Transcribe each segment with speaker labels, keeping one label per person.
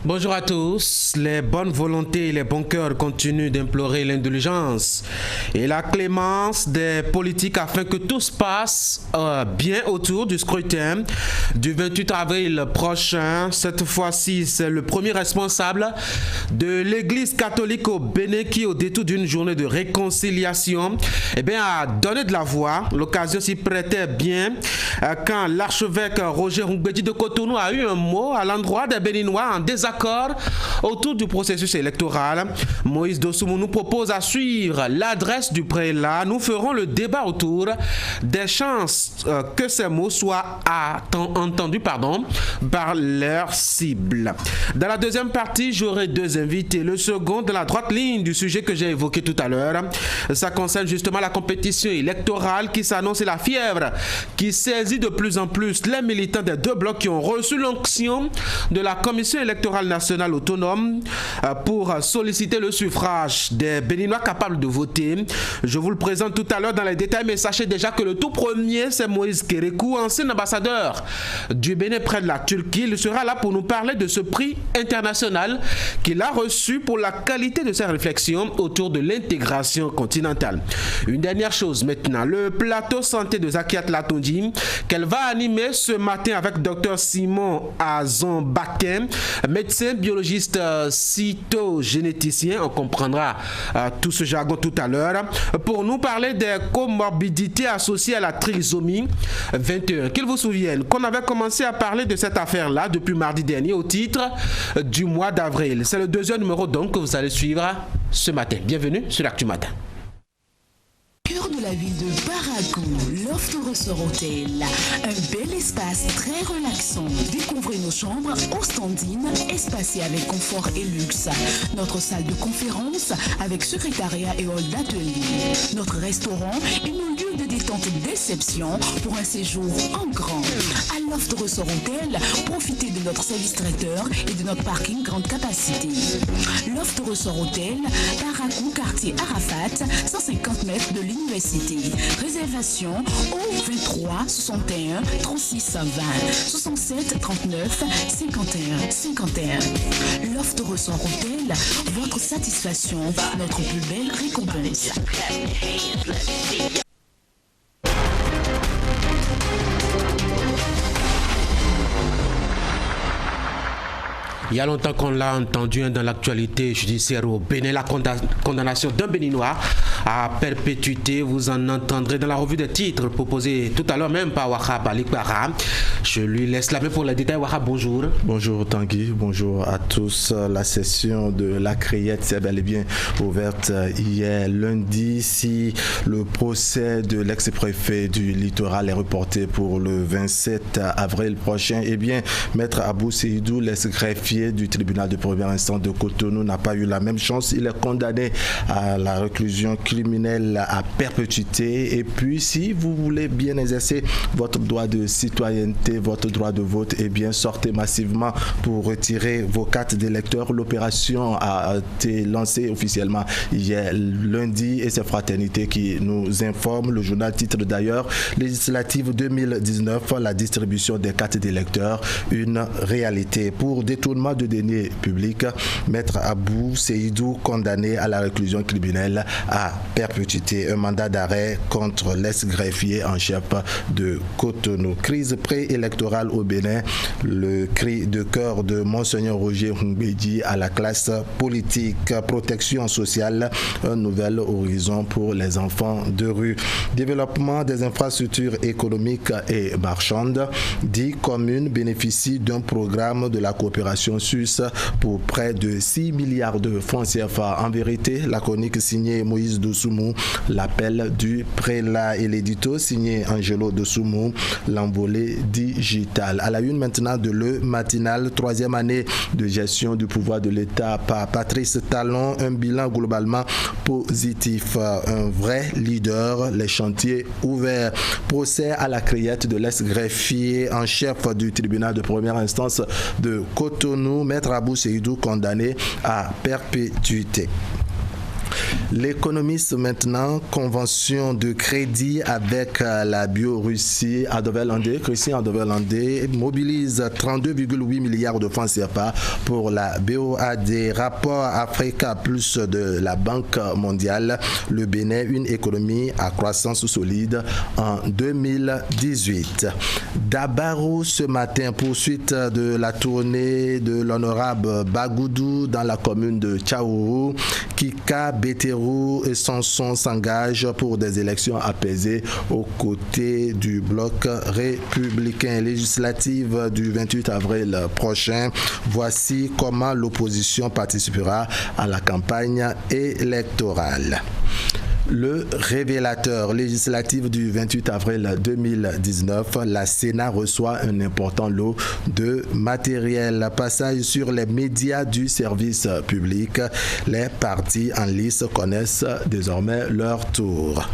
Speaker 1: Bonjour à tous. Les bonnes volontés et les bons cœurs continuent d'implorer l'indulgence et la clémence des politiques afin que tout se passe bien autour du scrutin du 28 avril prochain. Cette fois-ci, c'est le premier responsable de l'Église catholique au Bénin qui, au détour d'une journée de réconciliation, a donné de la voix. L'occasion s'y prêtait bien quand l'archevêque Roger Ngbeji de Cotonou a eu un mot à l'endroit des Béninois en désaccord autour du processus électoral. Moïse Dossoumo nous propose à suivre l'adresse du prélat. Nous ferons le débat autour des chances que ces mots soient entendus par leur cible. Dans la deuxième partie, j'aurai deux invités. Le second de la droite ligne du sujet que j'ai évoqué tout à l'heure. Ça concerne justement la compétition électorale qui s'annonce et la fièvre qui saisit de plus en plus les militants des deux blocs qui ont reçu l'onction de la Commission électorale nationale autonome pour solliciter le suffrage des Béninois capables de voter. Je vous le présente tout à l'heure dans les détails, mais sachez déjà que le tout premier, c'est Moïse Kérékou, ancien ambassadeur du Bénin près de la Turquie. Il sera là pour nous parler de ce prix international qu'il a reçu pour la qualité de ses réflexions autour de l'intégration continentale. Une dernière chose maintenant, le plateau santé de Zakiat Latondi, qu'elle va animer ce matin avec Dr Simon Azon-Bakem, médecin biologiste cytogénéticien. On comprendra tout ce jargon tout à l'heure pour nous parler des comorbidités associées à la trisomie 21. Qu'il vous souvienne qu'on avait commencé à parler de cette affaire-là depuis mardi dernier au titre du mois d'avril. C'est le deuxième numéro donc que vous allez suivre ce matin. Bienvenue sur l'Actu Matin.
Speaker 2: Cœur de la ville de Baragou, Loft Ressort Hôtel. Un bel espace très relaxant. Découvrez nos chambres au standing, espacées avec confort et luxe. Notre salle de conférence avec secrétariat et hall d'atelier. Notre restaurant et nos lieux de détente d'exception pour un séjour en grand. À Loft Ressort Hôtel, profitez de notre service traiteur et de notre parking grande capacité. Loft Ressort Hôtel, Baragou, quartier Arafat, 150 mètres de l'université. Réservation au 23 61 36 20 67 39 51 51. Loft Ressort Hôtel, votre satisfaction, notre plus belle récompense.
Speaker 1: Il y a longtemps qu'on l'a entendu dans l'actualité judiciaire au Bénin, la condamnation d'un Béninois à perpétuité. Vous en entendrez dans la revue des titres proposée tout à l'heure même par Wahab Alikbara. Je lui laisse la main pour les détails. Wahab, bonjour.
Speaker 3: Bonjour Tanguy, bonjour à tous. La session de la Criette s'est bel et bien ouverte hier lundi. Si le procès de l'ex-préfet du littoral est reporté pour le 27 avril prochain, Maître Abou Seydou, l'ex-greffier du tribunal de première instance de Cotonou, n'a pas eu la même chance. Il est condamné à la réclusion criminelle à perpétuité. Et puis, si vous voulez bien exercer votre droit de citoyenneté, votre droit de vote, sortez massivement pour retirer vos cartes d'électeurs. L'opération a été lancée officiellement hier lundi et c'est Fraternité qui nous informe. Le journal titre d'ailleurs législative 2019, la distribution des cartes d'électeurs, une réalité. Pour détournement de deniers publics, Maître Abou Seydou condamné à la réclusion criminelle à perpétuité. Un mandat d'arrêt contre l'ex-greffier en chef de Cotonou. Crise préélectorale au Bénin, le cri de cœur de Monseigneur Roger Ngbeji à la classe politique. Protection sociale, un nouvel horizon pour les enfants de rue. Développement des infrastructures économiques et marchandes. 10 communes bénéficient d'un programme de la coopération suisse pour près de 6 milliards de francs CFA. En vérité, la chronique signée Moïse Dossoumo, l'appel du prélat, et l'édito signé Angelo Dossoumo, l'envolée digitale. À la une maintenant de Le Matinal, 3e année de gestion du pouvoir de l'État par Patrice Talon, un bilan globalement positif. Un vrai leader, les chantiers ouverts. Procès à la criette de l'ex-greffier en chef du tribunal de première instance de Cotonou, Maître Abou Seydou, condamné à perpétuité. L'économiste maintenant, convention de crédit avec la Biélorussie. Christian Adovelandé mobilise 32,8 milliards de francs CFA pour la BOAD. Rapport Africa Plus de la Banque mondiale. Le Bénin, une économie à croissance solide en 2018. Dabarou ce matin, poursuite de la tournée de l'honorable Bagoudou dans la commune de Tchaourou. Kika, Bétérou et Sanson s'engagent pour des élections apaisées aux côtés du bloc républicain législative du 28 avril prochain. Voici comment l'opposition participera à la campagne électorale. Le révélateur législatif du 28 avril 2019, la Sénat reçoit un important lot de matériel. Passage sur les médias du service public. Les partis en lice connaissent désormais leur tour.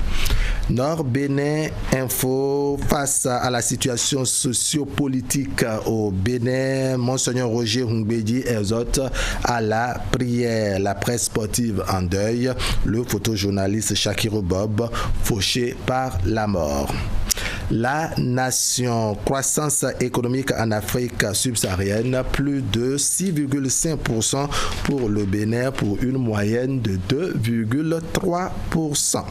Speaker 3: Nord Bénin Info, face à la situation sociopolitique au Bénin, Monseigneur Roger Hungbeji exhorte à la prière. La presse sportive en deuil, le photojournaliste Shakiro Bob fauché par la mort. La nation, croissance économique en Afrique subsaharienne, plus de 6,5% pour le Bénin pour une moyenne de 2,3%.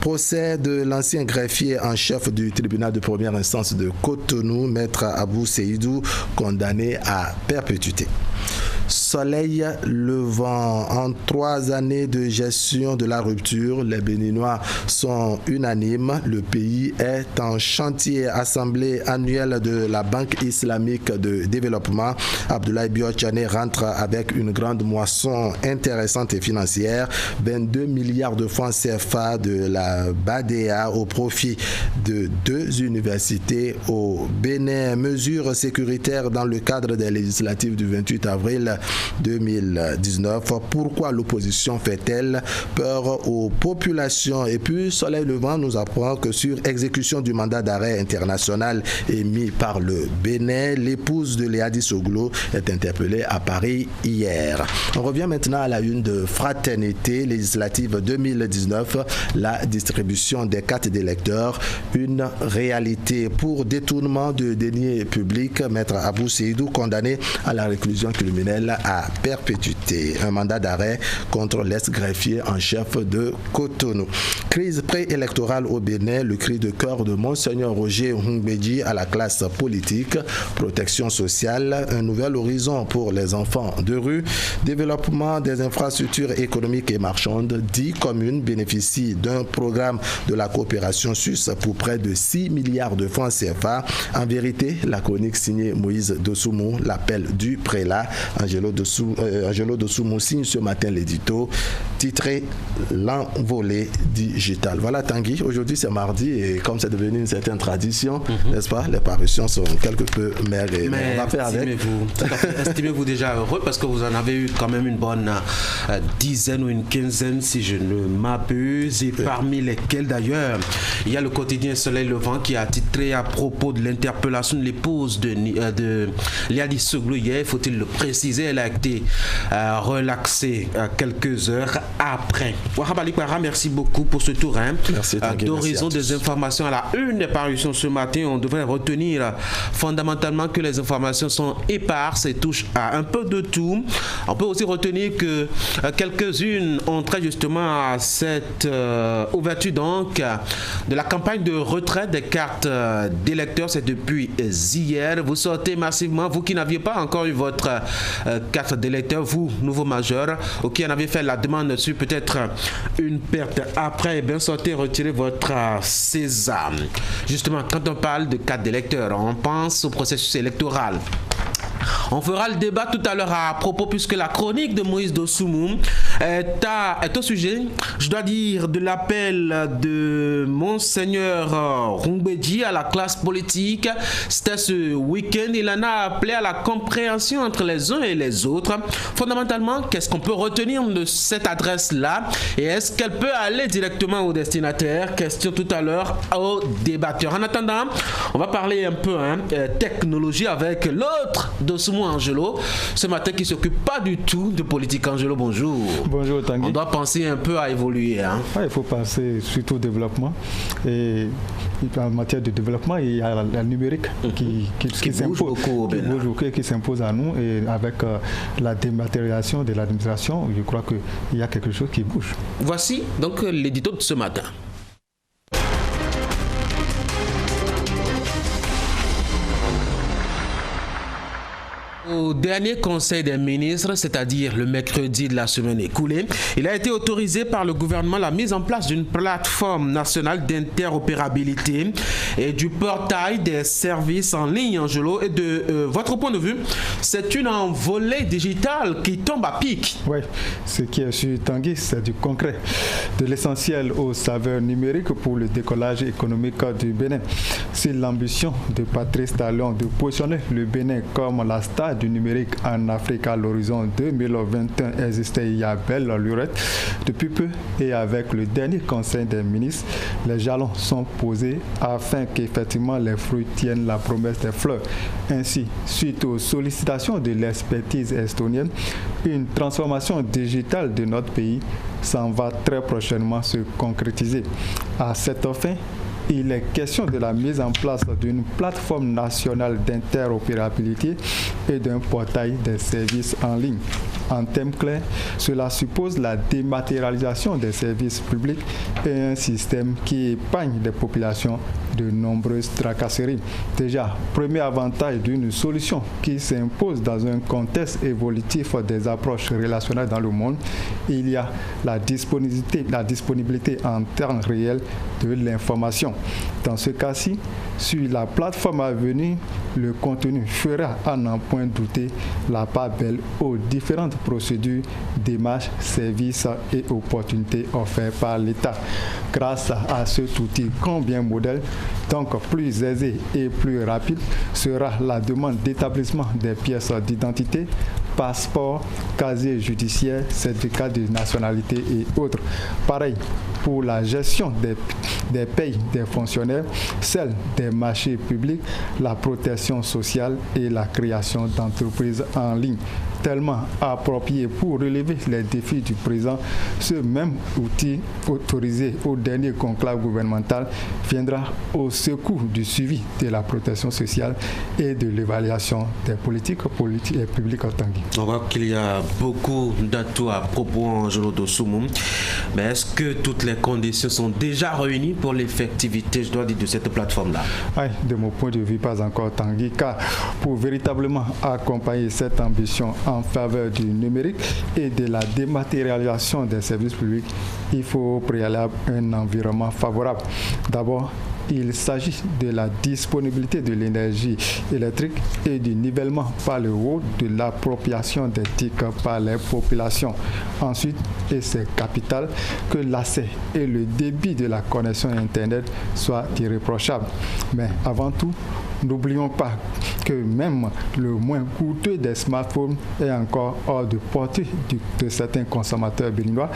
Speaker 3: Procès de l'ancien greffier en chef du tribunal de première instance de Cotonou, Maître Abou Seydou, condamné à perpétuité. Soleil levant. En 3 années de gestion de la rupture, les Béninois sont unanimes. Le pays est en chantier. Assemblée annuelle de la Banque islamique de développement. Abdoulaye Biotchane rentre avec une grande moisson intéressante et financière. 22 milliards de francs CFA de la BADEA au profit de 2 universités au Bénin. Mesures sécuritaires dans le cadre des législatives du 28 avril 2019. Pourquoi l'opposition fait-elle peur aux populations? Et puis, Soleil Levant nous apprend que sur exécution du mandat d'arrêt international émis par le Bénin, l'épouse de Léa Dissoglo est interpellée à Paris hier. On revient maintenant à la une de Fraternité législative 2019, la distribution des cartes d'électeurs, une réalité pour détournement de deniers publics. Maître Abou Seydou condamné à la réclusion criminelle à perpétuité. Un mandat d'arrêt contre l'ex-greffier en chef de Cotonou. Crise préélectorale au Bénin, le cri de cœur de Monseigneur Roger Hungbeji à la classe politique. Protection sociale, un nouvel horizon pour les enfants de rue. Développement des infrastructures économiques et marchandes. 10 communes bénéficient d'un programme de la coopération suisse pour près de 6 milliards de francs CFA. En vérité, la chronique signée Moïse Dosoumou, l'appel du prélat. Angelo Dosoumou signe ce matin l'édito titré L'envolée digitale. Voilà Tanguy, aujourd'hui c'est mardi et comme c'est devenu une certaine tradition, n'est-ce pas, les parutions sont quelque peu mérées.
Speaker 1: Mais on va faire avec. Estimez-vous déjà heureux parce que vous en avez eu quand même une bonne dizaine ou une quinzaine si je ne m'abuse, et parmi lesquels d'ailleurs il y a le quotidien Soleil Levant qui a titré à propos de l'interpellation de l'épouse de Léa Dissoglo hier, faut-il le préciser, elle a été relaxée quelques heures après. Wahab Ali Kwara, merci beaucoup pour ce tour. D'horizon des informations à la une des parutions ce matin, on devrait retenir fondamentalement que les informations sont éparses et touchent à un peu de tout. On peut aussi retenir que quelques-unes ont trait justement à cette ouverture donc de la campagne de retrait des cartes d'électeurs. C'est depuis hier. Vous sortez massivement, vous qui n'aviez pas encore eu votre carte d'électeur, vous, nouveau majeur, ou qui en avez fait la demande sur peut-être une perte après, bien sortez, retirez votre sésame. Justement, quand on parle de carte d'électeur, on pense au processus électoral. On fera le débat tout à l'heure à propos, puisque la chronique de Moïse Dosoumou est au sujet, je dois dire, de l'appel de Monseigneur Hungbeji à la classe politique. C'était ce week-end. Il en a appelé à la compréhension entre les uns et les autres. Fondamentalement, qu'est-ce qu'on peut retenir de cette adresse-là? Et est-ce qu'elle peut aller directement au destinataire? Question tout à l'heure aux débatteurs. En attendant, on va parler un peu technologie avec l'autre Dosoumou Angelo, ce matin qui ne s'occupe pas du tout de politique. Angelo, bonjour.
Speaker 4: Bonjour Tanguy.
Speaker 1: On doit penser un peu à évoluer. Hein.
Speaker 4: Il faut penser surtout au développement. Et en matière de développement, il y a le numérique qui s'impose à nous. Et avec la dématérialisation de l'administration, je crois qu'il y a quelque chose qui bouge.
Speaker 1: Voici donc l'édito de ce matin. Au dernier conseil des ministres, c'est-à-dire le mercredi de la semaine écoulée, il a été autorisé par le gouvernement la mise en place d'une plateforme nationale d'interopérabilité et du portail des services en ligne, Angelo. Et de votre point de vue, c'est une envolée digitale qui tombe à pic.
Speaker 4: Oui, ce qui est sur Tanguy, c'est du concret, de l'essentiel au saveur numérique pour le décollage économique du Bénin. C'est l'ambition de Patrice Talon de positionner le Bénin comme la star du numérique en Afrique à l'horizon 2021 existait il y a belle lurette. Depuis peu et avec le dernier conseil des ministres, les jalons sont posés afin qu'effectivement les fruits tiennent la promesse des fleurs. Ainsi, suite aux sollicitations de l'expertise estonienne, une transformation digitale de notre pays s'en va très prochainement se concrétiser. À cette fin, il est question de la mise en place d'une plateforme nationale d'interopérabilité et d'un portail des services en ligne. En termes clairs, cela suppose la dématérialisation des services publics et un système qui épargne les populations de nombreuses tracasseries. Déjà, premier avantage d'une solution qui s'impose dans un contexte évolutif des approches relationnelles dans le monde, il y a la disponibilité en temps réel de l'information. Dans ce cas-ci, sur la plateforme à venir, le contenu fera à n'en point douter la part belle aux différentes procédures, démarches, services et opportunités offertes par l'État. Grâce à cet outil combien modèle, donc plus aisé et plus rapide, sera la demande d'établissement des pièces d'identité, passeport, casier judiciaire, certificat de nationalité et autres. Pareil pour la gestion des payes des fonctionnaires, celle des marchés publics, la protection sociale et la création d'entreprises en ligne. Tellement approprié pour relever les défis du présent, ce même outil autorisé au dernier conclave gouvernemental viendra au secours du suivi de la protection sociale et de l'évaluation des politiques et publiques en Tanguy.
Speaker 1: On voit qu'il y a beaucoup d'atouts à propos Angelo Dossoumoum, mais est-ce que toutes les conditions sont déjà réunies pour l'effectivité, je dois dire, de cette plateforme-là?
Speaker 4: Oui, de mon point de vue, pas encore Tanguy, car pour véritablement accompagner cette ambition en faveur du numérique et de la dématérialisation des services publics, il faut au préalable un environnement favorable. D'abord, il s'agit de la disponibilité de l'énergie électrique et du nivellement par le haut de l'appropriation des TIC par les populations. Ensuite, et c'est capital, que l'accès et le débit de la connexion Internet soient irréprochables. Mais avant tout, n'oublions pas que même le moins coûteux des smartphones est encore hors de portée de certains consommateurs béninois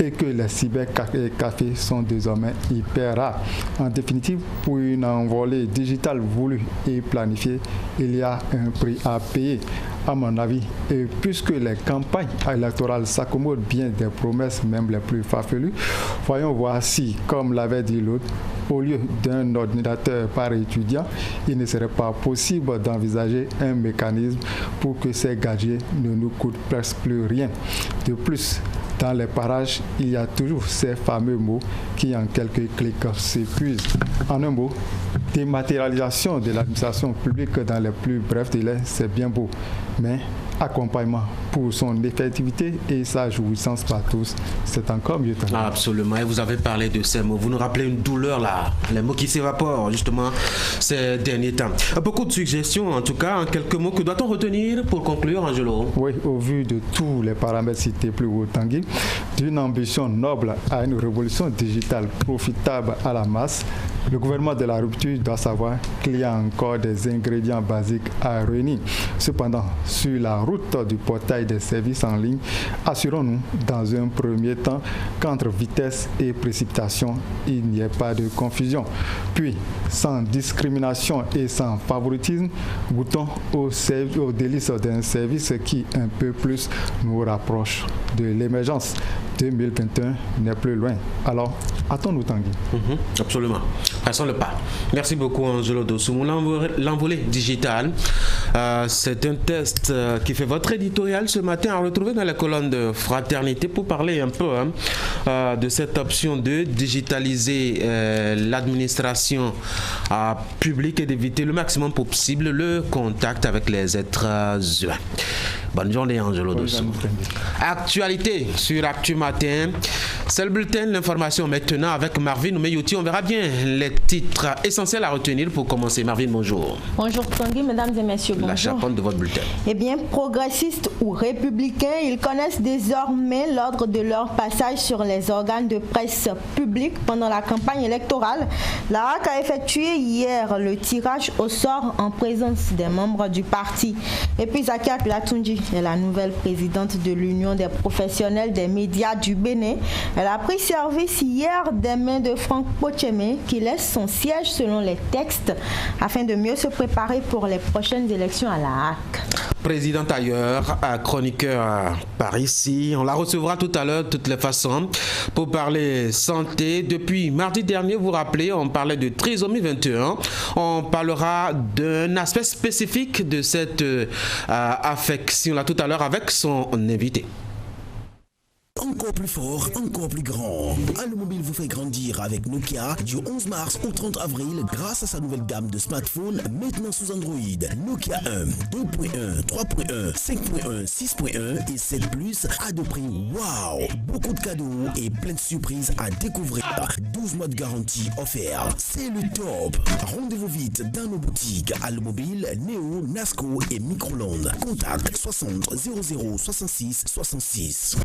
Speaker 4: et que les cybercafés sont désormais hyper rares. En définitive, pour une envolée digitale voulue et planifiée, il y a un prix à payer. À mon avis, et puisque les campagnes électorales s'accommodent bien des promesses, même les plus farfelues, voyons voir si, comme l'avait dit l'autre, au lieu d'un ordinateur par étudiant, il ne serait pas possible d'envisager un mécanisme pour que ces gadgets ne nous coûtent presque plus rien. De plus, dans les parages, il y a toujours ces fameux mots qui, en quelques clics, s'épuisent. En un mot, dématérialisation de l'administration publique dans les plus brefs délais, c'est bien beau. Mais accompagnement pour son effectivité et sa jouissance par tous, c'est encore mieux.
Speaker 1: Absolument. Et vous avez parlé de ces mots. Vous nous rappelez une douleur là, les mots qui s'évaporent justement ces derniers temps. Beaucoup de suggestions en tout cas. En quelques mots, que doit-on retenir pour conclure, Angelo?
Speaker 4: Oui, au vu de tous les paramètres cités plus haut, Tanguy, D'une ambition noble à une révolution digitale profitable à la masse, le gouvernement de la rupture doit savoir qu'il y a encore des ingrédients basiques à réunir. Cependant, sur la route du portail des services en ligne, assurons-nous dans un premier temps qu'entre vitesse et précipitation, il n'y ait pas de confusion. Puis, sans discrimination et sans favoritisme, goûtons aux délices d'un service qui un peu plus nous rapproche de l'émergence. 2021 n'est plus loin. Alors, attends-nous, Tanguy.
Speaker 1: Absolument. Passons le pas. Merci beaucoup, Angelo Dossou. L'envolée digitale, c'est un test qui fait votre éditorial ce matin à retrouver dans la colonne de Fraternité pour parler un peu de cette option de digitaliser l'administration publique et d'éviter le maximum possible le contact avec les êtres humains. Bonne journée, Angelo Dossou. Actualité sur Actu Matin. C'est le bulletin de l'information maintenant avec Marvin Oumeyouti. On verra bien les titres essentiels à retenir pour commencer. Marvin, bonjour.
Speaker 5: Bonjour Tanguy, mesdames et messieurs, bonjour.
Speaker 1: La chaperonne de votre bulletin.
Speaker 5: Eh bien, progressistes ou républicains, ils connaissent désormais l'ordre de leur passage sur les organes de presse publics pendant la campagne électorale. La RAC a effectué hier le tirage au sort en présence des membres du parti. Et puis Zakia Platunji est la nouvelle présidente de l'Union des professionnels des médias du Bénin. Elle a pris service hier des mains de Franck Pochemé qui laisse son siège selon les textes afin de mieux se préparer pour les prochaines élections à la HAC.
Speaker 1: Présidente ailleurs, chroniqueur par ici. On la recevra tout à l'heure de toutes les façons pour parler santé. Depuis mardi dernier, vous vous rappelez, on parlait de trisomie 21. On parlera d'un aspect spécifique de cette affection-là tout à l'heure avec son invité.
Speaker 6: Encore plus fort, encore plus grand. Allomobile vous fait grandir avec Nokia du 11 mars au 30 avril grâce à sa nouvelle gamme de smartphones maintenant sous Android. Nokia 1, 2.1, 3.1, 5.1, 6.1 et 7 Plus à de prix. Waouh! Beaucoup de cadeaux et plein de surprises à découvrir. 12 mois de garantie offerts. C'est le top. Rendez-vous vite dans nos boutiques Allomobile, Néo, Nasco et Microland. Contact 60 00 66 66.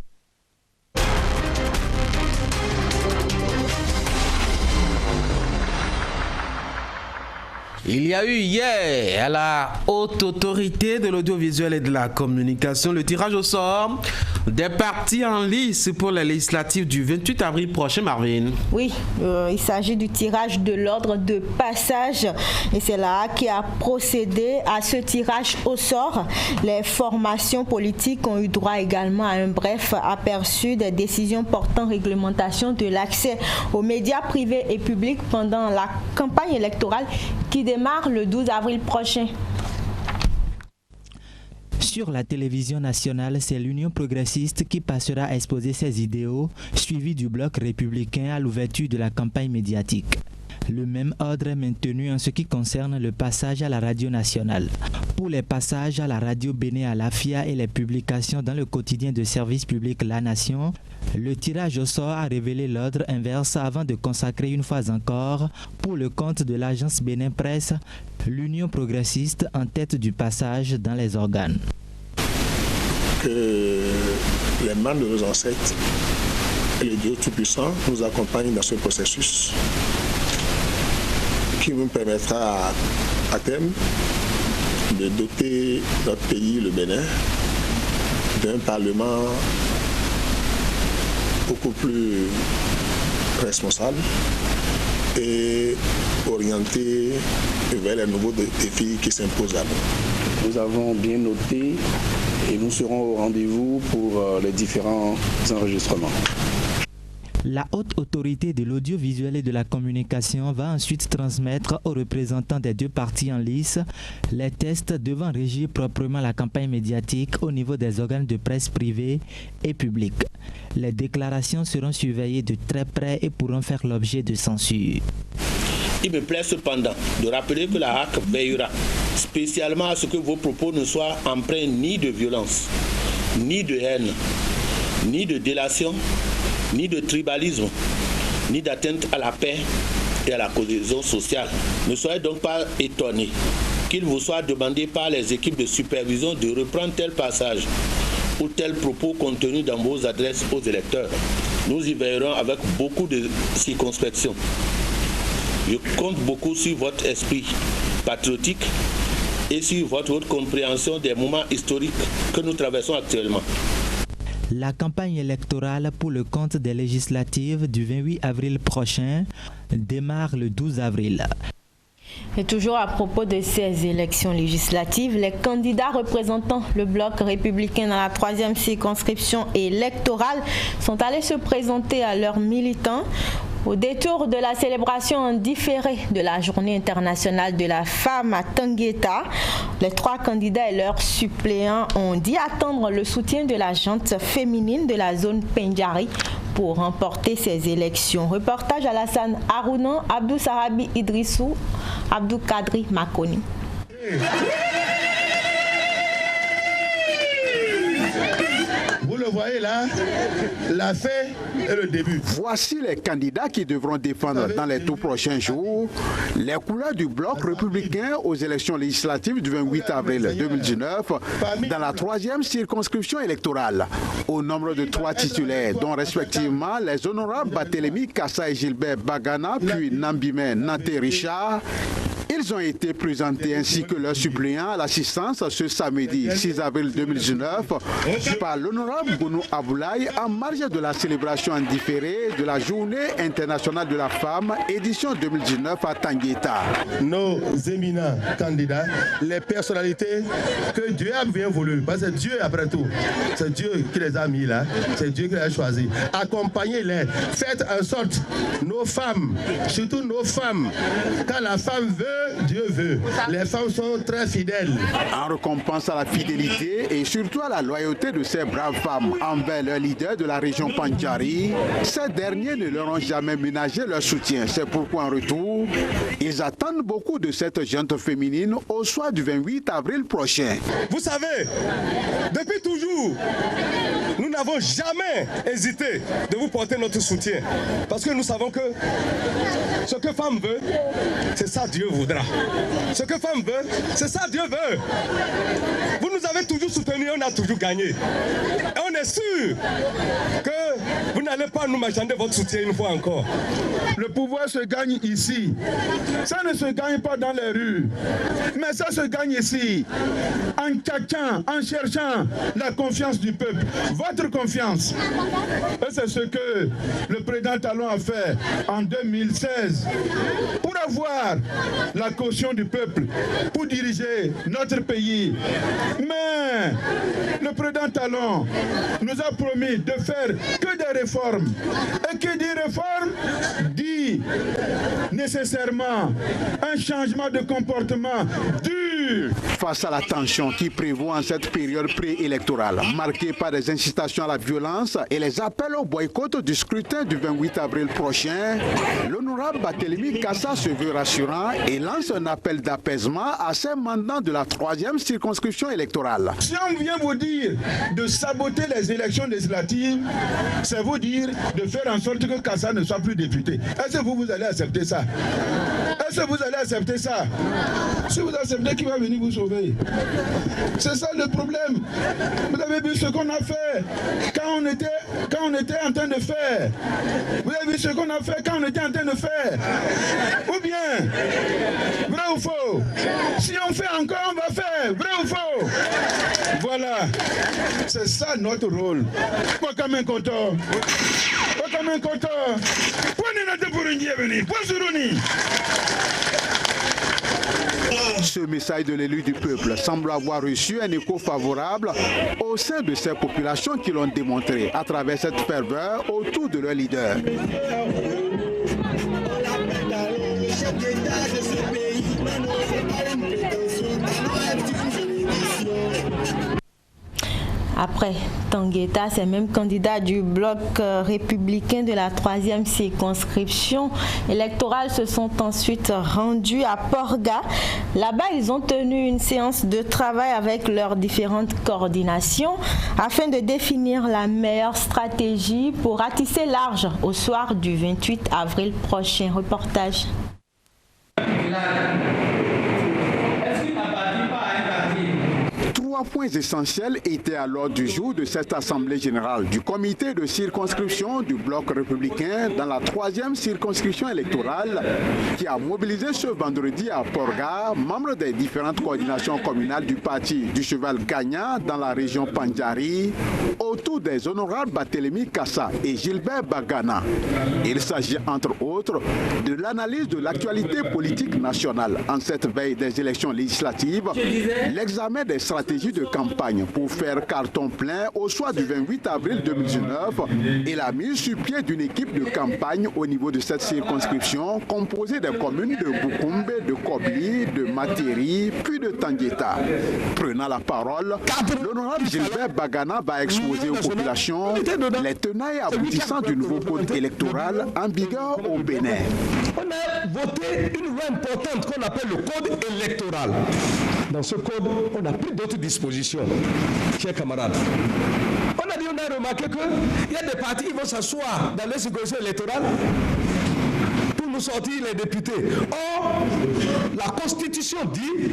Speaker 1: Il y a eu hier à la Haute Autorité de l'Audiovisuel et de la Communication le tirage au sort des partis en lice pour les législatives du 28 avril prochain, Marvin.
Speaker 5: Oui, il s'agit du tirage de l'ordre de passage et c'est là qui a procédé à ce tirage au sort. Les formations politiques ont eu droit également à un bref aperçu des décisions portant réglementation de l'accès aux médias privés et publics pendant la campagne électorale qui démarre le 12 avril prochain.
Speaker 7: Sur la télévision nationale, c'est l'Union progressiste qui passera à exposer ses idéaux, suivi du bloc républicain à l'ouverture de la campagne médiatique. Le même ordre est maintenu en ce qui concerne le passage à la radio nationale. Pour les passages à la radio Bénin à l'AFIA et les publications dans le quotidien de service public La Nation, le tirage au sort a révélé l'ordre inverse avant de consacrer une fois encore, pour le compte de l'agence Bénin Presse, l'Union progressiste en tête du passage dans les organes.
Speaker 8: Que les mains de nos ancêtres et le Dieu Tout-Puissant nous accompagnent dans ce processus qui nous permettra à terme de doter notre pays, le Bénin, d'un Parlement beaucoup plus responsable et orienté vers les nouveaux défis qui s'imposent à nous.
Speaker 9: Nous avons bien noté et nous serons au rendez-vous pour les différents enregistrements.
Speaker 7: La Haute Autorité de l'Audiovisuel et de la Communication va ensuite transmettre aux représentants des deux partis en lice les tests devant régir proprement la campagne médiatique au niveau des organes de presse privés et publics. Les déclarations seront surveillées de très près et pourront faire l'objet de censure.
Speaker 10: Il me plaît cependant de rappeler que la HAC veillera spécialement à ce que vos propos ne soient empreints ni de violence, ni de haine, ni de délation, ni de tribalisme, ni d'atteinte à la paix et à la cohésion sociale. Ne soyez donc pas étonnés qu'il vous soit demandé par les équipes de supervision de reprendre tel passage ou tels propos contenus dans vos adresses aux électeurs. Nous y veillerons avec beaucoup de circonspection. Je compte beaucoup sur votre esprit patriotique et sur votre haute compréhension des moments historiques que nous traversons actuellement.
Speaker 7: La campagne électorale pour le compte des législatives du 28 avril prochain démarre le 12 avril.
Speaker 5: Et toujours à propos de ces élections législatives, les candidats représentant le bloc républicain dans la 3e circonscription électorale sont allés se présenter à leurs militants. Au détour de la célébration en différé de la Journée internationale de la femme à Tangueta, les 3 candidats et leurs suppléants ont dit attendre le soutien de la gente féminine de la zone Pendjari pour remporter ces élections. Reportage à Alassane Arounan, Abdou Sarabi Idrissou, Abdou Kadri Makoni.
Speaker 11: Vous le voyez là, la fin est le début.
Speaker 12: Voici les candidats qui devront défendre dans les tout prochains jours les couleurs du bloc républicain aux élections législatives du 28 avril 2019 dans la 3e circonscription électorale. Au nombre de 3 titulaires, dont respectivement les honorables Barthélémy Kassa et Gilbert Bagana, puis Nambimé Nanté Richard. Ils ont été présentés ainsi que leurs suppléants à l'assistance ce samedi 6 avril 2019 par l'honorable Bounou Aboulaye en marge de la célébration en différé de la Journée internationale de la femme édition 2019 à Tangueta.
Speaker 11: Nos éminents candidats, les personnalités que Dieu a bien voulu, parce que Dieu après tout, c'est Dieu qui les a mis là, c'est Dieu qui les a choisis. Accompagnez-les, faites en sorte, nos femmes, surtout nos femmes, quand la femme veut, Dieu veut. Les femmes sont très fidèles.
Speaker 12: En récompense à la fidélité et surtout à la loyauté de ces braves femmes envers leurs leaders de la région Pendjari, ces derniers ne leur ont jamais ménagé leur soutien. C'est pourquoi en retour, ils attendent beaucoup de cette gente féminine au soir du 28 avril prochain.
Speaker 11: Vous savez, depuis toujours, nous n'avons jamais hésité de vous porter notre soutien. Parce que nous savons que ce que femme veut, c'est ça Dieu voudra. Ce que femme veut, c'est ça Dieu veut. Vous nous avez toujours soutenus, on a toujours gagné. Et on est sûr que vous n'allez pas nous marchander votre soutien une fois encore.
Speaker 13: Le pouvoir se gagne ici. Ça ne se gagne pas dans les rues. Mais ça se gagne ici. En tchatchant, en cherchant la confiance du peuple. Votre confiance. Et c'est ce que le président Talon a fait en 2016. Pour avoir la caution du peuple, pour diriger notre pays. Mais le président Talon nous a promis de faire que des réformes. Et qui dit réforme dit nécessairement un changement de comportement dur.
Speaker 12: Face à la tension qui prévaut en cette période préélectorale, marquée par des incitations à la violence et les appels au boycott du scrutin du 28 avril prochain, l'honorable Barthélémy Kassa se veut rassurant et lance un appel d'apaisement à ses mandants de la 3e circonscription électorale.
Speaker 13: Si on vient vous dire de saboter les élections législatives, c'est vous dire de faire en sorte que Kassa ne soit plus député. Est-ce que vous allez accepter ça? Est-ce que vous allez accepter ça? Si vous acceptez, qui va venir vous sauver? C'est ça le problème. Vous avez vu ce qu'on a fait quand on était en train de faire. Vous avez vu ce qu'on a fait quand on était en train de faire. Ou bien, vrai ou faux? Si on fait encore, on va faire. Vrai ou faux? Voilà. C'est ça notre rôle. Pas comme un compteur. Pas comme un compteur. Prenez notre pour une venir. Pas sur une.
Speaker 12: Ce message de l'élu du peuple semble avoir reçu un écho favorable au sein de ces populations qui l'ont démontré à travers cette ferveur autour de leur leader.
Speaker 5: Après Tangueta, ces mêmes candidats du bloc républicain de la 3e circonscription électorale se sont ensuite rendus à Porga. Là-bas, ils ont tenu une séance de travail avec leurs différentes coordinations afin de définir la meilleure stratégie pour ratisser large au soir du 28 avril prochain. Reportage.
Speaker 12: 3 points essentiels étaient à l'ordre du jour de cette Assemblée générale du comité de circonscription du Bloc républicain dans la 3e circonscription électorale qui a mobilisé ce vendredi à Porga membres des différentes coordinations communales du parti du Cheval Gagnant dans la région Pandjari autour des honorables Barthélémy Kassa et Gilbert Bagana. Il s'agit entre autres de l'analyse de l'actualité politique nationale en cette veille des élections législatives, l'examen des stratégies de campagne pour faire carton plein au soir du 28 avril 2019 et la mise sur pied d'une équipe de campagne au niveau de cette circonscription composée des communes de Bukumbe, de Kobli, de Materi, puis de Tangueta. Prenant la parole, l'honorable Gilbert Bagana va exposer aux populations les tenants et aboutissants du nouveau code électoral en vigueur au Bénin.
Speaker 11: On a voté une loi importante qu'on appelle le code électoral. Dans ce code, on a pris d'autres dispositions, chers camarades. On a remarqué qu'il y a des partis qui vont s'asseoir dans les circonscriptions électorales pour nous sortir les députés. Or, la Constitution dit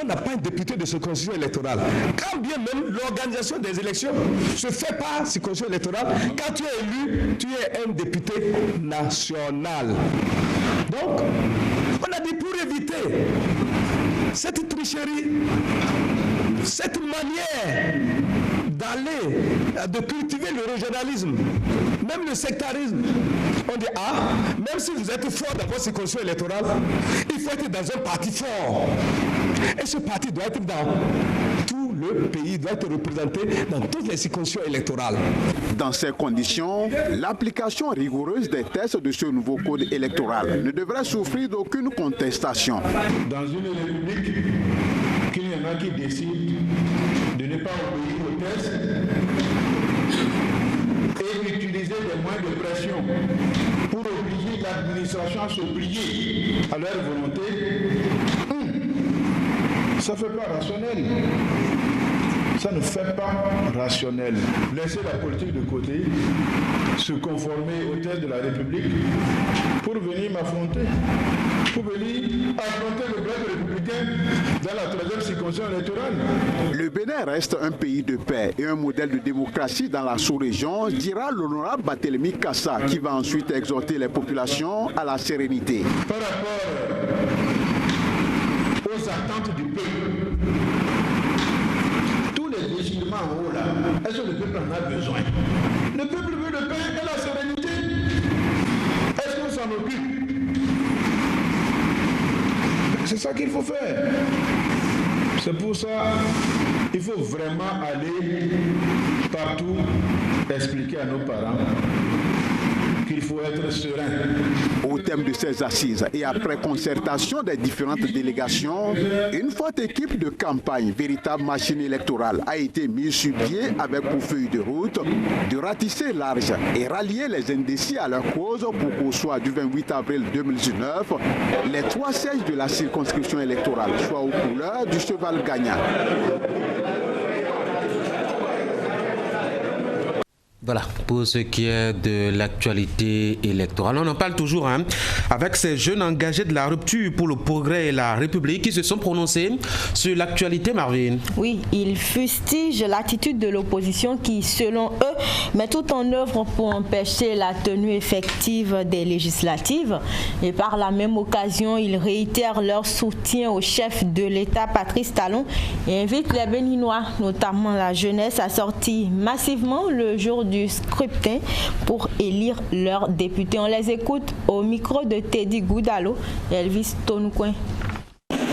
Speaker 11: on n'a pas un député de circonscription électorale. Quand bien même l'organisation des élections se fait par circonscription électorale, quand tu es élu, tu es un député national. Donc, on a dit pour éviter cette tricherie, cette manière d'aller, de cultiver le régionalisme, même le sectarisme. On dit, même si vous êtes fort dans votre circonscription électorale, il faut être dans un parti fort. Et ce parti doit être dans tout le pays, doit être représenté dans toutes les circonscriptions électorales.
Speaker 12: Dans ces conditions, l'application rigoureuse des tests de ce nouveau code électoral ne devrait souffrir d'aucune contestation.
Speaker 13: Dans une république, qu'il y en a qui décident de ne pas obéir aux tests et d'utiliser des moyens de pression pour obliger l'administration à se plier à leur volonté, ça ne fait pas rationnel. Ça ne fait pas rationnel. Laisser la politique de côté, se conformer aux tests de la République pour venir m'affronter, pour venir affronter le bloc républicain dans la 3e circonscription électorale.
Speaker 12: Le Bénin reste un pays de paix et un modèle de démocratie dans la sous-région, dira l'honorable Barthélémy Kassa, qui va ensuite exhorter les populations à la sérénité.
Speaker 13: Par rapport aux attentes du peuple, tous les décisions en haut là, est-ce que le peuple en a besoin? Le peuple veut le paix et la sérénité. Est-ce qu'on s'en occupe? C'est ça qu'il faut faire. C'est pour ça qu'il faut vraiment aller partout expliquer à nos parents qu'il faut être serein.
Speaker 12: Au thème de ces assises et après concertation des différentes délégations, une forte équipe de campagne, véritable machine électorale, a été mise sur pied avec pour feuille de route de ratisser large et rallier les indécis à leur cause pour qu'au soir du 28 avril 2019, les 3 sièges de la circonscription électorale soient aux couleurs du Cheval Gagnant.
Speaker 1: Voilà, pour ce qui est de l'actualité électorale. On en parle toujours avec ces jeunes engagés de la rupture pour le progrès et la République qui se sont prononcés sur l'actualité, Marvin.
Speaker 5: Oui, ils fustigent l'attitude de l'opposition qui, selon eux, met tout en œuvre pour empêcher la tenue effective des législatives. Et par la même occasion, ils réitèrent leur soutien au chef de l'État, Patrice Talon, et invitent les Béninois, notamment la jeunesse, à sortir massivement le jour du scrutin pour élire leurs députés. On les écoute au micro de Teddy Goudalo et Elvis Tonoucoin.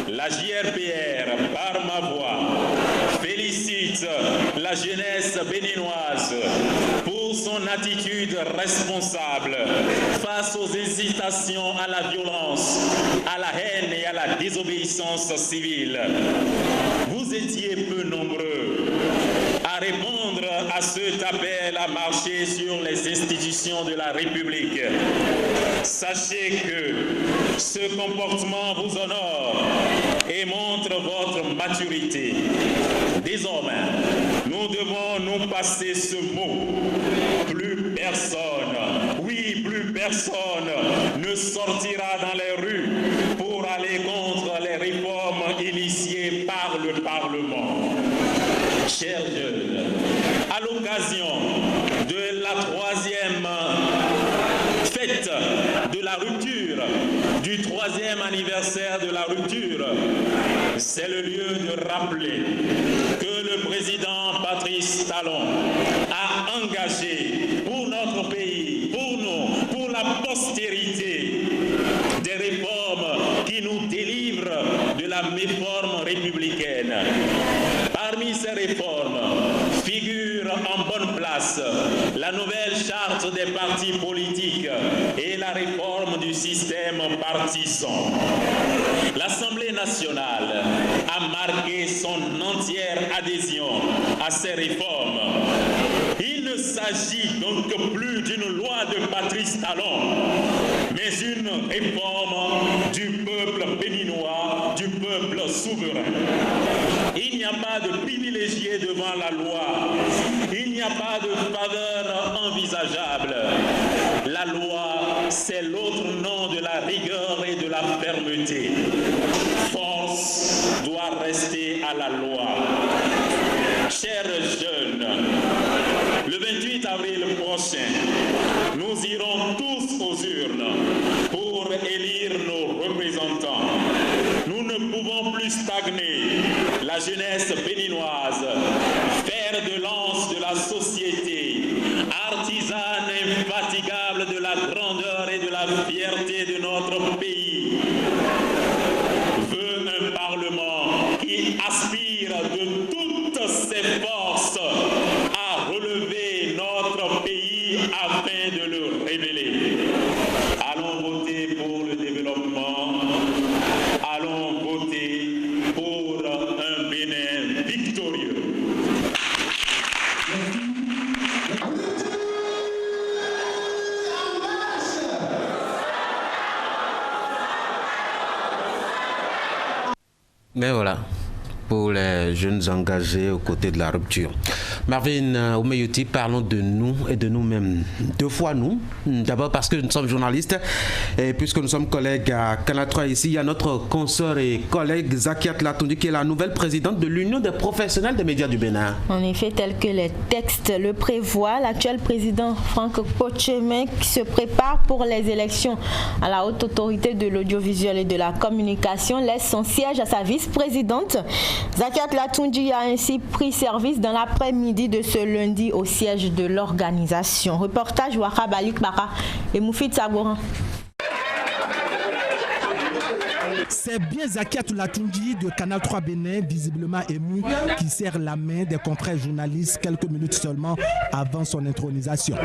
Speaker 14: La JRPR, par ma voix, félicite la jeunesse béninoise pour son attitude responsable face aux hésitations à la violence, à la haine et à la désobéissance civile. Vous étiez peu nombreux à répondre à cet appel à marcher sur les institutions de la République. Sachez que ce comportement vous honore et montre votre maturité. Désormais, nous devons nous passer ce mot. Plus personne, oui, plus personne ne sortira dans les rues pour aller contre les réformes initiées par le Parlement. chers jeunes, à l'occasion de la 3e fête de la rupture, du 3e anniversaire de la rupture, c'est le lieu de rappeler que le président Patrice Talon a engagé pour notre pays, pour nous, pour la postérité, des réformes qui nous délivrent de la méforme républicaine. Parmi ces réformes figure en bonne place la nouvelle charte des partis politiques et la réforme du système partisan. L'Assemblée nationale a marqué son entière adhésion à ces réformes. Il ne s'agit donc plus d'une loi de Patrice Talon, mais une réforme du peuple béninois, du peuple souverain. Il n'y a pas de privilégié devant la loi. Il n'y a pas de faveur envisageable. La loi, c'est l'autre nom de la rigueur et de la fermeté. Force doit rester à la loi. Chers jeunes, le 28 avril prochain, nous irons tous aux urnes pour élire nos représentants. Nous ne pouvons plus stagner. La jeunesse béninoise, fer de lance de la société, artisane infatigable de la grandeur et de la fierté de notre pays, veut un Parlement qui aspire de toutes ses forces à relever notre pays afin de le révéler. Allons voter pour le développement. Allons voter pour un Bénin victorieux.
Speaker 1: Mais voilà, pour les jeunes engagés aux côtés de la rupture. Marvin Oumeyouti, parlons de nous et de nous-mêmes. Deux fois nous. D'abord parce que nous sommes journalistes et puisque nous sommes collègues à Canal 3 ici, il y a notre consoeur et collègue Zakiat Latondi qui est la nouvelle présidente de l'Union des professionnels des médias du Bénin.
Speaker 5: En effet, tel que les textes le prévoient, l'actuel président Franck Pochemen qui se prépare pour les élections à la haute autorité de l'audiovisuel et de la communication laisse son siège à sa vice-présidente. Zakiat Latondi a ainsi pris service dans l'après-midi de ce lundi au siège de l'organisation. Reportage Ouaha Balik Bara et Moufid Sagoran.
Speaker 15: C'est bien Zakiat Latondi de Canal 3 Bénin, visiblement ému, qui serre la main des confrères journalistes quelques minutes seulement avant son intronisation.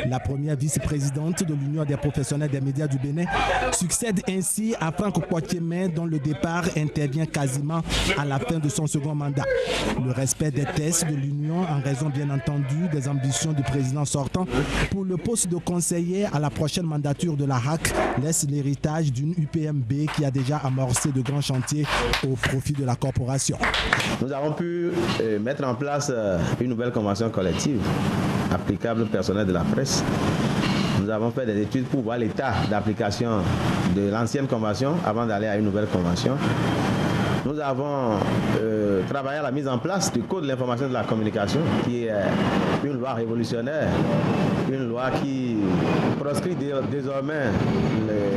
Speaker 15: La première vice-présidente de l'Union des professionnels des médias du Bénin succède ainsi à Franck Pochemen dont le départ intervient quasiment à la fin de son second mandat. Le respect des tests de l'Union en raison bien entendu des ambitions du président sortant pour le poste de conseiller à la prochaine mandature de la RAC laisse l'héritage d'une UPMB qui a déjà amorcé de grands chantiers au profit de la corporation.
Speaker 16: Nous avons pu mettre en place une nouvelle convention collective applicable au personnel de la presse. Nous avons fait des études pour voir l'état d'application de l'ancienne convention avant d'aller à une nouvelle convention. Nous avons travaillé à la mise en place du Code de l'information et de la communication, qui est une loi révolutionnaire, une loi qui proscrit désormais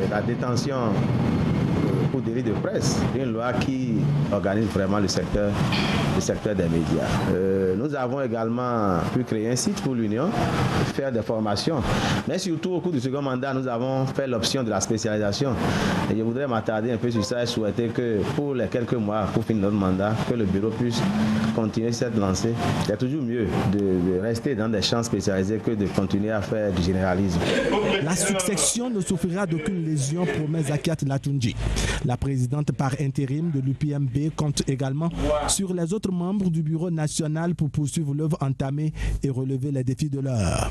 Speaker 16: la détention pour délit de presse, une loi qui organise vraiment le secteur des médias. Nous avons également pu créer un site pour l'Union, faire des formations, mais surtout au cours du second mandat, nous avons fait l'option de la spécialisation. Et je voudrais m'attarder un peu sur ça et souhaiter que pour les quelques mois, pour finir notre mandat, que le bureau puisse continuer cette lancée. C'est toujours mieux de rester dans des champs spécialisés que de continuer à faire du généralisme.
Speaker 15: La succession ne souffrira d'aucune lésion, promet Zakiat Latondi. La présidente par intérim de l'UPMB compte également sur les autres membres du bureau national pour poursuivre l'œuvre entamée et relever les défis de l'heure.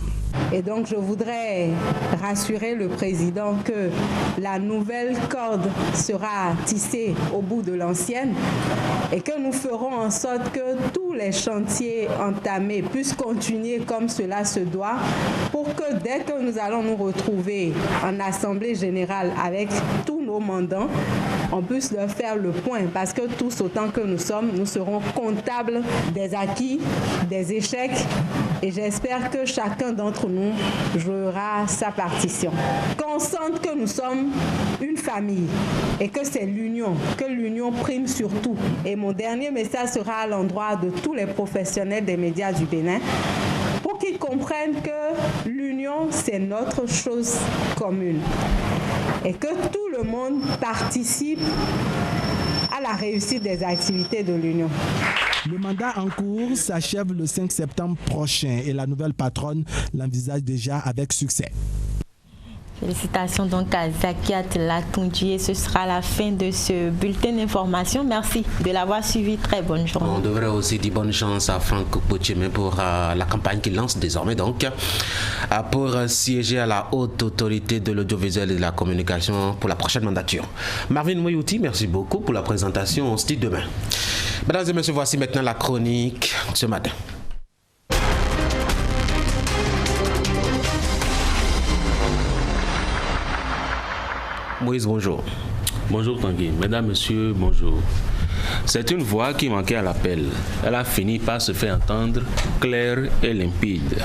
Speaker 17: Et donc je voudrais rassurer le président que la nouvelle corde sera tissée au bout de l'ancienne et que nous ferons en sorte que tous les chantiers entamés puissent continuer comme cela se doit pour que dès que nous allons nous retrouver en assemblée générale avec tous nos mandants, on puisse leur faire le point, parce que tous autant que nous sommes, nous serons comptables des acquis, des échecs, et j'espère que chacun d'entre nous jouera sa partition. Qu'on sente que nous sommes une famille et que c'est l'union, que l'union prime sur tout. Et mon dernier message sera à l'endroit de tous les professionnels des médias du Bénin, pour qu'ils comprennent que l'union, c'est notre chose commune et que tout le monde participe à la réussite des activités de l'Union.
Speaker 15: Le mandat en cours s'achève le 5 septembre prochain et la nouvelle patronne l'envisage déjà avec succès.
Speaker 5: Félicitations donc à Zakiat Latunji. Ce sera la fin de ce bulletin d'information. Merci de l'avoir suivi. Très bonne journée.
Speaker 1: On devrait aussi dire bonne chance à Franck Potiemé pour la campagne qu'il lance désormais donc pour siéger à la haute autorité de l'audiovisuel et de la communication pour la prochaine mandature. Marvin Moyouti, merci beaucoup pour la présentation. On se dit demain. Mesdames et messieurs, voici maintenant la chronique ce matin. Moïse, bonjour.
Speaker 18: Bonjour Tanguy. Mesdames, Messieurs, bonjour. C'est une voix qui manquait à l'appel. Elle a fini par se faire entendre claire et limpide.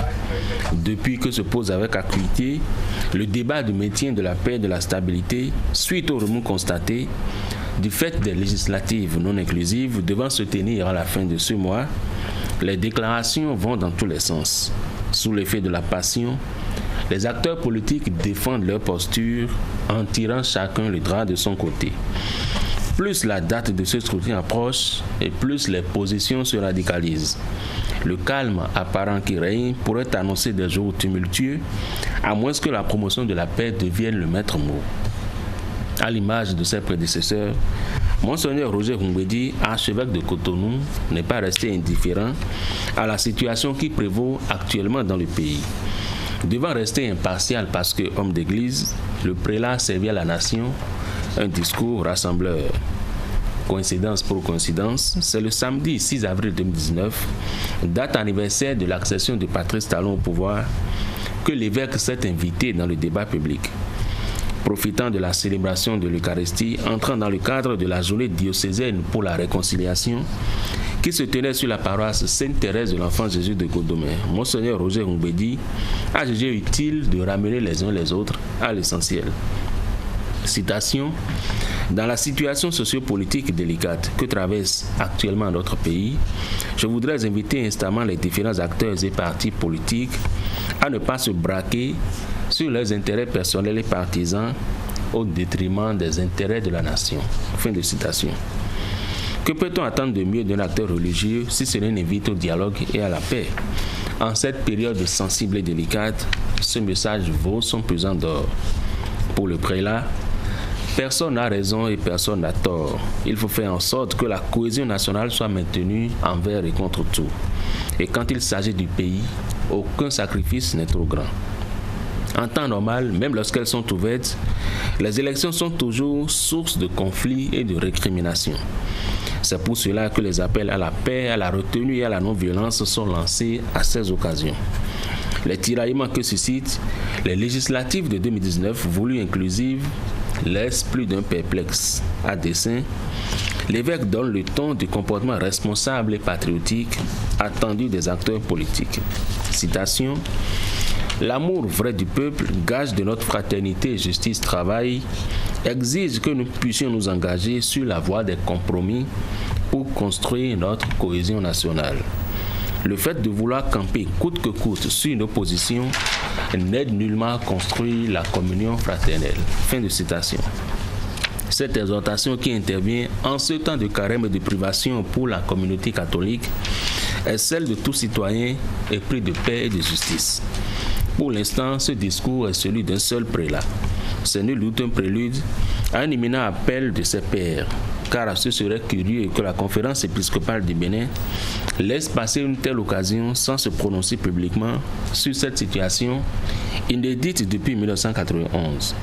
Speaker 18: Depuis que se pose avec acuité le débat du maintien de la paix et de la stabilité suite au remous constaté du fait des législatives non inclusives devant se tenir à la fin de ce mois, les déclarations vont dans tous les sens. Sous l'effet de la passion, les acteurs politiques défendent leur posture en tirant chacun le drap de son côté. Plus la date de ce scrutin approche et plus les positions se radicalisent. Le calme apparent qui règne pourrait annoncer des jours tumultueux, à moins que la promotion de la paix devienne le maître mot. À l'image de ses prédécesseurs, Monseigneur Roger Humbedi, archevêque de Cotonou, n'est pas resté indifférent à la situation qui prévaut actuellement dans le pays. Devant rester impartial parce que homme d'église, le prélat servit à la nation un discours rassembleur. Coïncidence pour coïncidence, c'est le samedi 6 avril 2019, date anniversaire de l'accession de Patrice Talon au pouvoir, que l'évêque s'est invité dans le débat public. Profitant de la célébration de l'Eucharistie, entrant dans le cadre de la journée diocésaine pour la réconciliation, qui se tenait sur la paroisse Sainte-Thérèse de l'Enfant Jésus de Godomé, Monseigneur Roger Humbedi a jugé utile de ramener les uns les autres à l'essentiel. Citation: dans la situation sociopolitique délicate que traverse actuellement notre pays, je voudrais inviter instamment les différents acteurs et partis politiques à ne pas se braquer sur leurs intérêts personnels et partisans au détriment des intérêts de la nation. Fin de citation. Que peut-on attendre de mieux d'un acteur religieux si ce n'est une invite au dialogue et à la paix? En cette période sensible et délicate, ce message vaut son pesant d'or. Pour le prélat, personne n'a raison et personne n'a tort. Il faut faire en sorte que la cohésion nationale soit maintenue envers et contre tout. Et quand il s'agit du pays, aucun sacrifice n'est trop grand. En temps normal, même lorsqu'elles sont ouvertes, les élections sont toujours source de conflits et de récriminations. C'est pour cela que les appels à la paix, à la retenue et à la non-violence sont lancés à ces occasions. Les tiraillements que suscitent les législatives de 2019, voulues inclusives, laissent plus d'un perplexe. À dessein, l'évêque donne le ton du comportement responsable et patriotique attendu des acteurs politiques. Citation: l'amour vrai du peuple, gage de notre fraternité, justice, travail, exige que nous puissions nous engager sur la voie des compromis pour construire notre cohésion nationale. Le fait de vouloir camper coûte que coûte sur une opposition n'aide nullement à construire la communion fraternelle. Fin de citation. Cette exhortation qui intervient en ce temps de carême et de privation pour la communauté catholique est celle de tout citoyen épris de paix et de justice. Pour l'instant, ce discours est celui d'un seul prélat. C'est nul doute un prélude à un imminent appel de ses pairs, car ce serait curieux que la conférence épiscopale du Bénin laisse passer une telle occasion sans se prononcer publiquement sur cette situation inédite depuis 1991.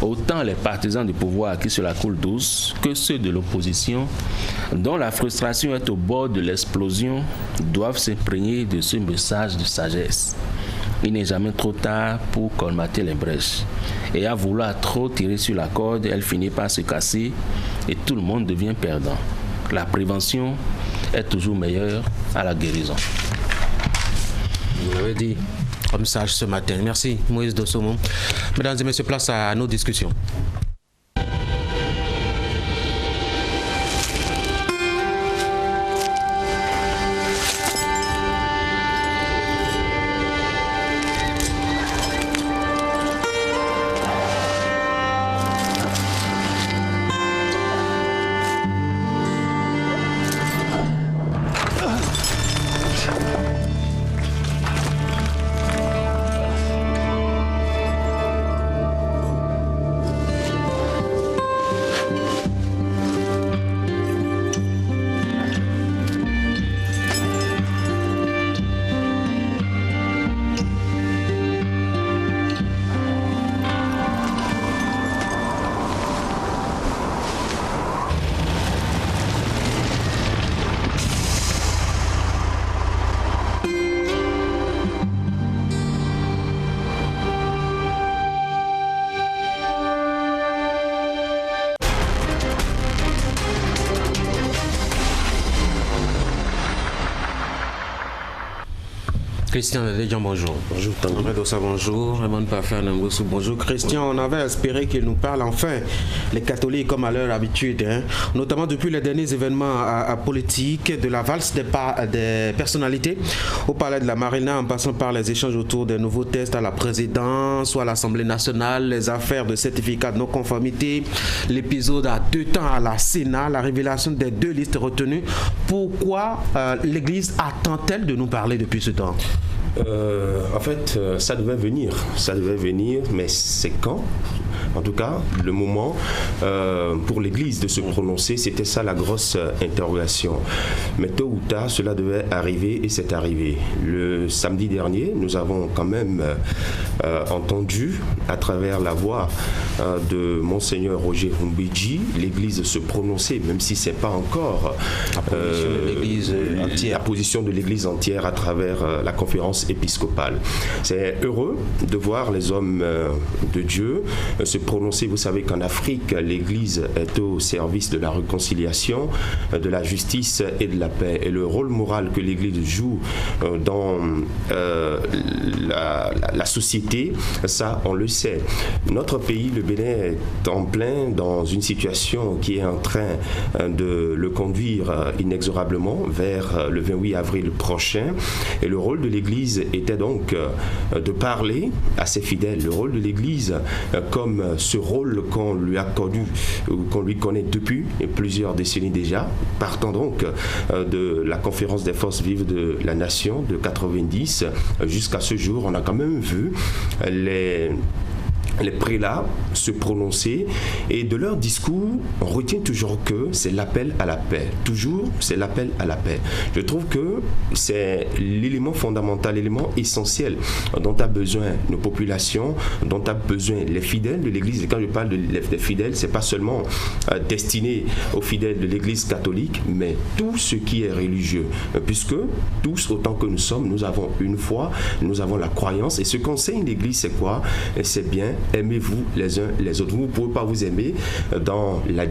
Speaker 18: Autant les partisans du pouvoir qui se la coulent douce que ceux de l'opposition, dont la frustration est au bord de l'explosion, doivent s'imprégner de ce message de sagesse. Il n'est jamais trop tard pour colmater les brèches. Et à vouloir trop tirer sur la corde, elle finit par se casser et tout le monde devient perdant. La prévention est toujours meilleure à la guérison.
Speaker 1: Vous l'avez dit comme sage ce matin. Merci Moïse Dosomon. Mesdames et messieurs, place à nos discussions. Christian Nadéjan, bonjour. Bonjour, André Dossa, bonjour. Raymond Parfait, bonjour. Christian, on avait espéré qu'il nous parle enfin, les catholiques, comme à leur habitude, notamment depuis les derniers événements politiques, de la valse des personnalités au palais de la Marina, en passant par les échanges autour des nouveaux tests à la présidence ou à l'Assemblée nationale, les affaires de certificat de non-conformité, l'épisode à 2 temps à la Sénat, la révélation des 2 listes retenues. Pourquoi l'Église attend-elle de nous parler depuis ce temps ?
Speaker 19: En fait, ça devait venir, mais c'est quand ? En tout cas, le moment pour l'Église de se prononcer, c'était ça la grosse interrogation. Mais tôt ou tard, cela devait arriver et c'est arrivé. Le samedi dernier, nous avons quand même entendu à travers la voix de Monseigneur Roger Humbidji, l'Église se prononcer, même si ce n'est pas encore la position de l'Église entière à travers la conférence épiscopale. C'est heureux de voir les hommes de Dieu se prononcer. Vous savez qu'en Afrique, l'Église est au service de la réconciliation, de la justice et de la paix. Et le rôle moral que l'Église joue dans la société, ça, on le sait. Notre pays, le Bénin, est en plein dans une situation qui est en train de le conduire inexorablement vers le 28 avril prochain. Et le rôle de l'Église était donc de parler à ses fidèles. Le rôle de l'Église, comme ce rôle qu'on lui a connu, ou qu'on lui connaît depuis plusieurs décennies déjà, partant donc de la conférence des forces vives de la nation de 90 jusqu'à ce jour, on a quand même vu les prélats se prononcer et de leur discours, on retient toujours que c'est l'appel à la paix. Toujours, c'est l'appel à la paix. Je trouve que c'est l'élément fondamental, l'élément essentiel dont a besoin nos populations, dont a besoin les fidèles de l'Église. Et quand je parle des fidèles, c'est pas seulement destiné aux fidèles de l'Église catholique, mais tout ce qui est religieux. Puisque tous, autant que nous sommes, nous avons une foi, nous avons la croyance. Et ce qu'enseigne l'Église, c'est quoi ? C'est bien, aimez-vous les uns les autres. Vous ne pouvez pas vous aimer dans la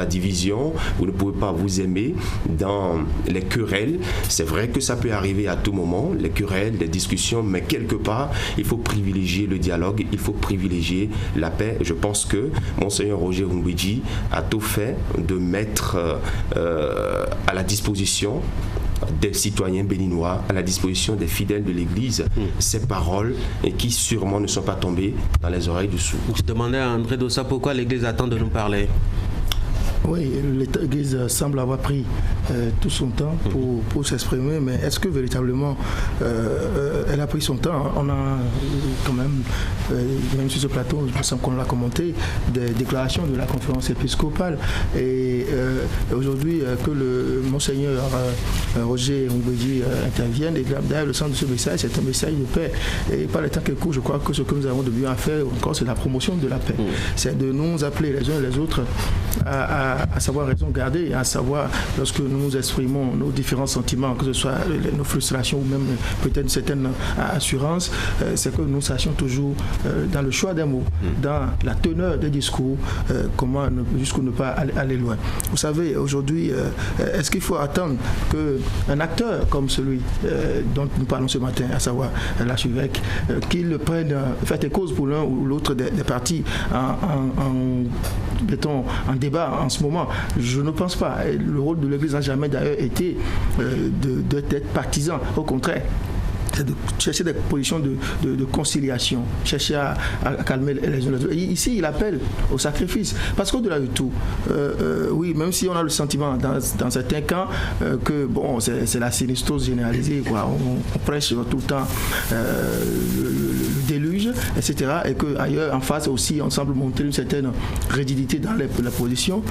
Speaker 19: division, vous ne pouvez pas vous aimer dans les querelles. C'est vrai que ça peut arriver à tout moment, les querelles, les discussions, mais quelque part, il faut privilégier le dialogue, il faut privilégier la paix. Je pense que Monseigneur Roger Humbidji a tout fait de mettre à la disposition des citoyens béninois, à la disposition des fidèles de l'Église, ces paroles et qui sûrement ne sont pas tombées dans les oreilles du sourd.
Speaker 1: Je demandais à André Dossa pourquoi l'Église attend de nous parler.
Speaker 20: Oui, l'Église semble avoir pris tout son temps pour s'exprimer, mais est-ce que véritablement elle a pris son temps? On a quand même sur ce plateau, il me semble qu'on l'a commenté, des déclarations de la conférence épiscopale. Et aujourd'hui, que le Monseigneur Roger Humbidji intervienne, et d'ailleurs le sens de ce message, c'est un message de paix. Et par le temps qui court, je crois que ce que nous avons de bien à faire encore, c'est la promotion de la paix. C'est de nous appeler les uns et les autres à à savoir raison garder, à savoir lorsque nous exprimons nos différents sentiments, que ce soit nos frustrations ou même peut-être une certaine assurance, c'est que nous sachions toujours dans le choix des mots, dans la teneur des discours, comment jusqu'où ne pas aller loin. Vous savez, aujourd'hui, est-ce qu'il faut attendre qu'un acteur comme celui dont nous parlons ce matin, à savoir l'archevêque, qu'il prenne fait et cause pour l'un ou l'autre des partis en débat en ce moment? Je ne pense pas. Le rôle de l'Église n'a jamais d'ailleurs été d'être partisan. Au contraire, c'est de chercher des positions de conciliation, chercher à calmer les uns les autres. Et ici, il appelle au sacrifice. Parce qu'au-delà de tout, oui, même si on a le sentiment dans certains camps que bon, c'est la sinistrose généralisée, quoi. On prêche tout le temps le déluge, etc. Et qu'ailleurs, en face aussi, on semble montrer une certaine rigidité dans la position.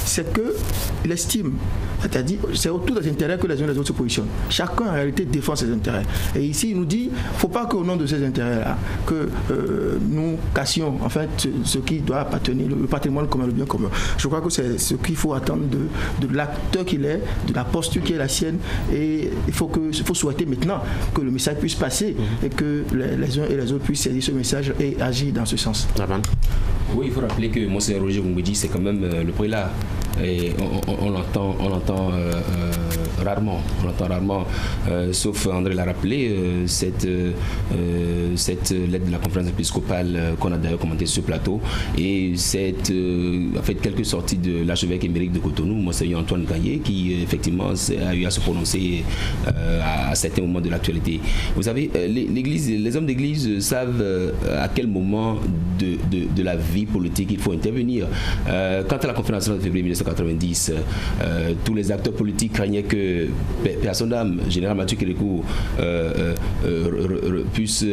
Speaker 20: C'est qu'il estime, c'est-à-dire, c'est autour des intérêts que les uns les autres se positionnent. Chacun, en réalité, défend ses intérêts. Et ici, il nous dit, il ne faut pas qu'au nom de ces intérêts-là, que nous cassions en fait ce qui doit appartenir, le patrimoine commun, le bien commun. Je crois que c'est ce qu'il faut attendre de l'acteur qu'il est, de la posture qui est la sienne, et il faut souhaiter maintenant que le message puisse passer et que les uns et les autres puissent saisir ce message et agir dans ce sens.
Speaker 21: Oui, il faut rappeler que Monseigneur Roger Boumbedji, c'est quand même le prélat. Et on l'entend rarement, sauf André l'a rappelé, cette lettre de la conférence épiscopale qu'on a d'ailleurs commentée sur ce plateau, et en fait quelques sorties de l'archevêque émérite de Cotonou, Monseigneur Antoine Gagné, qui effectivement a eu à se prononcer à certains moments de l'actualité. Vous savez, les hommes d'église savent à quel moment de la vie politique il faut intervenir. Quant à la conférence de février 1990, tous les acteurs politiques craignaient que personne d'âme, général Mathieu Kérékou, puisse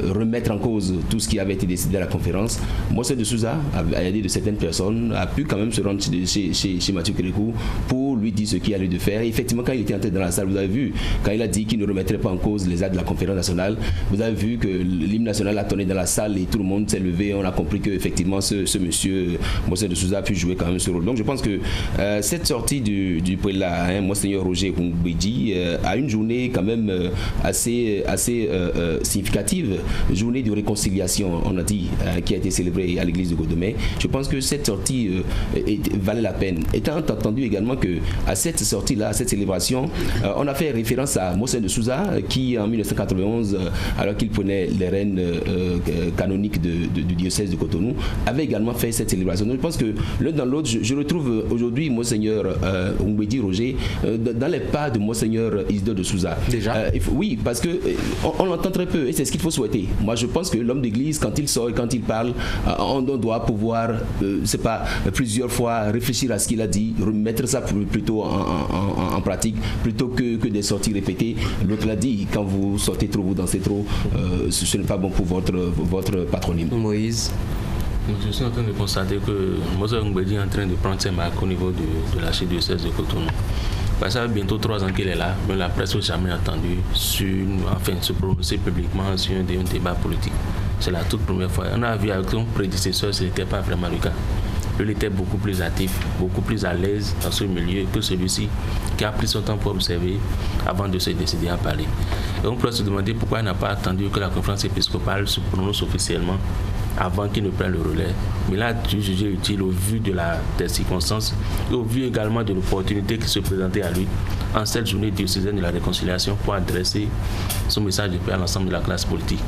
Speaker 21: remettre en cause tout ce qui avait été décidé à la conférence. Monseigneur de Souza, à l'idée de certaines personnes, a pu quand même se rendre chez Mathieu Kérékou pour lui dire ce qu'il allait de faire. Et effectivement, quand il était entré dans la salle, vous avez vu, quand il a dit qu'il ne remettrait pas en cause les actes de la conférence nationale, vous avez vu que l'hymne national a tonné dans la salle et tout le monde s'est levé. On a compris que effectivement ce monsieur Monseigneur de Souza a pu jouer quand même ce rôle. Donc je pense que cette sortie du prélat, Monseigneur Roger Boumbedji, a une journée quand même assez significative, journée de réconciliation, on a dit, qui a été célébrée à l'église de Godomé. Je pense que cette sortie valait la peine. Étant entendu également que à cette sortie-là, à cette célébration, on a fait référence à Monseigneur de Souza qui en 1991, alors qu'il prenait les rênes canoniques du diocèse de Cotonou, avait également fait cette célébration. Donc je pense que l'un dans l'autre, je retrouve aujourd'hui Monseigneur Boumbedji Roger dans les pas de Monseigneur Isidore de Souza. Déjà oui, parce que on l'entend très peu et c'est ce qu'il faut souhaiter. Moi je pense que l'homme d'église, quand il sort et quand il parle, on doit pouvoir c'est pas plusieurs fois réfléchir à ce qu'il a dit, remettre ça plutôt en pratique plutôt que des sorties répétées. L'autre l'a dit, quand vous sortez trop, vous dansez trop, ce n'est pas bon pour votre patronyme.
Speaker 18: Moïse. Je suis en train de constater que Monseigneur Boumbedji est en train de prendre ses marques au niveau de l'archidiocèse de Cotonou. Ça fait bientôt 3 ans qu'il est là, mais on l'a presque jamais entendu se prononcer publiquement sur un débat politique. C'est la toute première fois. On a vu avec son prédécesseur, ce n'était pas vraiment le cas. Lui, il était beaucoup plus actif, beaucoup plus à l'aise dans ce milieu que celui-ci, qui a pris son temps pour observer avant de se décider à parler. Et on peut se demander pourquoi il n'a pas attendu que la conférence épiscopale se prononce officiellement avant qu'il ne prenne le relais. Mais là, tu jugeais utile au vu des circonstances et au vu également de l'opportunité qui se présentait à lui en cette journée diocésaine de la réconciliation pour adresser son message de paix à l'ensemble de la classe politique.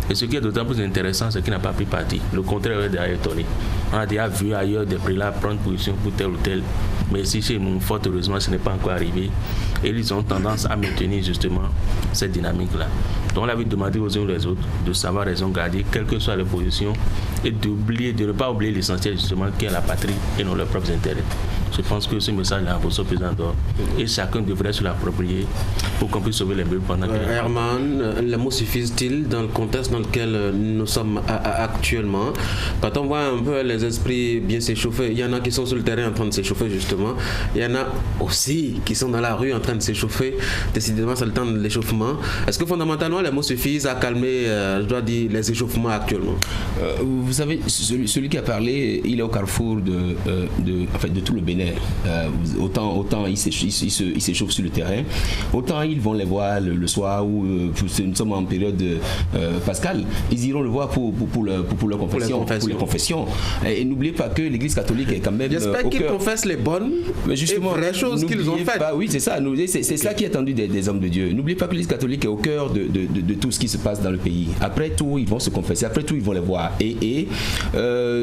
Speaker 18: Et ce qui est d'autant plus intéressant, c'est qu'il n'a pas pris parti. Le contraire est d'ailleurs étonné. On a déjà vu ailleurs des prélats prendre position pour tel ou tel, mais ici chez nous, fort heureusement, ce n'est pas encore arrivé. Et ils ont tendance à maintenir justement cette dynamique-là. Donc on avait demandé aux uns ou les autres de savoir raison garder, quelles que soient les positions, et de ne pas oublier l'essentiel justement qui est la patrie et non leurs propres intérêts. Je pense que ce message-là vaut son pesant d'or et chacun devrait se l'approprier pour qu'on puisse sauver les bulles pendant que...
Speaker 1: Herman, les mots suffisent-ils dans le contexte dans lequel nous sommes actuellement? Quand on voit un peu les esprits bien s'échauffer, il y en a qui sont sur le terrain en train de s'échauffer justement, il y en a aussi qui sont dans la rue en train de s'échauffer. Décidément, c'est le temps de l'échauffement. Est-ce que fondamentalement les mots suffisent à calmer, je dois dire, les échauffements actuellement?
Speaker 21: Vous savez, celui qui a parlé, il est au carrefour de tout le Bénin. Autant il s'échauffe sur le terrain, autant ils vont les voir le soir où nous sommes en période pascale. Ils iront le voir pour leur confession. Pour les confessions. Et n'oubliez pas que l'Église catholique est quand même.
Speaker 1: J'espère qu'ils confessent les bonnes et vraies choses qu'ils ont faites.
Speaker 21: Oui, c'est ça. C'est ça qui est attendu des hommes de Dieu. N'oubliez pas que l'Église catholique est au cœur de tout ce qui se passe dans le pays. Après tout, ils vont se confesser. Après tout, ils vont les voir. Et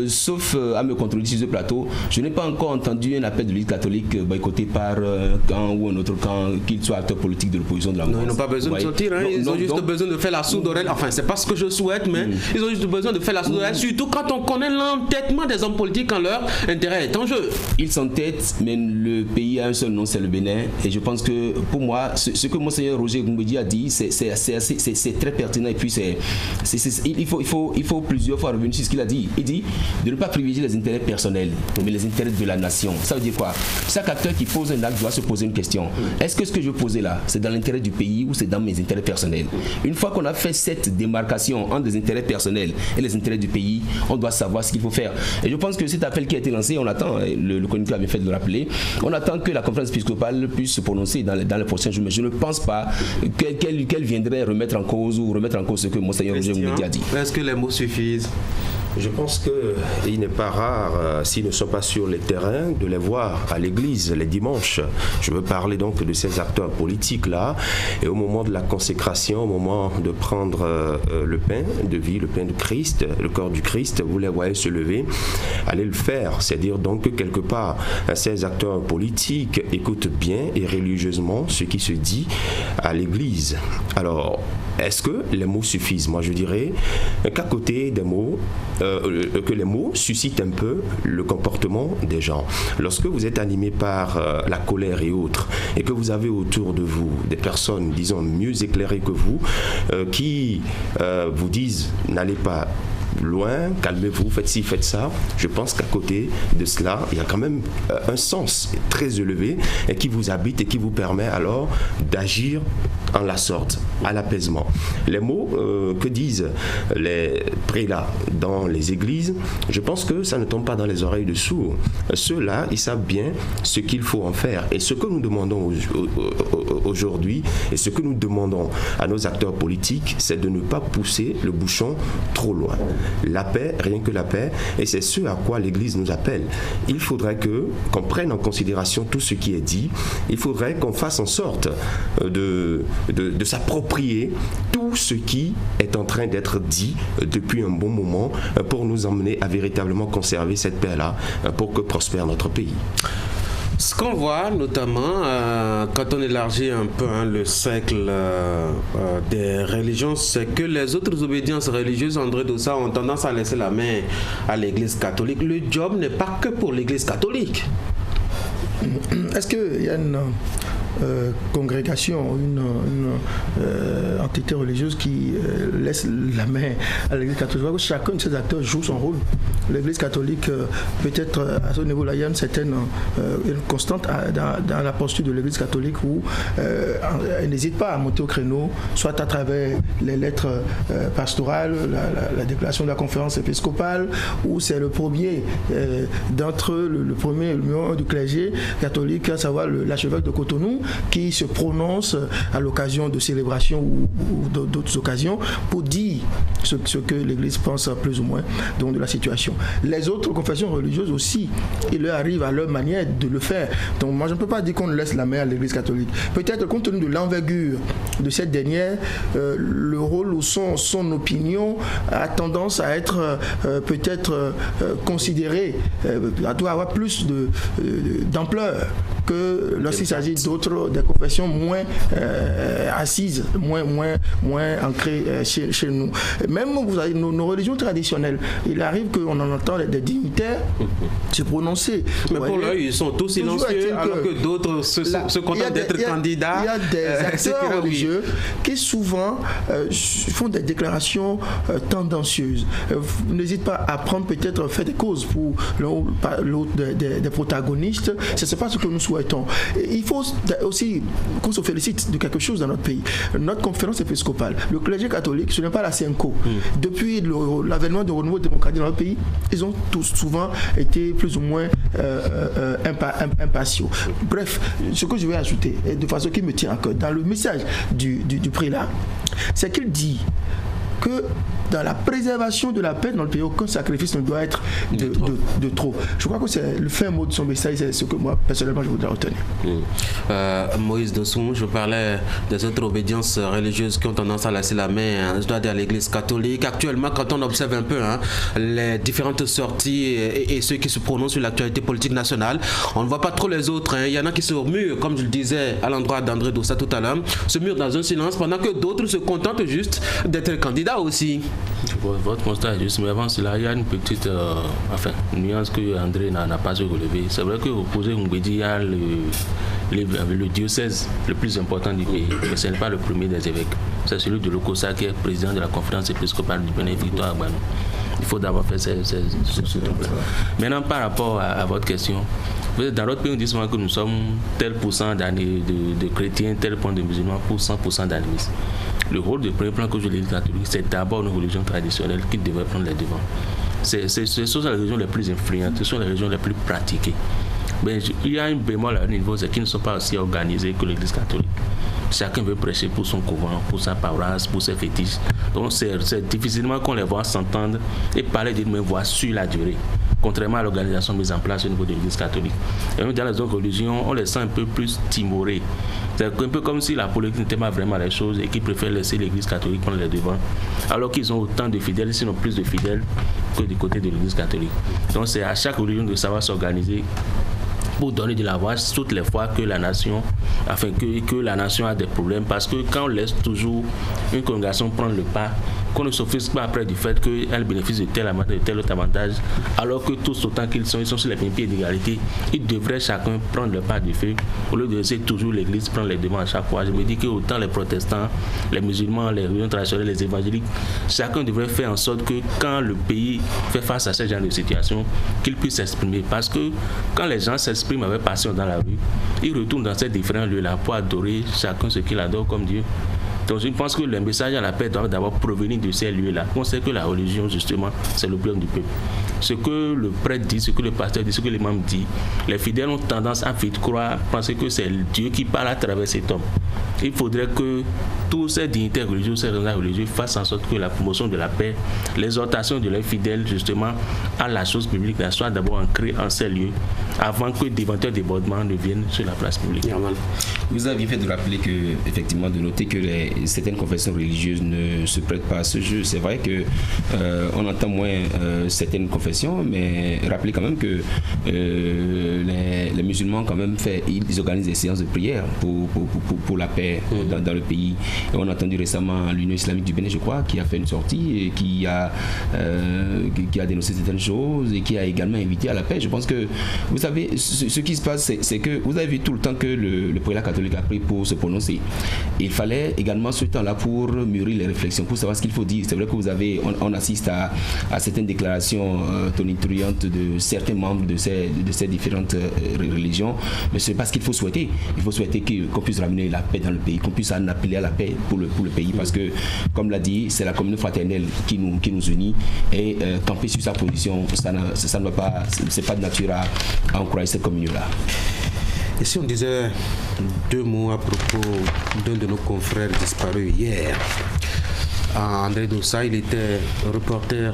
Speaker 21: sauf à me contredire sur ce plateau, je n'ai pas encore entendu un appel de l'Église catholique boycotté par un camp ou un autre camp, qu'il soit acteur politique de l'opposition de la
Speaker 1: Non, ils n'ont pas besoin de sortir. Ils ont juste besoin de faire la sourde oreille. Enfin, c'est pas ce que je souhaite, mais ils ont juste besoin de faire la sourde oreille. Surtout quand on connaît l'entêtement des hommes politiques quand leur intérêt est en jeu.
Speaker 21: Ils s'entêtent, mais le pays a un seul nom, c'est le Bénin. Et je pense que pour moi, ce que Monseigneur Roger Goumbedi a dit, c'est très pertinent. Et puis il faut plusieurs fois revenir sur ce qu'il a dit. Il dit de ne pas privilégier les intérêts personnels, mais les intérêts de la nation. Ça veut dire quoi? Chaque acteur qui pose un acte doit se poser une question. Est-ce que ce que je veux poser là, c'est dans l'intérêt du pays ou c'est dans mes intérêts personnels? Une fois qu'on a fait cette démarcation entre les intérêts personnels et les intérêts du pays, on doit savoir ce qu'il faut faire. Et je pense que cet appel qui a été lancé, on attend, le chroniqueur a bien fait de le rappeler, on attend que la conférence épiscopale puisse se prononcer dans les prochains jours. Mais je ne pense pas qu'elle viendrait remettre en cause ce que Monseigneur Roger Goumbedi a dit.
Speaker 1: Est-ce que les mots suffisent?
Speaker 19: Je pense qu'il n'est pas rare, s'ils ne sont pas sur les terrains, de les voir à l'église les dimanches. Je veux parler donc de ces acteurs politiques-là. Et au moment de la consécration, au moment de prendre le pain de vie, le pain de Christ, le corps du Christ, vous les voyez se lever, allez le faire. C'est-à-dire donc que quelque part, ces acteurs politiques écoutent bien et religieusement ce qui se dit à l'église. Alors, est-ce que les mots suffisent? Moi, je dirais qu'à côté des mots, que les mots suscitent un peu le comportement des gens. Lorsque vous êtes animé par la colère et autres, et que vous avez autour de vous des personnes, disons, mieux éclairées que vous, qui vous disent « n'allez pas loin, calmez-vous, faites ci, faites ça », je pense qu'à côté de cela, il y a quand même un sens très élevé et qui vous habite et qui vous permet alors d'agir en la sorte, à l'apaisement. Les mots que disent les prélats dans les églises, je pense que ça ne tombe pas dans les oreilles de sourds. Ceux-là, ils savent bien ce qu'il faut en faire. Et ce que nous demandons aujourd'hui, et ce que nous demandons à nos acteurs politiques, c'est de ne pas pousser le bouchon trop loin. La paix, rien que la paix, et c'est ce à quoi l'Église nous appelle. Il faudrait qu'on prenne en considération tout ce qui est dit. Il faudrait qu'on fasse en sorte de s'approprier tout ce qui est en train d'être dit depuis un bon moment pour nous emmener à véritablement conserver cette paix-là pour que prospère notre pays.
Speaker 1: Ce qu'on voit notamment quand on élargit un peu le cercle des religions, c'est que les autres obédiences religieuses, André Dossa, ont tendance à laisser la main à l'Église catholique. Le job n'est pas que pour l'Église catholique.
Speaker 20: Est-ce qu'il y a une congrégation, une entité religieuse qui laisse la main à l'Église catholique? Chacun de ces acteurs joue son rôle. L'Église catholique, peut-être à ce niveau-là, il y a une certaine une constante dans la posture de l'Église catholique où elle n'hésite pas à monter au créneau, soit à travers les lettres pastorales, la déclaration de la conférence épiscopale, où c'est le premier d'entre eux, le premier du clergé catholique, à savoir l'archevêque de Cotonou, qui se prononce à l'occasion de célébrations ou d'autres occasions pour dire ce que l'Église pense plus ou moins donc, de la situation. Les autres confessions religieuses aussi, il leur arrive à leur manière de le faire. Donc moi je ne peux pas dire qu'on laisse la main à l'Église catholique. Peut-être compte tenu de l'envergure de cette dernière, le rôle ou son opinion a tendance à être peut-être considéré, doit avoir plus d'ampleur que lorsqu'il s'agit d'autres, des confessions moins assises, moins ancrées chez nous. Même vous avez nos religions traditionnelles, il arrive qu'on en entend des dignitaires se prononcer.
Speaker 1: Mais pour l'heure, ils sont tous silencieux, alors que d'autres se contentent d'être candidats.
Speaker 20: Il y a des acteurs religieux qui souvent font des déclarations tendancieuses. N'hésite pas à prendre peut-être faire des causes pour l'autre des protagonistes. Ce n'est pas ce que nous souhaitons. Il faut voudrais aussi qu'on se félicite de quelque chose dans notre pays. Notre conférence épiscopale, le clergé catholique, ce n'est pas la CNCO. Depuis l'avènement de renouveau démocratique dans notre pays, ils ont tous souvent été plus ou moins impatients. Bref, ce que je vais ajouter, de façon qui me tient à cœur, dans le message du prélat, c'est qu'il dit que dans la préservation de la paix dans le pays, aucun sacrifice ne doit être de trop. Je crois que c'est le fin mot de son message, c'est ce que moi, personnellement, je voudrais retenir.
Speaker 1: Moïse Dossou, je parlais des autres obédiences religieuses qui ont tendance à laisser la main, je dois dire, à l'église catholique. Actuellement, quand on observe un peu les différentes sorties et ceux qui se prononcent sur l'actualité politique nationale, on ne voit pas trop les autres. Il y en a qui se murent, comme je le disais à l'endroit d'André Doussa tout à l'heure, se murent dans un silence, pendant que d'autres se contentent juste d'être candidats aussi.
Speaker 18: Votre constat est juste, mais avant cela, il y a une petite nuance que André n'a pas relevée. C'est vrai que vous posez Mbedi, il y a le diocèse le plus important du pays, mais ce n'est pas le premier des évêques. C'est celui de Lokossa qui est président de la conférence épiscopale du Bénin, Victoire Agbanou. Il faut d'abord faire ce truc-là. Maintenant, par rapport à votre question, dans notre pays, on dit souvent que nous sommes tel pourcent de chrétiens, tel point de musulmans pour 100% d'animistes. Le rôle de premier plan que je l'Église catholique, c'est d'abord une religion traditionnelle qui devrait prendre les devants. Ce sont les religions les plus influentes, ce sont les religions les plus pratiquées. Mais il y a un bémol à un niveau, c'est qu'ils ne sont pas aussi organisés que l'Église catholique. Chacun veut prêcher pour son couvent, pour sa paroisse, pour ses fétiches. Donc c'est difficilement qu'on les voit s'entendre et parler d'une même voix sur la durée, contrairement à l'organisation mise en place au niveau de l'Église catholique. Et même dans les autres religions, on les sent un peu plus timorés. C'est un peu comme si la politique n'était pas vraiment les choses et qu'ils préfèrent laisser l'Église catholique prendre les devants, alors qu'ils ont autant de fidèles, sinon plus de fidèles que du côté de l'Église catholique. Donc c'est à chaque religion de savoir s'organiser pour donner de la voix toutes les fois que la nation, que la nation a des problèmes, parce que quand on laisse toujours une congrégation prendre le pas, qu'on ne s'offusque pas après du fait qu'elle bénéficie de tel autre avantage, alors que tous autant qu'ils sont sur les mêmes pieds d'égalité, ils devraient chacun prendre le pas du feu, au lieu de laisser toujours l'Église prendre les devants à chaque fois. Je me dis que autant les protestants, les musulmans, les religions traditionnelles, les évangéliques, chacun devrait faire en sorte que quand le pays fait face à ce genre de situation, qu'il puisse s'exprimer, parce que quand les gens s'expriment avec passion dans la rue, ils retournent dans ces différents lieux-là pour adorer chacun ce qu'il adore comme Dieu. Donc je pense que le message à la paix doit d'abord provenir de ces lieux-là. On sait que la religion, justement, c'est le problème du peuple. Ce que le prêtre dit, ce que le pasteur dit, ce que l'imam dit, les fidèles ont tendance à vite croire, penser que c'est Dieu qui parle à travers cet homme. Il faudrait que tous ces dignitaires religieux, ces religieux fassent en sorte que la promotion de la paix, l'exhortation de leurs fidèles, justement, à la chose publique, soit d'abord ancrée en ces lieux, avant que d'éventuels débordements ne viennent sur la place publique.
Speaker 21: Vous aviez fait de rappeler que, effectivement, de noter que certaines confessions religieuses ne se prêtent pas à ce jeu. C'est vrai que on entend moins certaines confessions, mais rappelez quand même que les musulmans quand même ils organisent des séances de prière pour la paix dans le pays. Et on a entendu récemment l'Union islamique du Bénin, je crois, qui a fait une sortie et qui a dénoncé certaines choses et qui a également invité à la paix. Je pense que, vous savez, ce qui se passe, c'est que vous avez vu tout le temps que le prélat catholique a pris pour se prononcer. Il fallait également ce temps-là pour mûrir les réflexions, pour savoir ce qu'il faut dire. C'est vrai que on assiste à certaines déclarations tonitruantes de certains membres de ces différentes religions, mais c'est pas ce qu'il faut souhaiter. Il faut souhaiter qu'on puisse ramener la paix dans le pays, qu'on puisse en appeler à la paix pour le pays, parce que, comme l'a dit, c'est la communauté fraternelle qui nous unit, et camper sur sa position, ça ne va pas, c'est pas de nature à encourager cette communion-là.
Speaker 1: Et si on disait deux mots à propos d'un de nos confrères disparus hier, André Doussa, il était reporter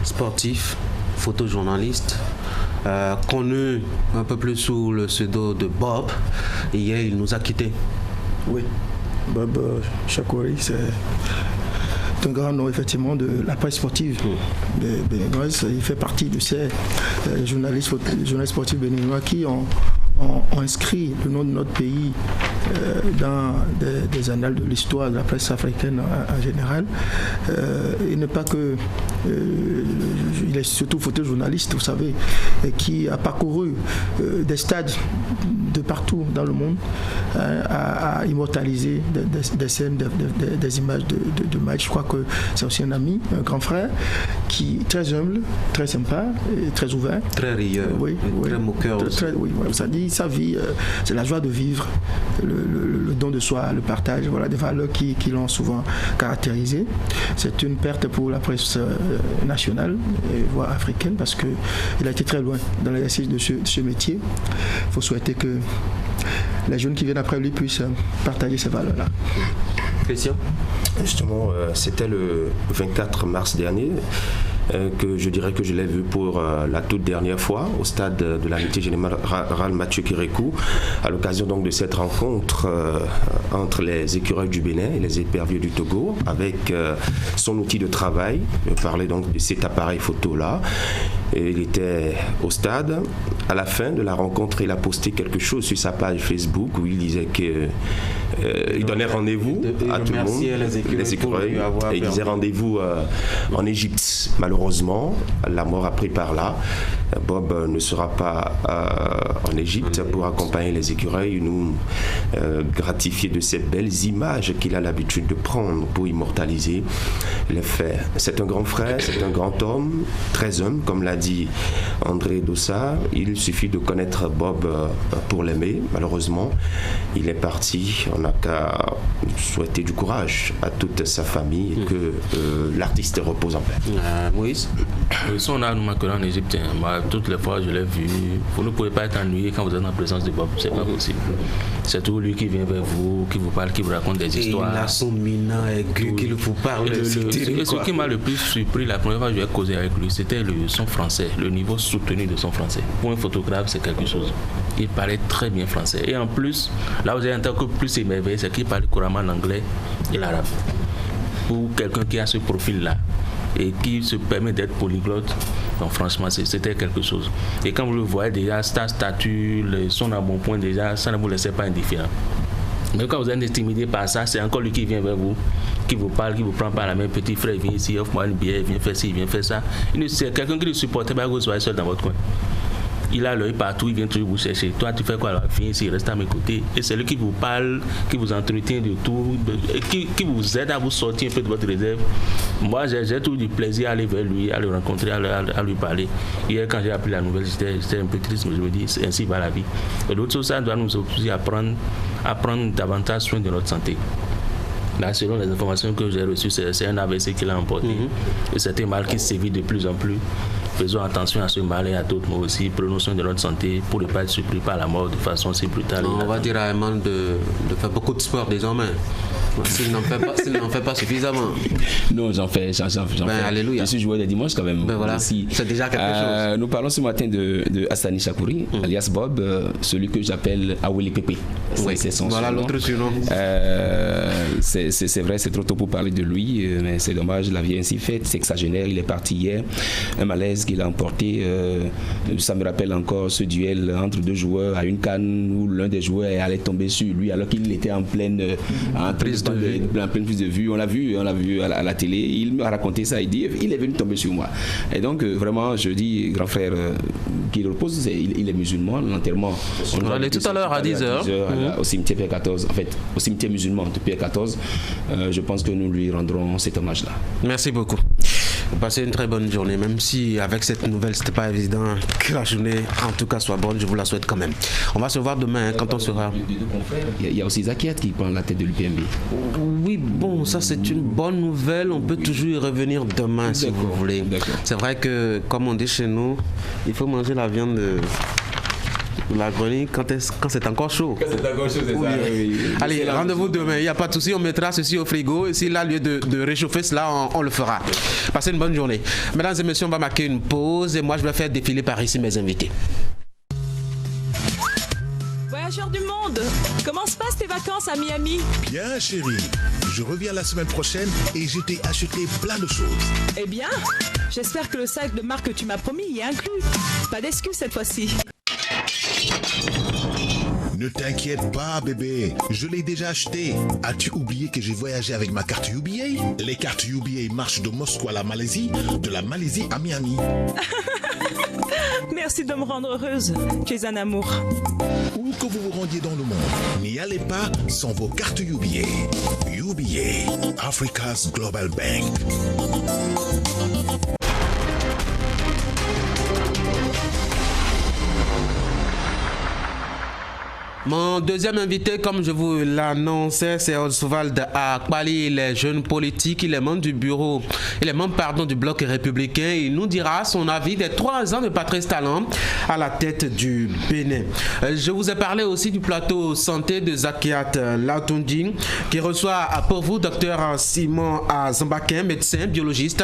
Speaker 1: sportif, photojournaliste, connu un peu plus sous le pseudo de Bob. Et hier, il nous a quittés.
Speaker 20: Oui, Bob Chakouri, c'est un grand nom effectivement de la presse sportive béninoise. Il fait partie de ces journalistes sportifs béninois qui ont inscrit le nom de notre pays dans des annales de l'histoire de la presse africaine en général. Il n'est pas que... il est surtout photojournaliste, vous savez, qui a parcouru des stades de partout dans le monde à immortaliser des scènes, des images de match. Je crois que c'est aussi un ami, un grand frère, qui est très humble, très sympa, et très ouvert.
Speaker 1: Très rieur, très moqueur aussi.
Speaker 20: Ça dit sa vie, c'est la joie de vivre, le don de soi, le partage, voilà, des valeurs qui l'ont souvent caractérisé. C'est une perte pour la presse nationale, voire africaine, parce qu'il a été très loin dans l'exercice de ce métier. Il faut souhaiter que les jeunes qui viennent après lui puissent partager ces valeurs-là.
Speaker 1: Christian ?
Speaker 19: Justement, c'était le 24 mars dernier que je dirais que je l'ai vu pour la toute dernière fois au stade de l'amitié générale Mathieu Kérékou, à l'occasion donc de cette rencontre entre les écureuils du Bénin et les éperviers du Togo, avec son outil de travail. Je parlais donc de cet appareil photo-là. Et il était au stade. À la fin de la rencontre, il a posté quelque chose sur sa page Facebook où il disait que il donnait rendez-vous à tout le monde, les écureuils, et il disait rendez-vous en Égypte. Malheureusement, la mort a pris par là. Bob ne sera pas en Égypte pour accompagner les écureuils, nous gratifier de ces belles images qu'il a l'habitude de prendre pour immortaliser les faits. C'est un grand frère, c'est un grand homme, très humble, comme l'a dit André Dossard. Il suffit de connaître Bob pour l'aimer. Malheureusement, il est parti. On n'a qu'à souhaiter du courage à toute sa famille et que l'artiste repose en paix.
Speaker 18: Moïse, on a remarqué en Égypte. Toutes les fois je l'ai vu. Vous ne pouvez pas être ennuyé quand vous êtes en présence de Bob. C'est pas possible. C'est tout lui qui vient vers vous, qui vous parle, qui vous raconte des histoires.
Speaker 1: Il a son minant aigu qu'il vous parle.
Speaker 18: Ce qui m'a le plus surpris la première fois que je vais causer avec lui, c'était son français, le niveau soutenu de son français. Pour un photographe, c'est quelque chose. Il parlait très bien français. Et en plus, là où j'ai encore plus émerveillé, c'est qu'il parlait couramment l'anglais et l'arabe. Pour quelqu'un qui a ce profil-là et qui se permet d'être polyglotte, donc franchement, c'était quelque chose. Et quand vous le voyez déjà, sa stature, son embonpoint déjà, ça ne vous laisse pas indifférent. Mais quand vous êtes intimidé par ça, c'est encore lui qui vient vers vous, qui vous parle, qui vous prend par la main. Petit frère, viens ici, offre-moi une bière, viens faire ci, viens faire ça. C'est quelqu'un qui ne supporte pas que vous soyez seul dans votre coin. Il a l'œil partout, il vient toujours vous chercher. Toi, tu fais quoi alors? Viens ici, reste à mes côtés. Et c'est lui qui vous parle, qui vous entretient de tout, qui vous aide à vous sortir un peu de votre réserve. Moi, j'ai tout du plaisir à aller vers lui, à le rencontrer, à lui parler. Hier, quand j'ai appris la nouvelle, j'étais un peu triste, mais je me dis, ainsi va la vie. Et l'autre chose, ça doit nous aussi apprendre à prendre davantage soin de notre santé. Là, selon les informations que j'ai reçues, c'est un AVC qu'il a emporté. Et c'est un mal qui sévit de plus en plus. Faisons attention à ce mal et à d'autres, mais aussi prenons soin de notre santé pour ne pas être surpris par la mort de façon si brutale.
Speaker 1: On va dire à Eman de faire beaucoup de sport désormais. S'il n'en fait pas suffisamment.
Speaker 21: Non, j'en fais.
Speaker 1: Alléluia.
Speaker 21: Je suis joueur de dimanche quand même.
Speaker 1: Voilà. C'est déjà quelque chose.
Speaker 21: Nous parlons ce matin de Hassani Chakouri, alias Bob, celui que j'appelle Aweli Pepe. C'est son
Speaker 1: voilà
Speaker 21: surnom.
Speaker 1: L'autre surnom.
Speaker 21: C'est vrai, c'est trop tôt pour parler de lui, mais c'est dommage, la vie est ainsi faite. Sexagénaire, il est parti hier. Un malaise qu'il a emporté. Ça me rappelle encore ce duel entre deux joueurs à une canne où l'un des joueurs allait tomber sur lui alors qu'il était en pleine prise de vue. On l'a vu à la télé. Il m'a raconté ça. Il dit il est venu tomber sur moi. Et donc vraiment, je dis grand frère qu'il repose. Il est musulman. L'enterrement.
Speaker 1: On en est tout à l'heure à 10h
Speaker 21: au cimetière Pierre 14. En fait, au cimetière musulman de Pierre 14. Je pense que nous lui rendrons cet hommage-là.
Speaker 1: Merci beaucoup. Passez une très bonne journée, même si avec cette nouvelle c'était pas évident que la journée en tout cas soit bonne, je vous la souhaite quand même. On va se voir demain quand on sera.
Speaker 21: Il y a aussi Zakiat qui prend la tête de l'UPMB.
Speaker 1: Oui, bon, ça c'est une bonne nouvelle, on peut toujours y revenir demain si vous voulez. C'est vrai que comme on dit chez nous, il faut manger la viande de la grenouille quand c'est encore chaud.
Speaker 21: Quand c'est encore chaud, c'est ça. Oui.
Speaker 1: Allez, rendez-vous demain, il n'y a pas de souci, on mettra ceci au frigo et s'il a lieu de réchauffer cela, on le fera. Passez une bonne journée. Mesdames et messieurs, on va marquer une pause et moi je vais faire défiler par ici mes invités.
Speaker 2: Voyageurs du monde, comment se passent tes vacances à Miami?
Speaker 22: Bien chérie, je reviens la semaine prochaine et je t'ai acheté plein de choses.
Speaker 2: Eh bien, j'espère que le sac de marque que tu m'as promis y est inclus. Pas d'excuses cette fois-ci.
Speaker 22: Ne t'inquiète pas bébé, je l'ai déjà acheté. As-tu oublié que j'ai voyagé avec ma carte UBA? Les cartes UBA marchent de Moscou à la Malaisie, de la Malaisie à Miami.
Speaker 2: Merci de me rendre heureuse. Tu es un amour.
Speaker 22: Où que vous vous rendiez dans le monde, n'y allez pas sans vos cartes UBA. UBA, Africa's Global Bank.
Speaker 1: Mon deuxième invité, comme je vous l'annonçais, c'est Oswald Akpali. Il est jeune politique, il est membre du bureau, du bloc républicain. Il nous dira son avis des 3 ans de Patrice Talon à la tête du Bénin. Je vous ai parlé aussi du plateau santé de Zakiat Latundji, qui reçoit pour vous Dr Simon Zambakin, médecin, biologiste,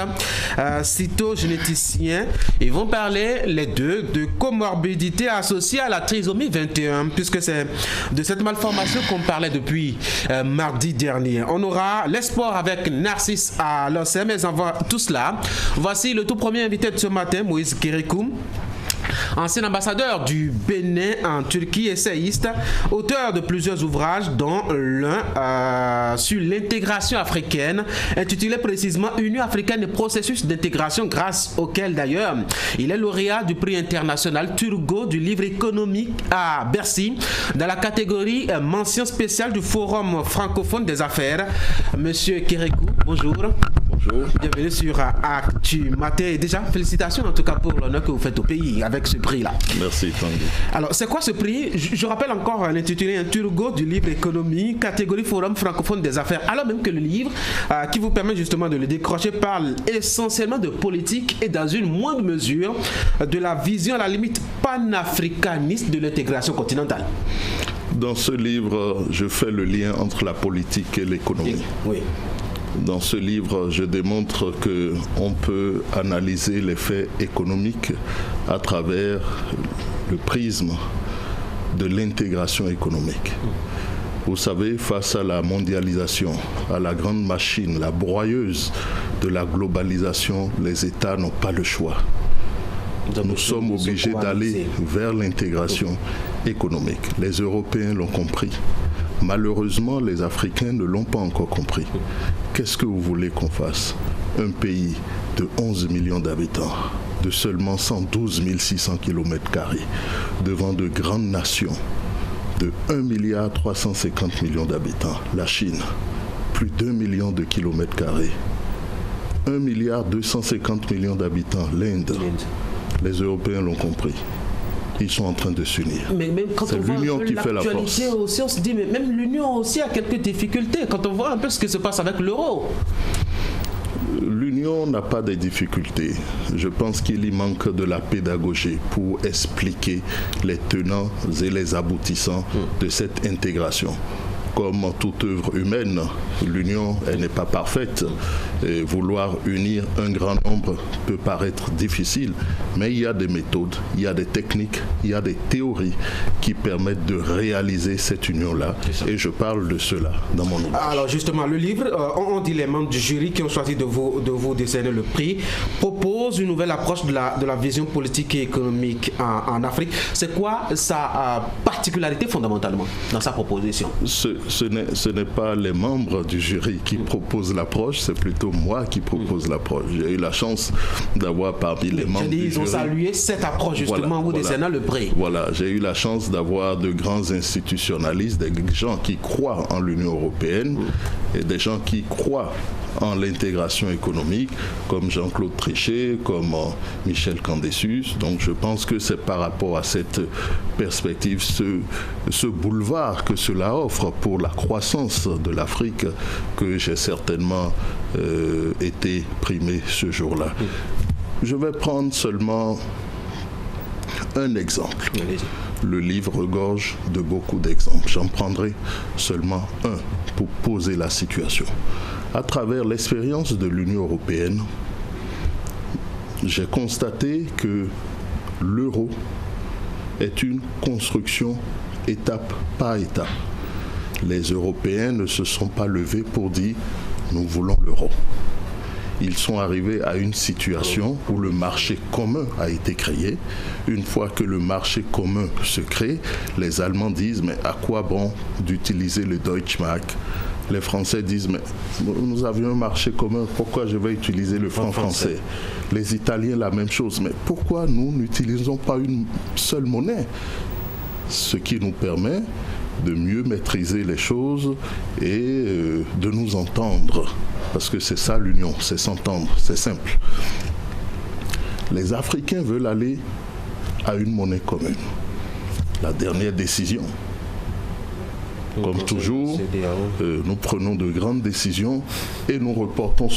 Speaker 1: cytogénéticien. Ils vont parler les deux de comorbidité associée à la trisomie 21, puisque c'est de cette malformation qu'on parlait depuis mardi dernier. On aura l'espoir avec Narcisse à l'OCM, mais avant tout cela, voici le tout premier invité de ce matin, Moïse Kérékou. Ancien ambassadeur du Bénin en Turquie, essayiste, auteur de plusieurs ouvrages, dont l'un sur l'intégration africaine, intitulé précisément Union africaine et processus d'intégration, grâce auquel d'ailleurs il est lauréat du prix international Turgot du livre économique à Bercy, dans la catégorie mention spéciale du Forum francophone des affaires. Monsieur Kérékou, bonjour. Bonjour. Bienvenue sur Actu Matin. Et déjà, félicitations en tout cas pour l'honneur que vous faites au pays avec ce prix-là.
Speaker 3: Merci, Tanguy.
Speaker 1: Alors, c'est quoi ce prix? Je rappelle encore l'intitulé un Turgot du livre économie, catégorie Forum francophone des affaires. Alors même que le livre qui vous permet justement de le décrocher parle essentiellement de politique et dans une moindre mesure de la vision à la limite panafricaniste de l'intégration continentale.
Speaker 3: Dans ce livre, je fais le lien entre la politique et l'économie.
Speaker 1: Oui.
Speaker 3: Dans ce livre, je démontre qu'on peut analyser les faits économiques à travers le prisme de l'intégration économique. Vous savez, face à la mondialisation, à la grande machine, la broyeuse de la globalisation, les États n'ont pas le choix. Nous sommes obligés d'aller vers l'intégration économique. Les Européens l'ont compris. Malheureusement, les Africains ne l'ont pas encore compris. Qu'est-ce que vous voulez qu'on fasse? Un pays de 11 millions d'habitants, de seulement 112 600 km², devant de grandes nations, de 1,350 milliard d'habitants, la Chine, plus d'1 million de kilomètres carrés, 1,250 milliard d'habitants, l'Inde. Les Européens l'ont compris. Ils sont en train de s'unir.
Speaker 1: Mais même quand
Speaker 3: c'est
Speaker 1: on voit
Speaker 3: l'union qui fait la force.
Speaker 1: Aussi, on se dit, mais même l'union aussi a quelques difficultés quand on voit un peu ce qui se passe avec l'euro.
Speaker 3: L'union n'a pas de difficultés. Je pense qu'il y manque de la pédagogie pour expliquer les tenants et les aboutissants de cette intégration. Comme toute œuvre humaine, l'union, elle n'est pas parfaite. Et vouloir unir un grand nombre peut paraître difficile, mais il y a des méthodes, il y a des techniques, il y a des théories qui permettent de réaliser cette union-là. Et je parle de cela dans mon ouvrage.
Speaker 1: Alors justement, le livre, on dit les membres du jury qui ont choisi de vous décerner le prix, propose une nouvelle approche de la vision politique et économique en Afrique. C'est quoi sa particularité fondamentalement dans sa proposition?
Speaker 3: Ce n'est pas les membres du jury qui proposent l'approche, c'est plutôt moi qui propose l'approche. J'ai eu la chance d'avoir parmi les membres du jury...
Speaker 1: Ils ont salué cette approche justement vous décernant le prix.
Speaker 3: Voilà, j'ai eu la chance d'avoir de grands institutionnalistes, des gens qui croient en l'Union européenne et des gens qui croient en l'intégration économique, comme Jean-Claude Trichet, comme Michel Candessus. Donc je pense que c'est par rapport à cette perspective, ce boulevard que cela offre pour la croissance de l'Afrique, que j'ai certainement été primé ce jour-là. Je vais prendre seulement un exemple. Le livre regorge de beaucoup d'exemples. J'en prendrai seulement un pour poser la situation. À travers l'expérience de l'Union européenne, j'ai constaté que l'euro est une construction étape par étape. Les Européens ne se sont pas levés pour dire « nous voulons l'euro ». Ils sont arrivés à une situation où le marché commun a été créé. Une fois que le marché commun se crée, les Allemands disent « mais à quoi bon d'utiliser le Deutschmark ? les Français disent, mais nous avions un marché commun, pourquoi je vais utiliser le franc français? Les Italiens, la même chose, mais pourquoi nous n'utilisons pas une seule monnaie? Ce qui nous permet de mieux maîtriser les choses et de nous entendre. Parce que c'est ça l'union, c'est s'entendre, c'est simple. Les Africains veulent aller à une monnaie commune. La dernière décision. Comme toujours, nous prenons de grandes décisions et nous reportons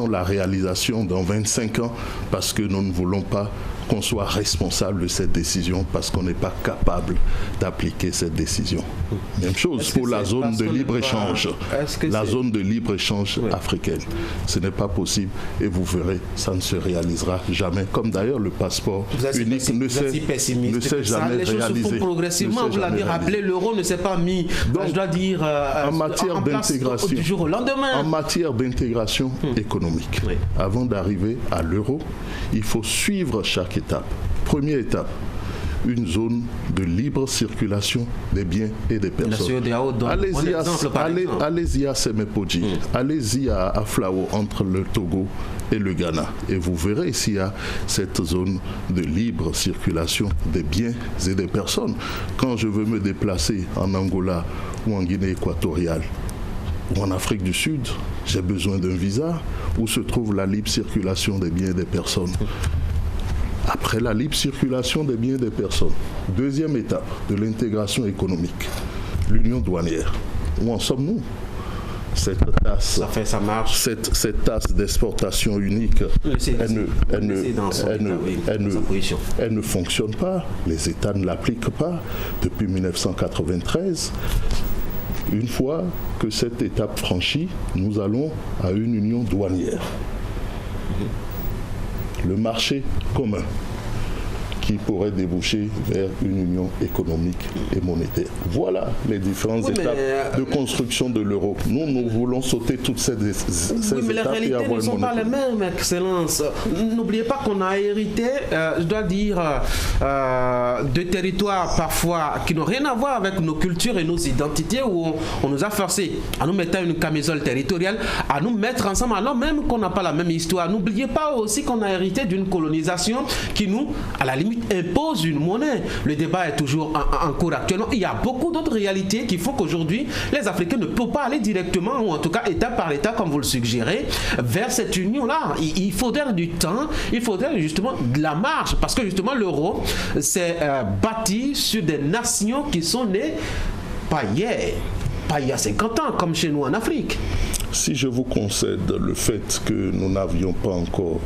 Speaker 3: la réalisation dans 25 ans parce que nous ne voulons pas qu'on soit responsable de cette décision parce qu'on n'est pas capable d'appliquer cette décision. Même chose pour la zone de libre-échange. La zone de libre-échange africaine. Ce n'est pas possible et vous verrez, ça ne se réalisera jamais. Comme d'ailleurs le passeport unique ne s'est jamais réalisé. Les choses se font progressivement,
Speaker 1: vous l'avez rappelé, l'euro ne s'est pas mis, donc, je dois dire, en matière d'intégration du jour au lendemain.
Speaker 3: En matière d'intégration économique, avant d'arriver à l'euro, il faut suivre chaque étape. Première étape, une zone de libre circulation des biens et des personnes. Allez-y à Semepoji, allez-y à Flao, entre le Togo et le Ghana, et vous verrez s'il y a cette zone de libre circulation des biens et des personnes. Quand je veux me déplacer en Angola ou en Guinée équatoriale ou en Afrique du Sud, j'ai besoin d'un visa où se trouve la libre circulation des biens et des personnes. Après la libre circulation des biens et des personnes, deuxième étape de l'intégration économique, l'union douanière. Où en sommes-nous? Cette tasse, cette tasse d'exportation unique, elle ne fonctionne pas. Les États ne l'appliquent pas depuis 1993. Une fois que cette étape franchie, nous allons à une union douanière. Le marché commun qui pourrait déboucher vers une union économique et monétaire. Voilà les différentes étapes de construction de l'euro. Nous voulons sauter toutes ces étapes.
Speaker 1: Mais les réalités ne sont pas les mêmes, Excellence. N'oubliez pas qu'on a hérité, je dois dire, de territoires parfois qui n'ont rien à voir avec nos cultures et nos identités, où on nous a forcé à nous mettre une camisole territoriale, à nous mettre ensemble, alors même qu'on n'a pas la même histoire. N'oubliez pas aussi qu'on a hérité d'une colonisation qui nous, à la limite, impose une monnaie. Le débat est toujours en cours actuellement. Il y a beaucoup d'autres réalités qui font qu'aujourd'hui, les Africains ne peuvent pas aller directement, ou en tout cas étape par étape, comme vous le suggérez, vers cette union-là. Il faudrait du temps, il faudrait justement de la marge, parce que justement l'euro s'est bâti sur des nations qui sont nées pas hier, pas il y a 50 ans, comme chez nous en Afrique.
Speaker 3: Si je vous concède le fait que nous n'avions pas encore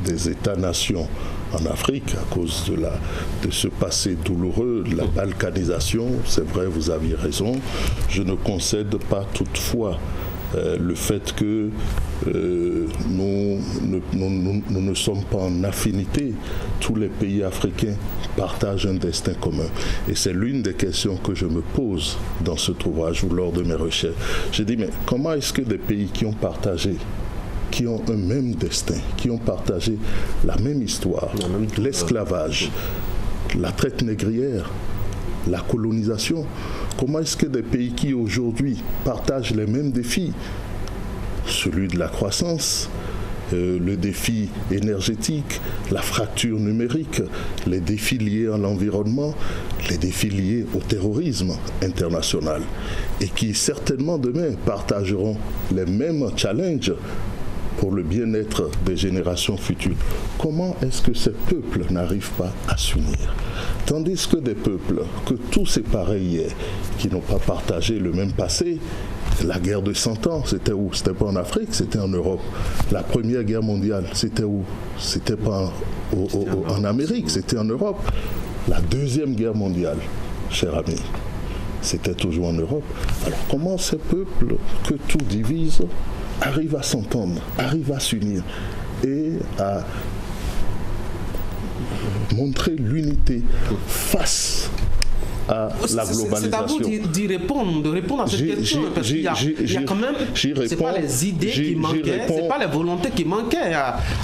Speaker 3: des États-nations en Afrique à cause de ce passé douloureux, de la balkanisation, c'est vrai, vous aviez raison. Je ne concède pas toutefois le fait que nous ne sommes pas en affinité. Tous les pays africains partagent un destin commun. Et c'est l'une des questions que je me pose dans cet ouvrage ou lors de mes recherches. Je dis, mais comment est-ce que des pays qui ont partagé, qui ont un même destin, qui ont partagé la même histoire, l'esclavage, la traite négrière, la colonisation, comment est-ce que des pays qui aujourd'hui partagent les mêmes défis, celui de la croissance, le défi énergétique, la fracture numérique, les défis liés à l'environnement, les défis liés au terrorisme international, et qui certainement demain partageront les mêmes challenges pour le bien-être des générations futures. Comment est-ce que ces peuples n'arrivent pas à s'unir? Tandis que des peuples que tout séparait hier, qui n'ont pas partagé le même passé, la guerre de 100 ans, c'était où? C'était pas en Afrique, c'était en Europe. La première guerre mondiale, c'était où? C'était pas en Amérique, c'était en Europe. La deuxième guerre mondiale, cher ami, c'était toujours en Europe. Alors comment ces peuples que tout divise arrivent à s'entendre, arrivent à s'unir et à montrer l'unité face à la globalisation?
Speaker 1: C'est à vous d'y répondre, de répondre à cette question, parce qu'il y a quand même, c'est pas les idées qui manquaient, c'est pas les volontés qui manquaient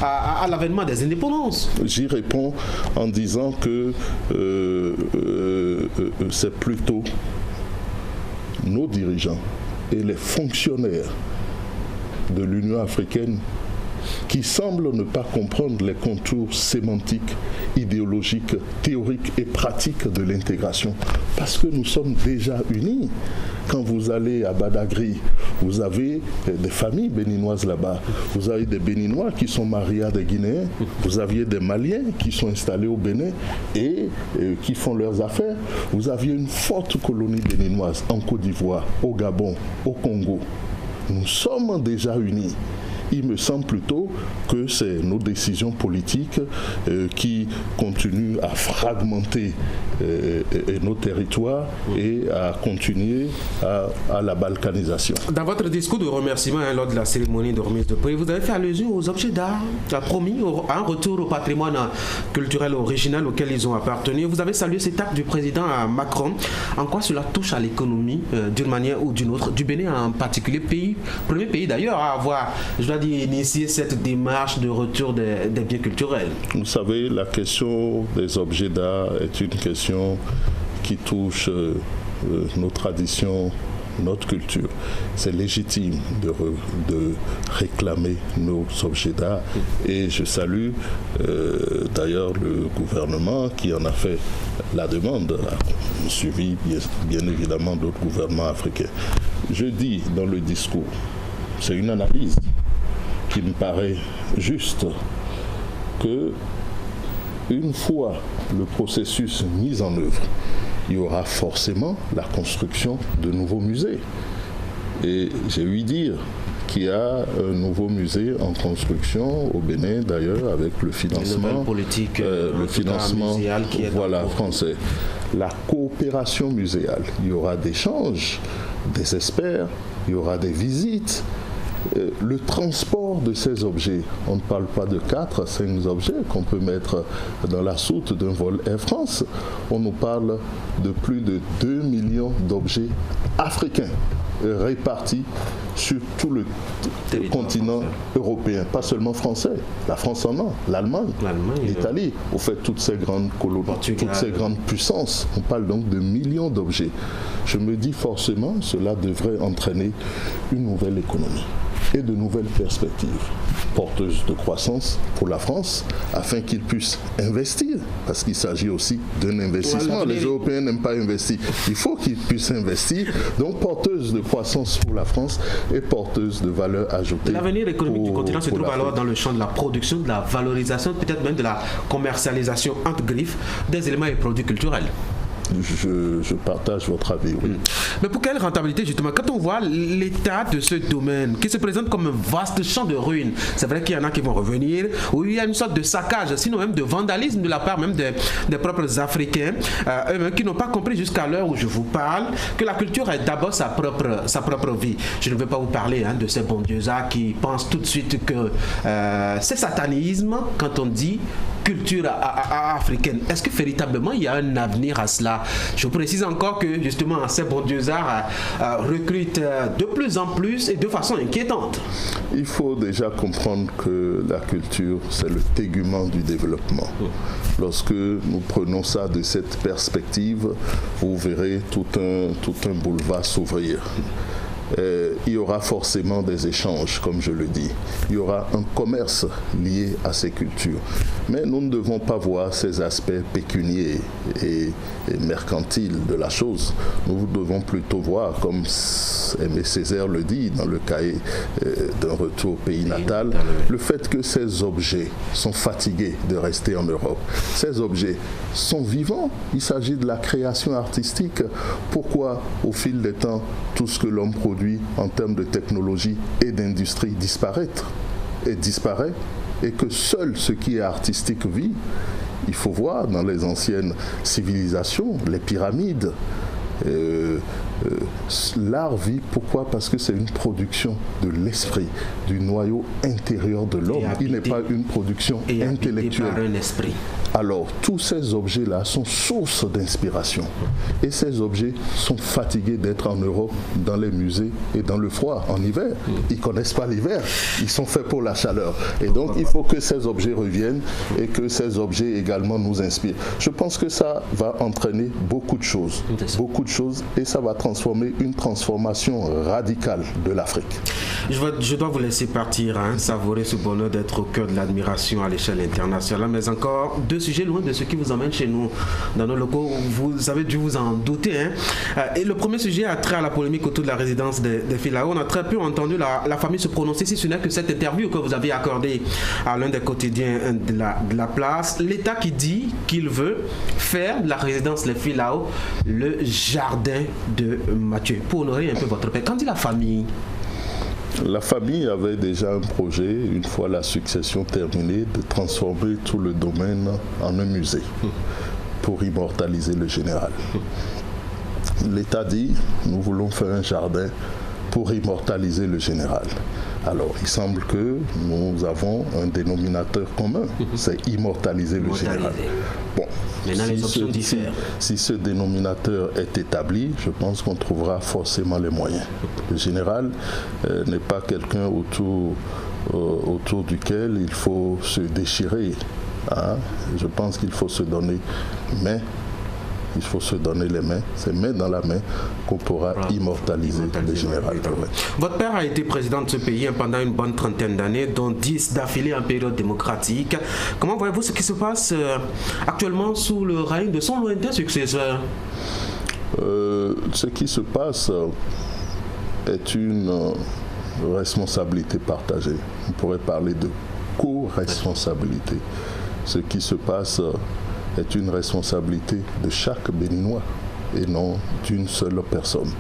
Speaker 1: à l'avènement des indépendances.
Speaker 3: J'y réponds en disant que c'est plutôt nos dirigeants et les fonctionnaires de l'Union africaine qui semblent ne pas comprendre les contours sémantiques, idéologiques, théoriques et pratiques de l'intégration. Parce que nous sommes déjà unis. Quand vous allez à Badagry, vous avez des familles béninoises là-bas. Vous avez des Béninois qui sont mariés à des Guinéens. Vous aviez des Maliens qui sont installés au Bénin et qui font leurs affaires. Vous aviez une forte colonie béninoise en Côte d'Ivoire, au Gabon, au Congo. Nous sommes déjà unis. Il me semble plutôt que c'est nos décisions politiques qui continuent à fragmenter nos territoires et à continuer à la balkanisation.
Speaker 1: Dans votre discours de remerciement lors de la cérémonie de remise de prix, vous avez fait allusion aux objets d'art, promis un retour au patrimoine culturel original auquel ils ont appartenu. Vous avez salué cet acte du président Macron. En quoi cela touche à l'économie d'une manière ou d'une autre, du Bénin en particulier, premier pays d'ailleurs à avoir, je dois dire, initié cette démarche de retour des biens culturels.
Speaker 3: Vous savez, la question des objets d'art est une question qui touche nos traditions, notre culture. C'est légitime de réclamer nos objets d'art et je salue d'ailleurs le gouvernement qui en a fait la demande, suivi bien évidemment d'autres gouvernements africains. Je dis dans le discours, c'est une analyse qui me paraît juste, que une fois le processus mis en œuvre, il y aura forcément la construction de nouveaux musées. Et j'ai ouï dire qu'il y a un nouveau musée en construction au Bénin, d'ailleurs, avec le financement
Speaker 1: politique,
Speaker 3: le financement français. La coopération muséale, il y aura des échanges, des experts, il y aura des visites. Le transport de ces objets, on ne parle pas de 4 à 5 objets qu'on peut mettre dans la soute d'un vol Air France, on nous parle de plus de 2 millions d'objets africains répartis sur tout le continent européen, pas seulement français. La France en a, l'Allemagne, l'Italie, au fait toutes ces grandes colonies, toutes ces grandes puissances. On parle donc de millions d'objets. Je me dis forcément, cela devrait entraîner une nouvelle économie et de nouvelles perspectives porteuses de croissance pour la France, afin qu'ils puissent investir, parce qu'il s'agit aussi d'un investissement. Les Européens n'aiment pas investir. Il faut qu'ils puissent investir, donc porteuse de croissance pour la France et porteuse de valeur ajoutée.
Speaker 1: L'avenir économique du continent se trouve alors dans le champ de la production, de la valorisation, peut-être même de la commercialisation entre griffes des éléments et produits culturels.
Speaker 3: Je partage votre avis, oui.
Speaker 1: Mais pour quelle rentabilité, justement, quand on voit l'état de ce domaine qui se présente comme un vaste champ de ruines, c'est vrai qu'il y en a qui vont revenir, où il y a une sorte de saccage, sinon même de vandalisme de la part même des propres Africains, eux-mêmes qui n'ont pas compris jusqu'à l'heure où je vous parle que la culture est d'abord sa propre vie. Je ne veux pas vous parler de ces bons dieux-là qui pensent tout de suite que c'est satanisme quand on dit culture africaine. Est-ce que véritablement il y a un avenir à cela? Je vous précise encore que justement ces bons dieux-arts recrutent de plus en plus et de façon inquiétante.
Speaker 3: Il faut déjà comprendre que la culture, c'est le tégument du développement. Lorsque nous prenons ça de cette perspective, vous verrez tout un boulevard s'ouvrir. Il y aura forcément des échanges, comme je le dis. Il y aura un commerce lié à ces cultures. Mais nous ne devons pas voir ces aspects pécuniers et mercantiles de la chose. Nous devons plutôt voir, comme Aimé Césaire le dit dans le cahier d'un retour au pays natal, le fait que ces objets sont fatigués de rester en Europe. Ces objets sont vivants. Il s'agit de la création artistique. Pourquoi, au fil des temps, tout ce que l'homme produit en termes de technologie et d'industrie disparaît et que seul ce qui est artistique vit? Il faut voir dans les anciennes civilisations, les pyramides, l'art vit. Pourquoi? Parce que c'est une production de l'esprit, du noyau intérieur de l'homme. Il n'est pas une production intellectuelle.
Speaker 1: Par un esprit.
Speaker 3: Alors, tous ces objets-là sont source d'inspiration. Et ces objets sont fatigués d'être en Europe, dans les musées et dans le froid, en hiver. Ils ne connaissent pas l'hiver. Ils sont faits pour la chaleur. Et donc, il faut que ces objets reviennent et que ces objets également nous inspirent. Je pense que ça va entraîner beaucoup de choses. Et ça va transformer une transformation radicale de l'Afrique.
Speaker 1: Je dois vous laisser partir, savourer ce bonheur d'être au cœur de l'admiration à l'échelle internationale. Mais encore 2 sujets loin de ce qui vous emmène chez nous dans nos locaux. Vous avez dû vous en douter. Et le premier sujet a trait à la polémique autour de la résidence des Filao. On a très peu entendu la famille se prononcer, si ce n'est que cette interview que vous avez accordée à l'un des quotidiens de la place. L'État qui dit qu'il veut faire de la résidence des Filao le jardin de Mathieu. Pour honorer un peu votre père, qu'en dit la famille?
Speaker 3: La famille avait déjà un projet, une fois la succession terminée, de transformer tout le domaine en un musée pour immortaliser le général. L'État dit, nous voulons faire un jardin pour immortaliser le général. Alors, il semble que nous avons un dénominateur commun, c'est immortaliser le général. Bon, si ce dénominateur est établi, je pense qu'on trouvera forcément les moyens. Le général n'est pas quelqu'un autour duquel il faut se déchirer. Je pense qu'il faut se donner main. Il faut se donner les mains, c'est main dans la main qu'on pourra immortaliser le général.
Speaker 1: Votre père a été président de ce pays pendant une bonne trentaine d'années, dont 10 d'affilée en période démocratique. Comment voyez-vous ce qui se passe actuellement sous le règne de son lointain successeur?
Speaker 3: Ce qui se passe est une responsabilité partagée. On pourrait parler de co-responsabilité. Ce qui se passe est une responsabilité de chaque Béninois et non d'une seule personne.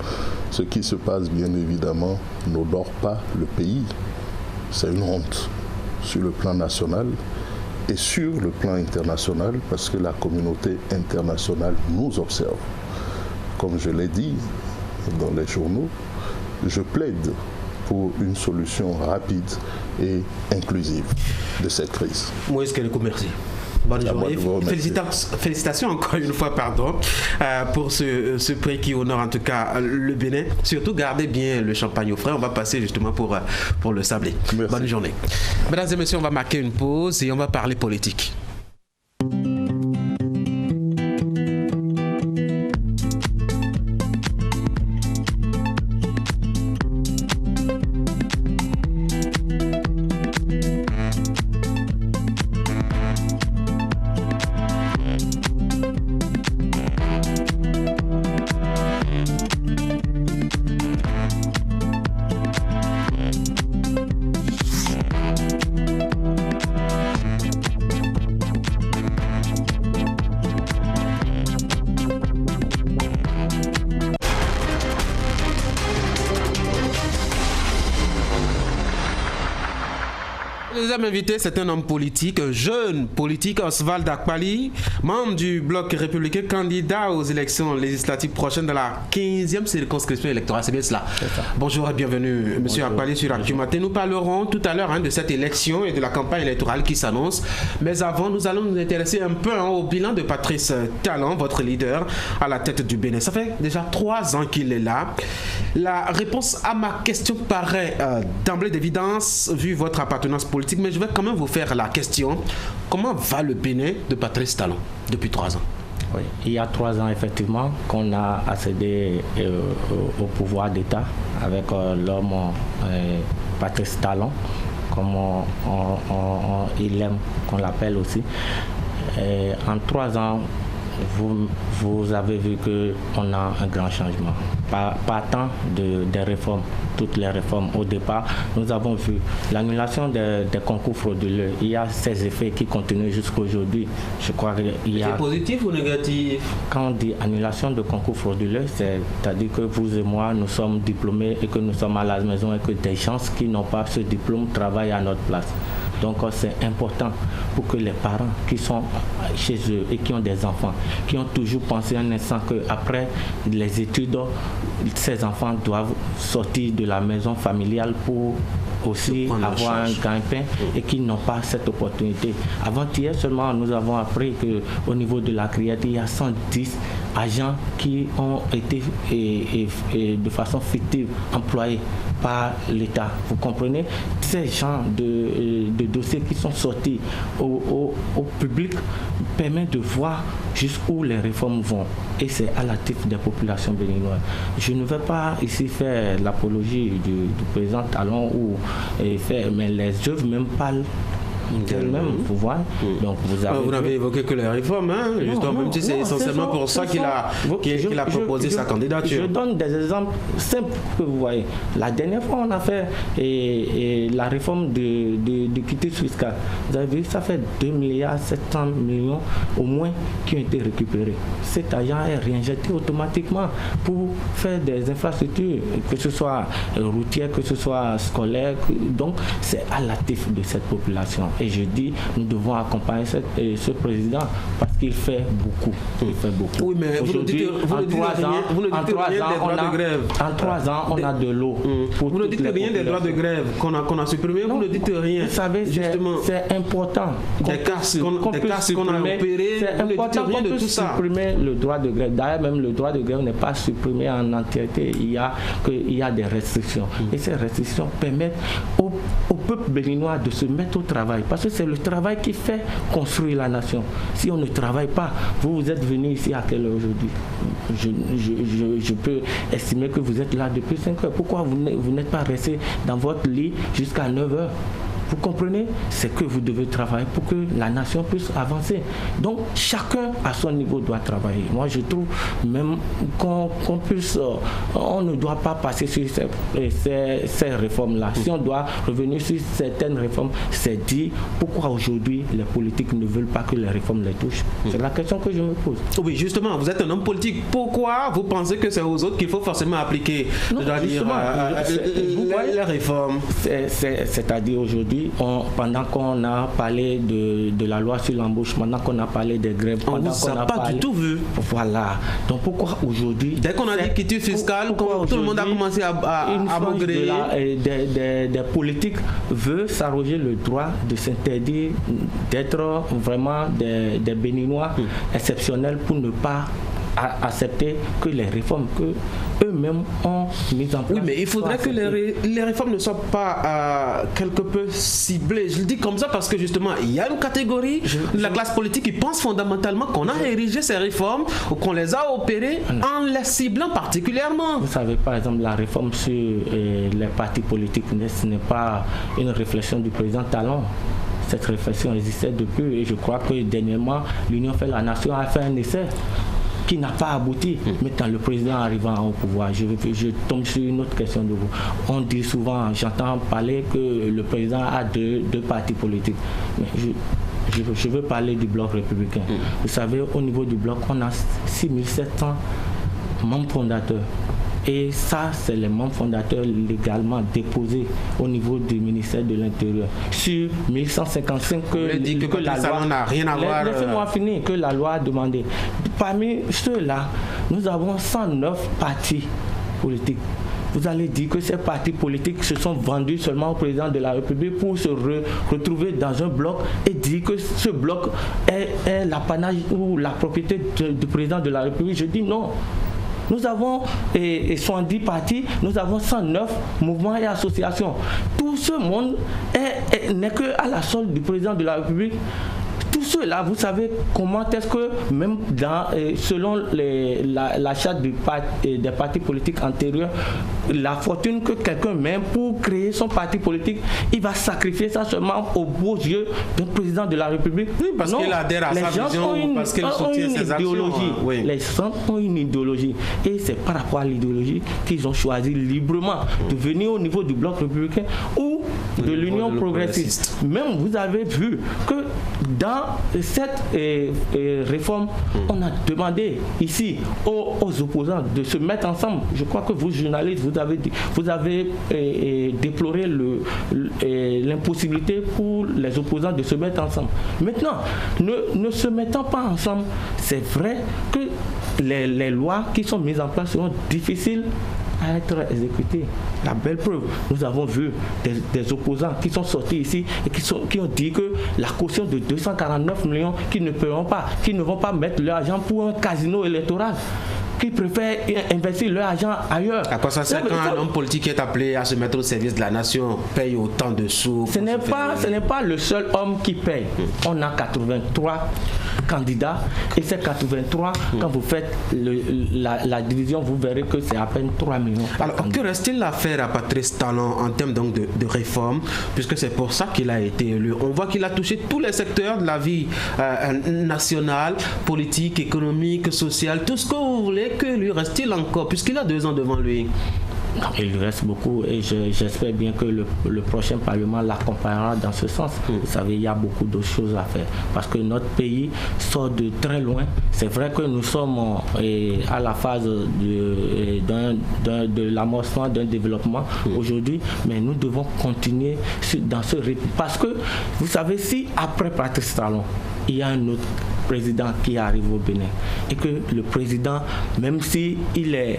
Speaker 3: Ce qui se passe, bien évidemment, n'honore pas le pays. C'est une honte sur le plan national et sur le plan international parce que la communauté internationale nous observe. Comme je l'ai dit dans les journaux, je plaide pour une solution rapide et inclusive de cette crise.
Speaker 1: Moïse Kérékou, merci. Bonne journée. Félicitations encore une fois, pour ce prix qui honore en tout cas le Bénin. Surtout, gardez bien le champagne au frais. On va passer justement pour le sablé. Merci. Bonne journée. Mesdames et messieurs, on va marquer une pause et on va parler politique. Invité, c'est un homme politique, un jeune politique, Oswald Akpali, membre du bloc républicain, candidat aux élections législatives prochaines de la 15e circonscription électorale. C'est bien cela. Bonjour et bienvenue, Monsieur Akpali, sur Actu Matin. Nous parlerons tout à l'heure de cette élection et de la campagne électorale qui s'annonce. Mais avant, nous allons nous intéresser un peu au bilan de Patrice Talon, votre leader à la tête du Bénin. Ça fait déjà 3 ans qu'il est là. La réponse à ma question paraît d'emblée d'évidence, vu votre appartenance politique, mais je vais quand même vous faire la question. Comment va le Bénin de Patrice Talon depuis 3 ans?
Speaker 4: Oui, il y a 3 ans, effectivement, qu'on a accédé au pouvoir d'État avec l'homme Patrice Talon, comme il aime qu'on l'appelle aussi. Et en 3 ans, vous avez vu qu'on a un grand changement. Pas tant des réformes, toutes les réformes. Au départ, nous avons vu l'annulation des concours frauduleux. Il y a ces effets qui continuent jusqu'à aujourd'hui. Je crois qu'il y a...
Speaker 1: C'est positif ou négatif?
Speaker 4: Quand on dit annulation de concours frauduleux, c'est-à-dire que vous et moi, nous sommes diplômés et que nous sommes à la maison et que des gens qui n'ont pas ce diplôme travaillent à notre place. Donc c'est important pour que les parents qui sont chez eux et qui ont des enfants, qui ont toujours pensé un instant qu'après les études, ces enfants doivent sortir de la maison familiale pour aussi avoir un gagne-pain et qui n'ont pas cette opportunité. Avant-hier seulement, nous avons appris qu'au niveau de la Criette, il y a 110 agents qui ont été de façon fictive employés par l'État. Vous comprenez? Ces genres de dossiers qui sont sortis au public permettent de voir jusqu'où les réformes vont. Et c'est à l'actif des populations béninoises. Je ne vais pas ici faire l'apologie du président Talon mais les œuvres même parlent d'elles-mêmes, vous voyez. Donc
Speaker 1: vous n'avez évoqué que les réformes, hein, justement, même si c'est essentiellement pour ça qu'il a proposé sa candidature.
Speaker 4: Je donne des exemples simples que vous voyez. La dernière fois, on a fait la réforme de quitus fiscal. Vous avez vu, ça fait 2,7 milliards au moins qui ont été récupérés. Cet argent est réinjecté automatiquement pour faire des infrastructures, que ce soit routières, que ce soit scolaires. Donc, c'est à l'actif de cette population. Et je dis, nous devons accompagner ce président parce qu'il fait beaucoup. Il fait beaucoup.
Speaker 1: Oui, mais aujourd'hui, en 3
Speaker 4: ans, on a de l'eau.
Speaker 1: Vous ne dites rien des droits de grève qu'on a supprimés. Vous ne dites rien.
Speaker 4: Vous savez, c'est important.
Speaker 1: Des casses qu'on a opérées.
Speaker 4: C'est important qu'on puisse supprimer le droit de grève. D'ailleurs, même le droit de grève n'est pas supprimé en entièreté. Il y a des restrictions. Et ces restrictions permettent au peuple béninois de se mettre au travail. Parce que c'est le travail qui fait construire la nation. Si on ne travaille pas, vous êtes venu ici à quelle heure aujourd'hui? Je peux estimer que vous êtes là depuis 5 heures. Pourquoi vous n'êtes pas resté dans votre lit jusqu'à 9 heures? Vous comprenez? C'est que vous devez travailler pour que la nation puisse avancer. Donc, chacun à son niveau doit travailler. Moi, je trouve même qu'on puisse... on ne doit pas passer sur ces réformes-là. Si on doit revenir sur certaines réformes, c'est dire pourquoi aujourd'hui les politiques ne veulent pas que les réformes les touchent. C'est la question que je me pose.
Speaker 1: Oui, justement, vous êtes un homme politique. Pourquoi vous pensez que c'est aux autres qu'il faut forcément appliquer les réformes?
Speaker 4: C'est-à-dire aujourd'hui, pendant qu'on a parlé de la loi sur l'embauche, pendant qu'on a parlé des grèves,
Speaker 1: pendant qu'on n'a pas du tout vu.
Speaker 4: Voilà. Donc pourquoi aujourd'hui...
Speaker 1: Dès qu'on a dit quitus fiscal, tout le monde a commencé à maugréer.
Speaker 4: Des politiques veulent s'arroger le droit de s'interdire d'être vraiment des Béninois exceptionnels pour ne pas accepter que les réformes que eux-mêmes ont mises en place.
Speaker 1: Oui, mais il faudrait que les réformes ne soient pas quelque peu ciblées. Je le dis comme ça parce que justement, il y a une catégorie de la classe politique qui pense fondamentalement qu'on a érigé ces réformes ou qu'on les a opérées en les ciblant particulièrement.
Speaker 4: Vous savez, par exemple, la réforme sur les partis politiques, ce n'est pas une réflexion du président Talon. Cette réflexion existait depuis et je crois que dernièrement, l'Union fait la nation a fait un essai qui n'a pas abouti. Mais quand le président arrivant au pouvoir, je tombe sur une autre question de vous. On dit souvent, j'entends parler que le président a deux partis politiques. Mais je veux parler du bloc républicain. Vous savez, au niveau du bloc, on a 6700 membres fondateurs. Et ça, c'est les membres fondateurs légalement déposés au niveau du ministère de l'Intérieur. Sur 1155 que la loi n'a rien à voir. Laissez-moi finir, que la loi a demandé. Parmi ceux-là, nous avons 109 partis politiques. Vous allez dire que ces partis politiques se sont vendus seulement au président de la République pour se retrouver dans un bloc et dire que ce bloc est l'apanage ou la propriété du président de la République. Je dis non. Nous avons 70 partis, nous avons 109 mouvements et associations. Tout ce monde n'est qu'à la solde du président de la République. Tout cela, vous savez comment est-ce que même selon la charte des partis politiques antérieurs, la fortune que quelqu'un met pour créer son parti politique, il va sacrifier ça seulement aux beaux yeux d'un président de la République.
Speaker 1: Oui, parce qu'il adhère à sa vision ou parce qu'il soutient ses actions.
Speaker 4: Oui. Les gens ont une idéologie et c'est par rapport à l'idéologie qu'ils ont choisi librement de venir au niveau du bloc républicain ou de l'Union progressiste. Même vous avez vu que dans cette réforme, on a demandé ici aux opposants de se mettre ensemble. Je crois que vous, journalistes, vous avez déploré l'impossibilité pour les opposants de se mettre ensemble. Maintenant, ne se mettant pas ensemble, c'est vrai que les lois qui sont mises en place seront difficiles à être exécuté. La belle preuve, nous avons vu des opposants qui sont sortis ici et qui ont dit que la caution de 249 millions qu'ils ne paieront pas, qu'ils ne vont pas mettre leur argent pour un casino électoral. qui préfèrent investir leur argent ailleurs.
Speaker 1: À quoi ça sert quand un homme politique est appelé à se mettre au service de la nation, paye autant de sous?
Speaker 4: Ce n'est pas le seul homme qui paye. On a 83 candidats et ces 83, quand vous faites la division, vous verrez que c'est à peine 3 millions.
Speaker 1: Alors, que reste-t-il à faire à Patrice Talon en termes donc de réforme, puisque c'est pour ça qu'il a été élu? On voit qu'il a touché tous les secteurs de la vie nationale, politique, économique, sociale, tout ce que vous voulez. Que lui reste-t-il encore, puisqu'il a 2 ans devant lui?
Speaker 4: Il lui reste beaucoup et j'espère bien que le prochain Parlement l'accompagnera dans ce sens. Vous savez, il y a beaucoup d'autres choses à faire parce que notre pays sort de très loin. C'est vrai que nous sommes à la phase de l'amorcement d'un développement aujourd'hui, mais nous devons continuer dans ce rythme. Parce que, vous savez, si après Patrice Talon, il y a un autre président qui arrive au Bénin et que le président, même s'il est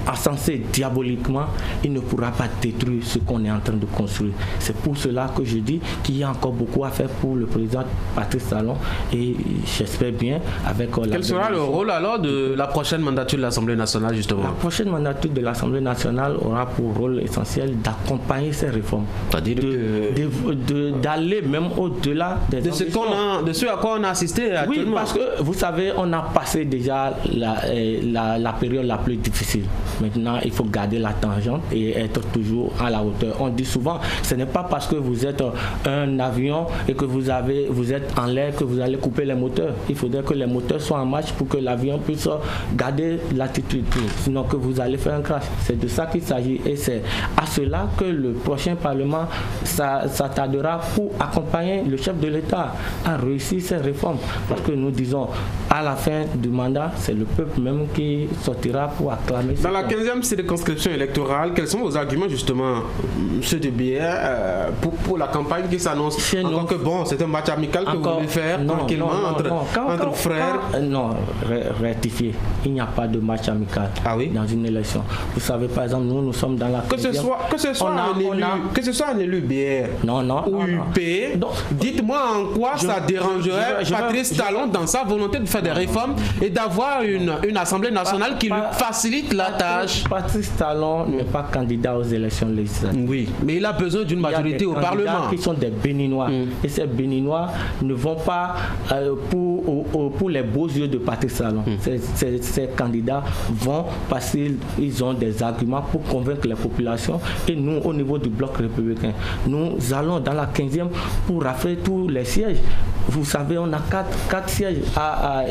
Speaker 4: encensé diaboliquement, il ne pourra pas détruire ce qu'on est en train de construire. C'est pour cela que je dis qu'il y a encore beaucoup à faire pour le président Patrice Talon et j'espère bien avec
Speaker 1: Quel sera le rôle alors de la prochaine mandature de l'Assemblée nationale justement?
Speaker 4: La prochaine mandature de l'Assemblée nationale aura pour rôle essentiel d'accompagner ces réformes.
Speaker 1: C'est-à-dire
Speaker 4: d'aller même au-delà des
Speaker 1: ce à quoi on a assisté actuellement.
Speaker 4: Oui, parce que vous savez, on a passé déjà la période la plus difficile. Maintenant, il faut garder la tangente et être toujours à la hauteur. On dit souvent, ce n'est pas parce que vous êtes un avion et que vous êtes en l'air que vous allez couper les moteurs. Il faudrait que les moteurs soient en marche pour que l'avion puisse garder l'attitude. Sinon que vous allez faire un crash. C'est de ça qu'il s'agit et c'est à cela que le prochain Parlement s'attardera pour accompagner le chef de l'État à réussir ces réformes. Parce que nous disons, à la fin du mandat, c'est le peuple même qui sortira pour acclamer.
Speaker 1: Dans la 15e circonscription électorale, quels sont vos arguments justement, M. De Bière, pour la campagne qui s'annonce? Encore que bon, c'est un match amical que vous voulez faire tranquillement entre frères.
Speaker 4: Non, rectifier. Il n'y a pas de match amical dans une élection. Vous savez, par exemple, nous sommes dans la 15e.
Speaker 1: Que ce soit un élu Bière ou UP, dites-moi en quoi ça dérangerait Patrice Talon dans sa volonté de faire des réformes et d'avoir une Assemblée nationale qui lui facilite la tâche.
Speaker 4: Patrice Talon n'est pas candidat aux élections législatives.
Speaker 1: Oui, mais il a besoin d'une majorité au Parlement.
Speaker 4: Qui sont des Béninois. Et ces Béninois ne vont pas pour les beaux yeux de Patrice Talon. Ces candidats vont parce qu'ils ont des arguments pour convaincre les populations. Et nous, au niveau du bloc républicain, nous allons dans la 15e pour rafler tous les sièges. Vous savez, on a 4 sièges à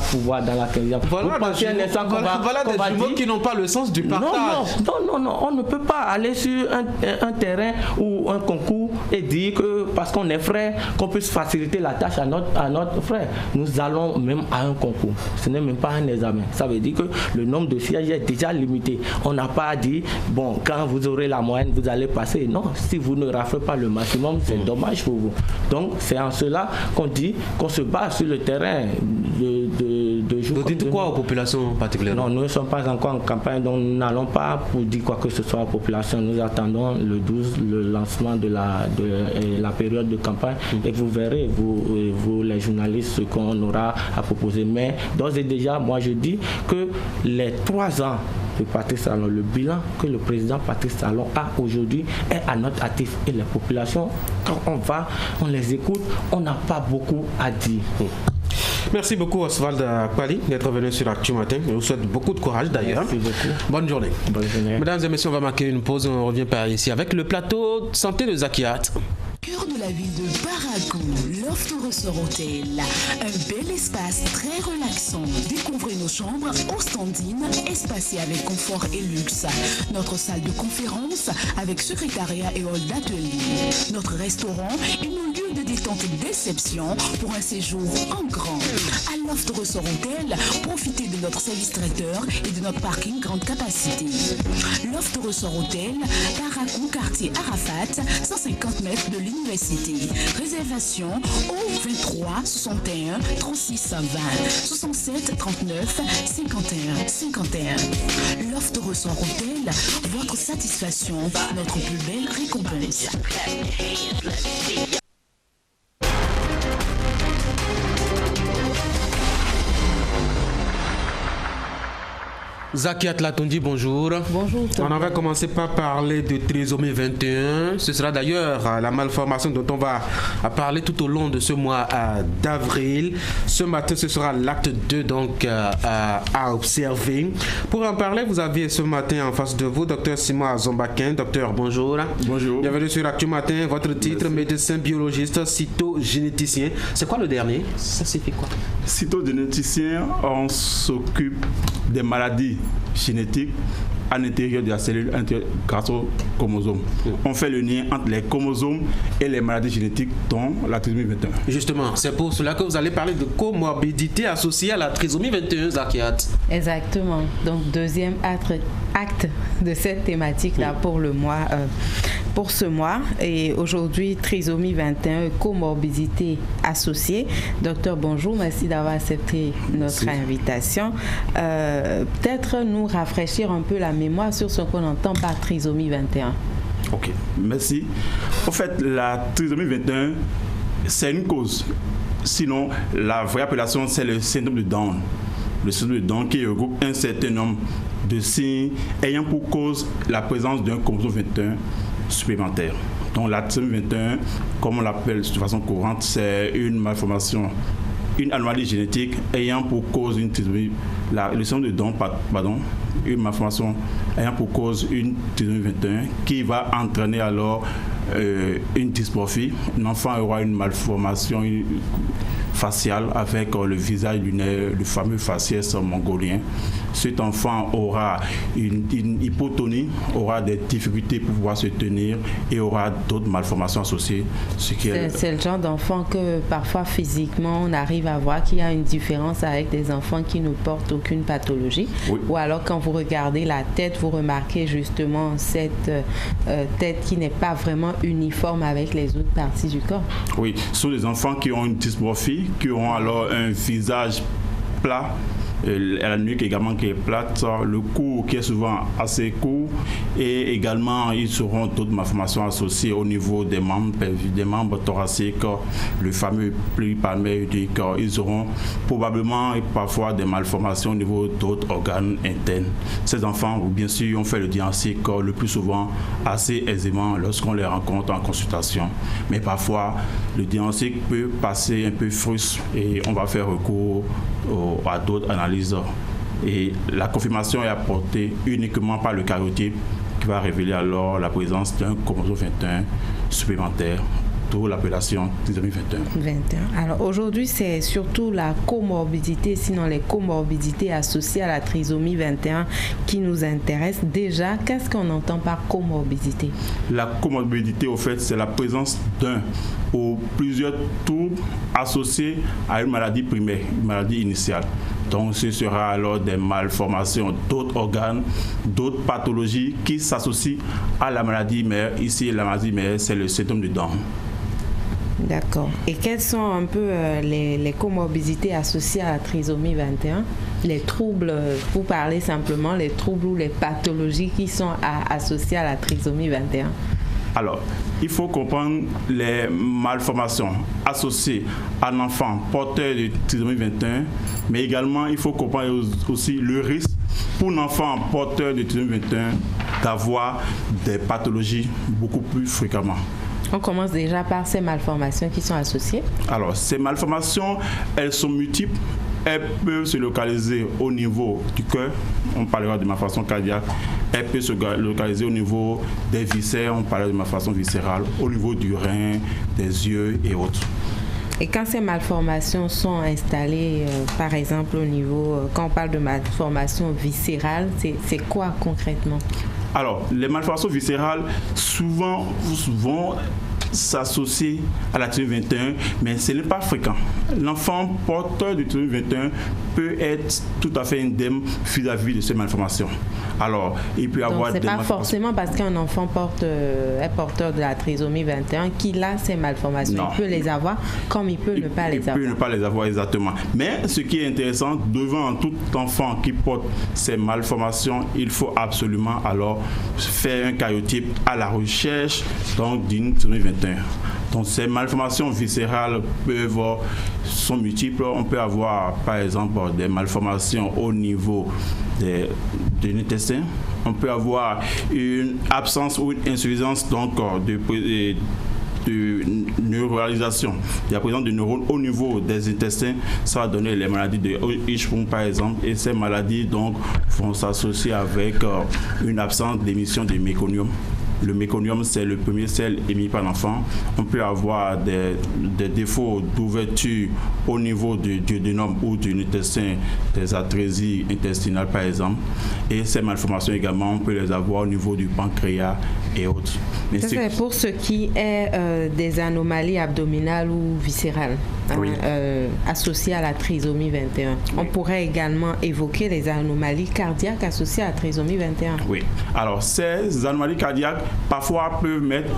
Speaker 4: pouvoir dans la 15e.
Speaker 1: Voilà des jumeaux qui n'ont pas le sens du partage.
Speaker 4: Non, on ne peut pas aller sur un terrain ou un concours et dire que parce qu'on est frère, qu'on puisse faciliter la tâche à notre frère. Nous allons même à un concours. Ce n'est même pas un examen. Ça veut dire que le nombre de sièges est déjà limité. On n'a pas dit, bon, quand vous aurez la moyenne, vous allez passer. Non, si vous ne raflez pas le maximum, c'est dommage pour vous. Donc, c'est en cela qu'on dit qu'on se bat sur le terrain de jour.
Speaker 1: Vous dites quoi aux populations particulièrement?
Speaker 4: Non, nous ne sommes pas encore en campagne, donc nous n'allons pas pour dire quoi que ce soit aux populations. Nous attendons le 12, le lancement de la période de campagne et vous verrez, vous les journalistes, ce qu'on aura à proposer. Mais d'ores et déjà, moi je dis que les 3 ans de Patrice Talon, le bilan que le président Patrice Talon a aujourd'hui est à notre actif. Et les populations, quand on les écoute, on n'a pas beaucoup à dire.
Speaker 1: Merci beaucoup Oswald Kwali d'être venu sur Actu Matin. Je vous souhaite beaucoup de courage d'ailleurs.
Speaker 4: Merci beaucoup.
Speaker 1: Bonne journée.
Speaker 4: Bonne journée.
Speaker 1: Mesdames et messieurs, on va marquer une pause. On revient par ici avec le plateau santé de Zakiat.
Speaker 6: Cœur de la ville de Baragou, Loft Ressort Hôtel. Un bel espace très relaxant. Découvrez nos chambres au standing, espacées avec confort et luxe. Notre salle de conférence avec secrétariat et hall d'atelier. Notre restaurant et nos lieux de détente d'exception pour un séjour en grand. À Loft Ressort Hôtel, profitez de notre service traiteur et de notre parking grande capacité. Loft Ressort Hôtel, Baragou, quartier Arafat, 150 mètres de l'université. Réservation au 23 61 36 20 67 39 51 51. Loft Ressort Hôtel, votre satisfaction, notre plus belle récompense.
Speaker 1: Zakiat Latondi, bonjour.
Speaker 5: Bonjour.
Speaker 1: On va commencer par parler de trisomie 21. Ce sera d'ailleurs la malformation dont on va parler tout au long de ce mois d'avril. Ce matin, ce sera l'acte 2 donc à observer. Pour en parler, vous aviez ce matin en face de vous Dr Simon Azombakin. Docteur, bonjour.
Speaker 8: Bonjour.
Speaker 1: Bienvenue sur Actu Matin. Votre titre, médecin biologiste, cytogénéticien. C'est quoi le dernier? Ça signifie quoi?
Speaker 8: Cytogénéticien, on s'occupe des maladies génétiques à l'intérieur de la cellule grâce aux chromosomes. On fait le lien entre les chromosomes et les maladies génétiques, dont la trisomie 21.
Speaker 1: Justement, c'est pour cela que vous allez parler de comorbidité associée à la trisomie 21, Zakiat.
Speaker 17: Exactement. Donc, deuxième acte de cette thématique-là pour le mois, pour ce mois. Et aujourd'hui, trisomie 21, comorbidité associée. Docteur, bonjour. Merci d'avoir accepté notre invitation. Peut-être nous rafraîchir un peu la mémoire sur ce qu'on entend par trisomie 21.
Speaker 8: Ok, merci. En fait, la trisomie 21, c'est une cause. Sinon, la vraie appellation, c'est le syndrome de Down. Le syndrome de Down qui regroupe un certain nombre de signes ayant pour cause la présence d'un chromosome 21 supplémentaire. Donc la trisomie 21, comme on l'appelle de façon courante, c'est une malformation, une anomalie génétique ayant pour cause une trisomie, le syndrome de Down, une malformation ayant pour cause une trisomie 21 qui va entraîner alors une dysmorphie. L'enfant aura une malformation faciale avec le visage lunaire, le fameux faciès mongolien. Cet enfant aura une hypotonie, aura des difficultés pour pouvoir se tenir et aura d'autres malformations associées.
Speaker 17: C'est le genre d'enfant que parfois physiquement on arrive à voir qu'il y a une différence avec des enfants qui ne portent aucune pathologie. Oui. Ou alors quand vous regardez la tête, vous remarquez justement cette tête qui n'est pas vraiment uniforme avec les autres parties du corps.
Speaker 8: Oui, ce sont des enfants qui ont une dysmorphie, qui auront alors un visage plat, la nuque également qui est plate, le cou qui est souvent assez court, et également ils auront d'autres malformations associées au niveau des membres thoraciques, le fameux pli palmaire. Ils auront probablement et parfois des malformations au niveau d'autres organes internes. Ces enfants, bien sûr, on fait le diagnostic le plus souvent assez aisément lorsqu'on les rencontre en consultation, mais parfois le diagnostic peut passer un peu frustré et on va faire recours à d'autres analyses. Et la confirmation est apportée uniquement par le karyotype qui va révéler alors la présence d'un chromosome 21 supplémentaire, d'où l'appellation trisomie 21.
Speaker 17: Alors aujourd'hui, c'est surtout la comorbidité, sinon les comorbidités associées à la trisomie 21 qui nous intéressent. Déjà, qu'est-ce qu'on entend par comorbidité?
Speaker 8: La comorbidité, au fait, c'est la présence d'un ou plusieurs troubles associés à une maladie primaire, une maladie initiale. Donc ce sera alors des malformations d'autres organes, d'autres pathologies qui s'associent à la maladie mère. Ici, la maladie mère, c'est le syndrome de Down.
Speaker 17: D'accord. Et quelles sont un peu les comorbidités associées à la trisomie 21? Les troubles, vous parlez simplement les troubles ou les pathologies qui sont associées à la trisomie 21?
Speaker 8: Alors, il faut comprendre les malformations associées à un enfant porteur de trisomie 21, mais également il faut comprendre aussi le risque pour un enfant porteur de trisomie 21 d'avoir des pathologies beaucoup plus fréquemment.
Speaker 17: On commence déjà par ces malformations qui sont associées.
Speaker 8: Alors, ces malformations, elles sont multiples. Elles peuvent se localiser au niveau du cœur, on parlera de malformation cardiaque. Elles peuvent se localiser au niveau des viscères, on parlera de malformation viscérale, au niveau du rein, des yeux et autres.
Speaker 17: Et quand ces malformations sont installées, par exemple au niveau, quand on parle de malformation viscérale, c'est quoi concrètement?
Speaker 8: Alors, les malformations viscérales, souvent s'associent à la trisomie 21, mais ce n'est pas fréquent. L'enfant porteur de trisomie 21 peut être tout à fait indemne vis-à-vis de ces malformations. Alors, il peut avoir
Speaker 17: des malformations. Donc, ce n'est pas forcément parce qu'un enfant est porteur de la trisomie 21 qu'il a ces malformations. Non. Il peut les avoir comme il peut ne pas les avoir.
Speaker 8: Il peut ne pas les avoir, exactement. Mais ce qui est intéressant, devant tout enfant qui porte ces malformations, il faut absolument alors faire un karyotype à la recherche donc d'une trisomie 21. Donc ces malformations viscérales sont multiples. On peut avoir par exemple des malformations au niveau de l'intestin. On peut avoir une absence ou une insuffisance donc de neuralisation. Il y a présence de neurones au niveau des intestins. Ça va donner les maladies de Hirschsprung par exemple. Et ces maladies donc vont s'associer avec une absence d'émission de méconium. Le méconium, c'est le premier sel émis par l'enfant. On peut avoir des défauts d'ouverture au niveau du duodénum ou du intestin, des atrésies intestinales par exemple. Et ces malformations également, on peut les avoir au niveau du pancréas et autres. Mais
Speaker 9: ça, c'est pour ce qui est des anomalies abdominales ou viscérales associées à la trisomie 21. Oui. On pourrait également évoquer les anomalies cardiaques associées à la trisomie 21.
Speaker 8: Oui. Alors, ces anomalies cardiaques, parfois, peuvent mettre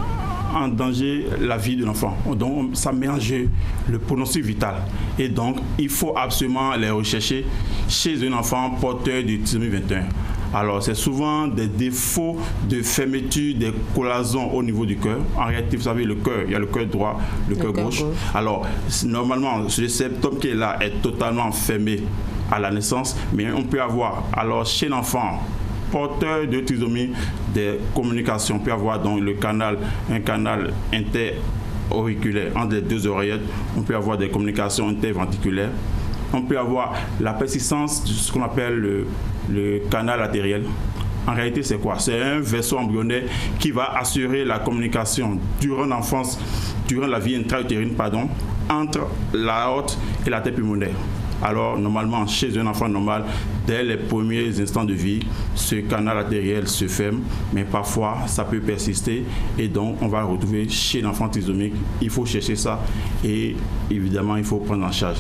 Speaker 8: en danger la vie de l'enfant. Donc, ça met en jeu le pronostic vital. Et donc, il faut absolument les rechercher chez un enfant porteur de trisomie 21. Alors, c'est souvent des défauts de fermeture des cloisons au niveau du cœur. En réalité, vous savez, le cœur, il y a le cœur droit, le cœur gauche. Alors, normalement, le septum qui est là est totalement fermé à la naissance, mais on peut avoir, alors chez l'enfant porteur de trisomie, des communications. On peut avoir donc un canal interauriculaire entre les deux oreillettes. On peut avoir des communications interventriculaires. On peut avoir la persistance de ce qu'on appelle le canal artériel. En réalité, c'est quoi? C'est un vaisseau embryonnaire qui va assurer la communication durant l'enfance, durant la vie intra-utérine, entre l'aorte et la tête pulmonaire. Alors, normalement, chez un enfant normal, dès les premiers instants de vie, ce canal artériel se ferme, mais parfois, ça peut persister et donc, on va le retrouver chez l'enfant trisomique. Il faut chercher ça et évidemment, il faut prendre en charge.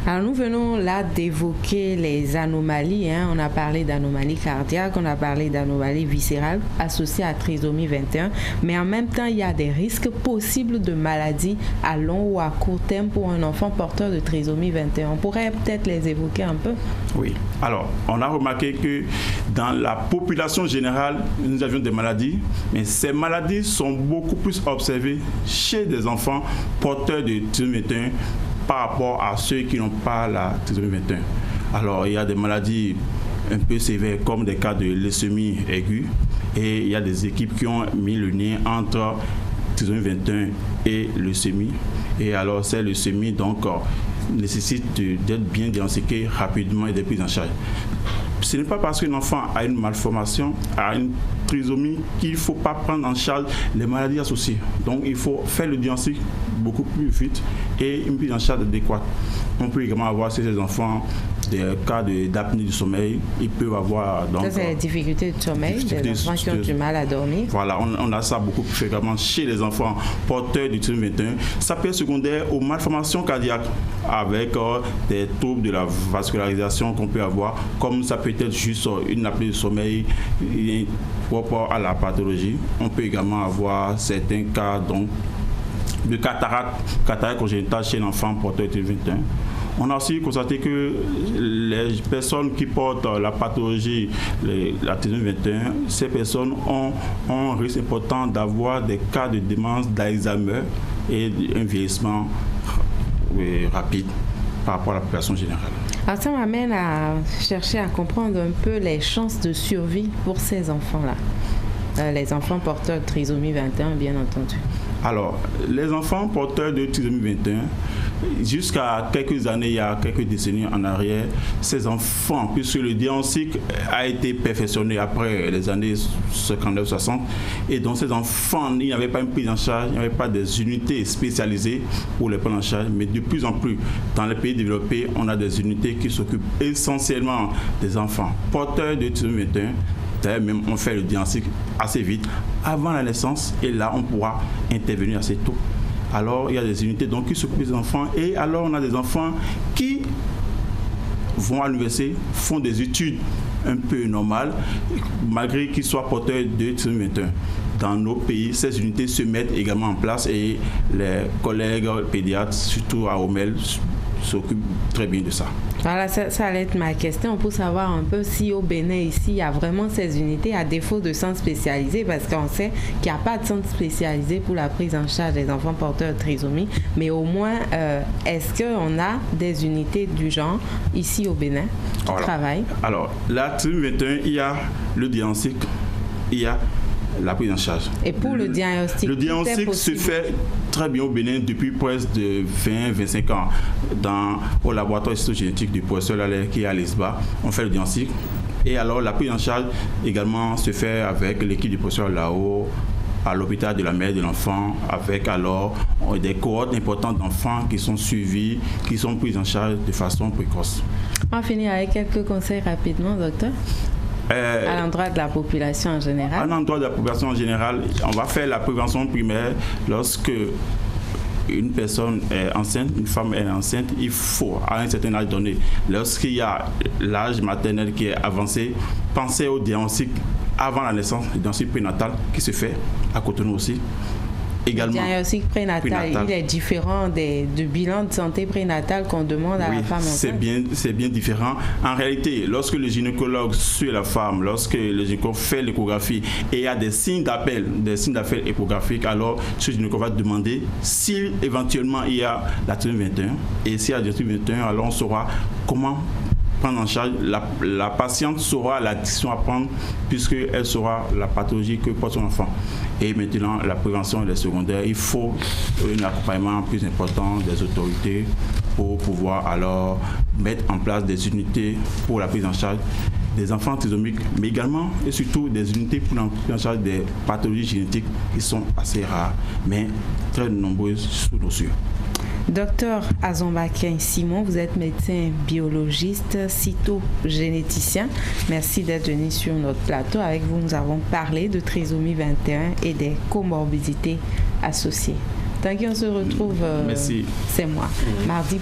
Speaker 9: Alors, nous venons là d'évoquer les anomalies. On a parlé d'anomalies cardiaques, on a parlé d'anomalies viscérales associées à trisomie 21, mais en même temps, il y a des risques possibles de maladies à long ou à court terme pour un enfant porteur de trisomie 21. On pourrait peut-être les évoquer un peu?
Speaker 8: Oui. Alors, on a remarqué que dans la population générale, nous avions des maladies, mais ces maladies sont beaucoup plus observées chez des enfants porteurs de trisomie 21 par rapport à ceux qui n'ont pas la trisomie 21. Alors, il y a des maladies un peu sévères comme des cas de leucémie aiguë et il y a des équipes qui ont mis le lien entre trisomie 21 et leucémie. Et alors, ces leucémies, donc, nécessitent d'être bien diagnostiquées rapidement et d'être prises en charge. Ce n'est pas parce qu'un enfant a une malformation, a une trisomie, qu'il ne faut pas prendre en charge les maladies associées. Donc, il faut faire le diagnostic beaucoup plus vite et une prise en charge adéquate. On peut également avoir chez ces enfants des cas d'apnée du sommeil. Ils peuvent avoir... Donc,
Speaker 9: ça, c'est les difficultés de sommeil, des enfants qui ont du mal à dormir.
Speaker 8: Voilà, on a ça beaucoup plus fréquemment chez les enfants porteurs du trisomie 21. Ça peut être secondaire aux malformations cardiaques avec des troubles de la vascularisation qu'on peut avoir, comme ça peut être juste une apnée du sommeil propre à la pathologie. On peut également avoir certains cas donc, de cataracte congénitale chez l'enfant porteur de trisomie 21. On a aussi constaté que les personnes qui portent la pathologie, la trisomie 21, ces personnes ont un risque important d'avoir des cas de démence d'Alzheimer et un vieillissement rapide par rapport à la population générale.
Speaker 9: Alors ça m'amène à chercher à comprendre un peu les chances de survie pour ces enfants-là. Les enfants porteurs de trisomie 21, bien entendu.
Speaker 8: Alors, les enfants porteurs de trisomie 21, jusqu'à quelques années, il y a quelques décennies en arrière, ces enfants, puisque le diagnostic a été perfectionné après les années 59-60, et donc ces enfants, il n'y avait pas une prise en charge, il n'y avait pas des unités spécialisées pour les prendre en charge, mais de plus en plus, dans les pays développés, on a des unités qui s'occupent essentiellement des enfants porteurs de trisomie 21. D'ailleurs, même on fait le diagnostic assez vite, avant la naissance, et là, on pourra intervenir assez tôt. Alors, il y a des unités donc, qui s'occupent des enfants, et alors on a des enfants qui vont à l'université, font des études un peu normales, malgré qu'ils soient porteurs de trisomie 21. Dans nos pays, ces unités se mettent également en place, et les collègues pédiatres, surtout à Omel, s'occupent très bien de ça.
Speaker 9: Voilà, ça allait être ma question pour savoir un peu si au Bénin, ici, il y a vraiment ces unités à défaut de centres spécialisés, parce qu'on sait qu'il n'y a pas de centre spécialisé pour la prise en charge des enfants porteurs de trisomie, mais au moins, est-ce qu'on a des unités du genre ici au Bénin qui travaillent?
Speaker 8: Alors, la trisomie 21, il y a le diagnostic, il y a la prise en charge.
Speaker 9: Et pour le diagnostic?
Speaker 8: Le diagnostic se fait très bien au Bénin depuis presque de 20-25 ans. Au laboratoire histogénétique du professeur Lallet qui est à l'ESBA, on fait le diagnostic. Et alors la prise en charge également se fait avec l'équipe du professeur Lao à l'hôpital de la mère et de l'enfant, avec alors des cohortes importantes d'enfants qui sont suivis, qui sont pris en charge de façon précoce.
Speaker 9: On va finir avec quelques conseils rapidement, docteur. À l'endroit de la population en général. À
Speaker 8: l'endroit de la population en général, on va faire la prévention primaire lorsque une personne est enceinte, une femme est enceinte, il faut, à un certain âge donné, lorsqu'il y a l'âge maternel qui est avancé, penser au diagnostic avant la naissance, le diagnostic prénatal qui se fait à Cotonou aussi. Également,
Speaker 9: le diagnostic prénatal, il est différent du bilan de santé prénatal qu'on demande à la femme enceinte.
Speaker 8: C'est bien différent. En réalité, lorsque le gynécologue suit la femme, lorsque le gynécologue fait l'échographie et il y a des signes d'appel échographiques, alors ce gynécologue va demander si éventuellement il y a la trisomie 21. Et s'il y a la trisomie 21, alors on saura comment prendre en charge. La patiente saura la décision à prendre puisqu'elle saura la pathologie que porte son enfant. Et maintenant, la prévention est secondaire. Il faut un accompagnement plus important des autorités pour pouvoir alors mettre en place des unités pour la prise en charge des enfants trisomiques, mais également et surtout des unités pour la prise en charge des pathologies génétiques qui sont assez rares, mais très nombreuses sous nos yeux.
Speaker 9: Docteur Azombakin Simon, vous êtes médecin biologiste, cytogénéticien. Merci d'être venu sur notre plateau. Avec vous, nous avons parlé de trisomie 21 et des comorbidités associées. Tant qu'on se retrouve, c'est moi, mardi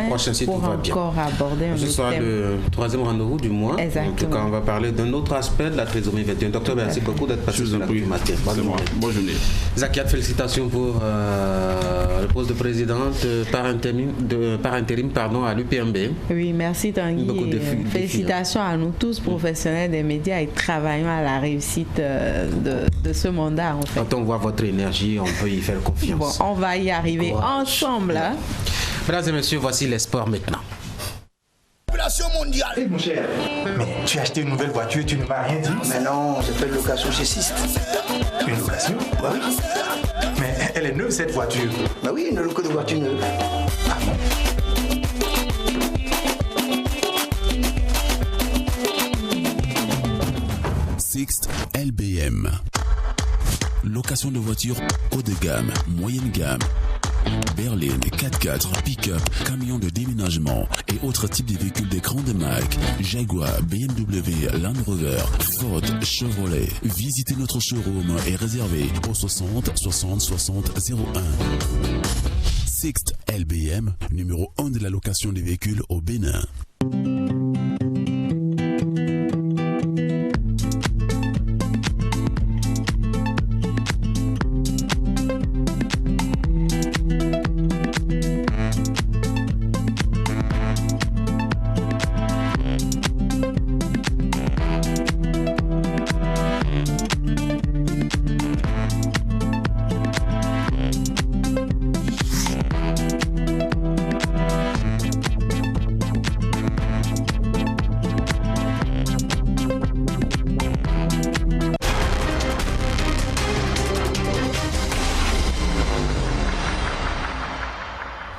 Speaker 9: prochain
Speaker 1: si
Speaker 9: pour encore aborder un autre thème.
Speaker 1: Ce sera le troisième rendez-vous du mois.
Speaker 9: Exactement.
Speaker 1: En tout cas, on va parler d'un autre aspect de la trisomie 21. Docteur, merci beaucoup d'être passé sur la du matin.
Speaker 8: Bonne journée.
Speaker 1: Zakiat, félicitations pour le poste de présidente par intérim à l'UPMB.
Speaker 9: Oui, merci Tanguy. Félicitations à nous tous, professionnels des médias, et travaillons à la réussite de ce mandat. En fait.
Speaker 1: Quand on voit votre énergie, on peut y faire confiance.
Speaker 9: Bon, on va y arriver ensemble. Hein?
Speaker 1: Mesdames et messieurs, voici les sports maintenant.
Speaker 7: Population mondiale.
Speaker 10: Hey, mon cher, mais tu as acheté une nouvelle voiture, tu ne m'as rien dit.
Speaker 7: Mais non, j'ai fait une location chez Sist.
Speaker 10: Une location?
Speaker 7: Bah oui.
Speaker 10: Mais elle est neuve cette voiture.
Speaker 7: Bah oui, une location de voiture neuve.
Speaker 10: Ah bon?
Speaker 22: Sixt LBM. Location de voitures haut de gamme, moyenne gamme. Berline, 4x4, pick-up, camions de déménagement et autres types de véhicules de grandes marques. Jaguar, BMW, Land Rover, Ford, Chevrolet. Visitez notre showroom et réservez au 60 60 60 01. Sixt LBM, numéro 1 de la location des véhicules au Bénin.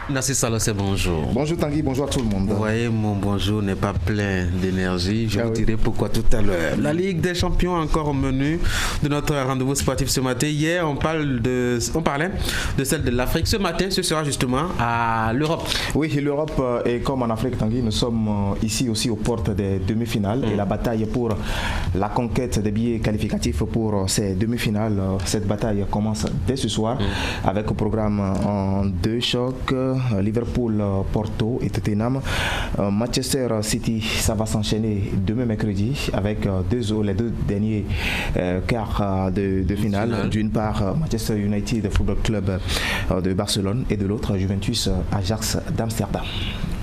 Speaker 1: Nassi Salosé, bonjour.
Speaker 23: Bonjour Tanguy, bonjour à tout le monde.
Speaker 1: Vous voyez, mon bonjour n'est pas plein d'énergie. Je vous dirai pourquoi tout à l'heure. La Ligue des Champions, encore au menu de notre rendez-vous sportif ce matin. Hier, on parlait de celle de l'Afrique. Ce matin, ce sera justement à l'Europe.
Speaker 23: Oui, l'Europe, et comme en Afrique, Tanguy, nous sommes ici aussi aux portes des demi-finales. Et la bataille pour la conquête des billets qualificatifs pour ces demi-finales, cette bataille commence dès ce soir avec au programme en 2 chocs. Liverpool, Porto et Tottenham. Manchester City, ça va s'enchaîner demain mercredi avec les deux derniers quarts de finale. D'une part, Manchester United Football Club de Barcelone et de l'autre, Juventus Ajax d'Amsterdam.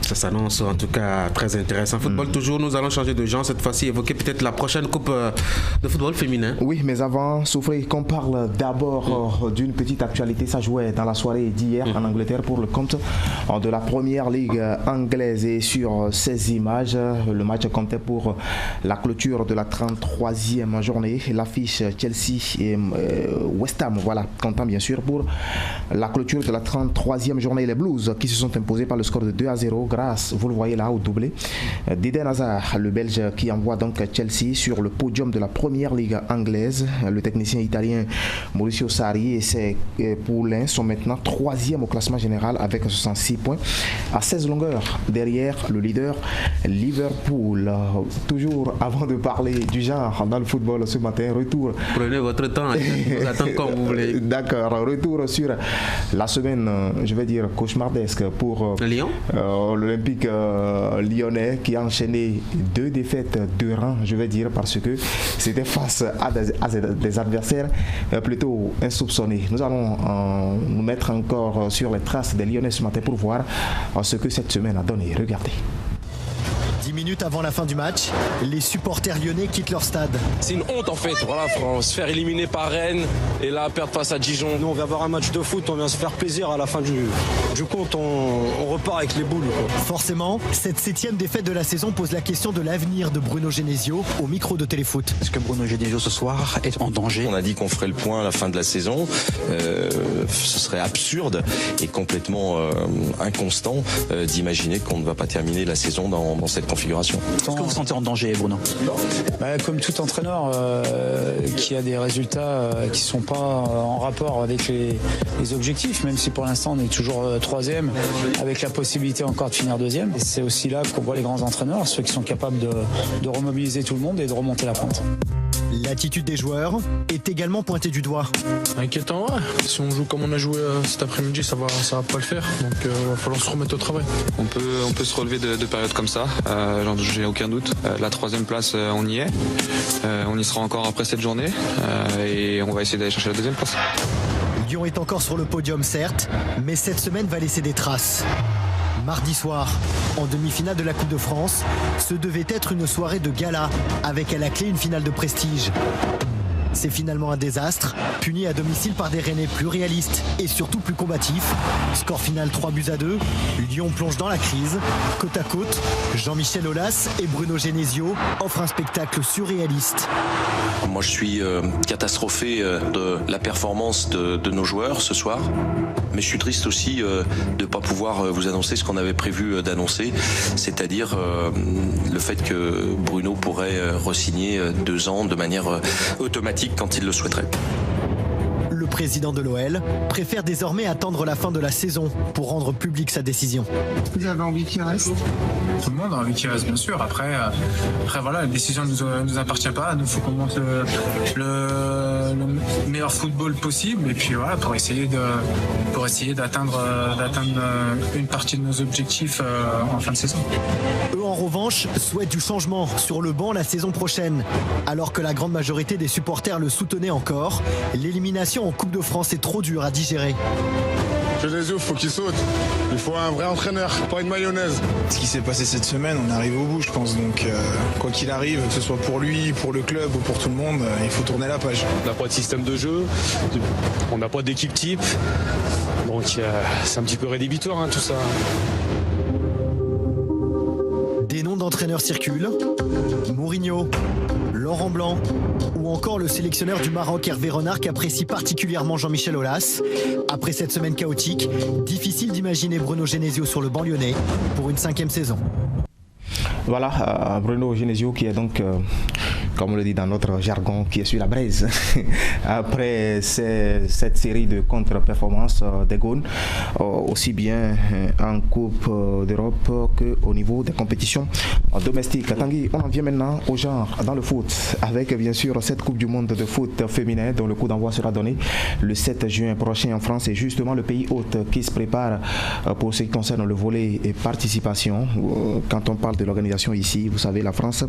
Speaker 1: Ça s'annonce en tout cas très intéressant. Football toujours, nous allons changer de genre cette fois-ci, évoquer peut-être la prochaine coupe de football féminin.
Speaker 23: Oui, mais avant, Soufré, qu'on parle d'abord d'une petite actualité. Ça jouait dans la soirée d'hier en Angleterre pour le compte de la première ligue anglaise. Et sur ces images, le match comptait pour la clôture de la 33e journée. L'affiche Chelsea et West Ham, voilà, comptant bien sûr pour la clôture de la 33e journée. Les Blues qui se sont imposés par le score de 2-0 grâce, vous le voyez là, au doublé d'Eden Hazard, le Belge qui envoie donc Chelsea sur le podium de la première ligue anglaise. Le technicien italien Mauricio Sarri et ses poulains sont maintenant 3e au classement général avec 66 points à 16 longueurs derrière le leader Liverpool. Toujours avant de parler du genre dans le football ce matin, retour.
Speaker 1: Prenez votre temps, vous attendez comme vous voulez.
Speaker 23: D'accord, retour sur la semaine, je vais dire cauchemardesque pour
Speaker 1: Lyon.
Speaker 23: L'Olympique lyonnais qui a enchaîné 2 défaites de rang, je vais dire, parce que c'était face à des adversaires plutôt insoupçonnés. Nous allons nous mettre encore sur les traces des Lyonnais ce matin pour voir ce que cette semaine a donné. Regardez.
Speaker 11: 10 minutes avant la fin du match, les supporters lyonnais quittent leur stade.
Speaker 12: C'est une honte en fait, voilà, se faire éliminer par Rennes et là perdre face à Dijon.
Speaker 13: Nous on vient voir un match de foot, on vient se faire plaisir à la fin du compte, on repart avec les boules. Quoi.
Speaker 11: Forcément, cette 7e défaite de la saison pose la question de l'avenir de Bruno Genesio au micro de Téléfoot.
Speaker 24: Est-ce que Bruno Genesio ce soir est en danger?
Speaker 25: On a dit qu'on ferait le point à la fin de la saison, ce serait absurde et complètement inconstant d'imaginer qu'on ne va pas terminer la saison dans cette configuration.
Speaker 24: Est-ce que vous vous sentez en danger, Bruno?
Speaker 26: Comme tout entraîneur qui a des résultats qui ne sont pas en rapport avec les objectifs, même si pour l'instant on est toujours 3e, avec la possibilité encore de finir 2e. Et c'est aussi là qu'on voit les grands entraîneurs, ceux qui sont capables de remobiliser tout le monde et de remonter la pente.
Speaker 11: L'attitude des joueurs est également pointée du doigt.
Speaker 27: Inquiétant, ouais. Si on joue comme on a joué cet après-midi, ça va pas le faire. Donc il va falloir se remettre au travail.
Speaker 28: On peut se relever de périodes comme ça, j'ai aucun doute. La 3e place, on y est. On y sera encore après cette journée et on va essayer d'aller chercher la 2e place.
Speaker 11: Lyon est encore sur le podium certes, mais cette semaine va laisser des traces. Mardi soir, en demi-finale de la Coupe de France, ce devait être une soirée de gala, avec à la clé une finale de prestige. C'est finalement un désastre, puni à domicile par des Rennais plus réalistes et surtout plus combatifs. Score final 3-2. Lyon plonge dans la crise. Côte à côte, Jean-Michel Aulas et Bruno Genesio offrent un spectacle surréaliste.
Speaker 25: Moi je suis catastrophé de la performance de nos joueurs ce soir. Mais je suis triste aussi de ne pas pouvoir vous annoncer ce qu'on avait prévu d'annoncer, c'est-à-dire le fait que Bruno pourrait re-signer 2 ans de manière automatique quand il le souhaiterait.
Speaker 11: Le président de l'OL préfère désormais attendre la fin de la saison pour rendre publique sa décision.
Speaker 29: Vous avez envie qu'il reste?
Speaker 26: Tout le monde a envie qu'il reste, bien sûr. Après voilà, la décision ne nous appartient pas. Nous, il faut qu'on monte le meilleur football possible. Et puis voilà, pour essayer d'atteindre une partie de nos objectifs en fin de saison.
Speaker 11: Eux, en revanche, souhaitent du changement sur le banc la saison prochaine. Alors que la grande majorité des supporters le soutenaient encore, l'élimination en Coupe de France est trop dure à digérer.
Speaker 30: Genesio, il faut qu'il saute. Il faut un vrai entraîneur, pas une mayonnaise.
Speaker 29: Ce qui s'est passé cette semaine, on arrive au bout, je pense. Donc, quoi qu'il arrive, que ce soit pour lui, pour le club ou pour tout le monde, il faut tourner la page.
Speaker 28: On n'a pas de système de jeu, on n'a pas d'équipe type. Donc, c'est un petit peu rédhibitoire, tout ça.
Speaker 11: Des noms d'entraîneurs circulent. Mourinho, Laurent Blanc ou encore le sélectionneur du Maroc Hervé Renard qui apprécie particulièrement Jean-Michel Aulas. Après cette semaine chaotique, difficile d'imaginer Bruno Genesio sur le banc lyonnais pour une 5e saison.
Speaker 23: Voilà, Bruno Genesio qui est donc, comme on le dit dans notre jargon, qui est sur la braise. Après cette série de contre-performances des Gaunes, aussi bien en Coupe d'Europe qu'au niveau des compétitions domestiques. Tanguy, on en vient maintenant au genre dans le foot, avec bien sûr cette Coupe du Monde de foot féminin dont le coup d'envoi sera donné le 7 juin prochain en France. Et justement le pays hôte qui se prépare pour ce qui concerne le volet et participation. Quand on parle de l'organisation ici, vous savez, la France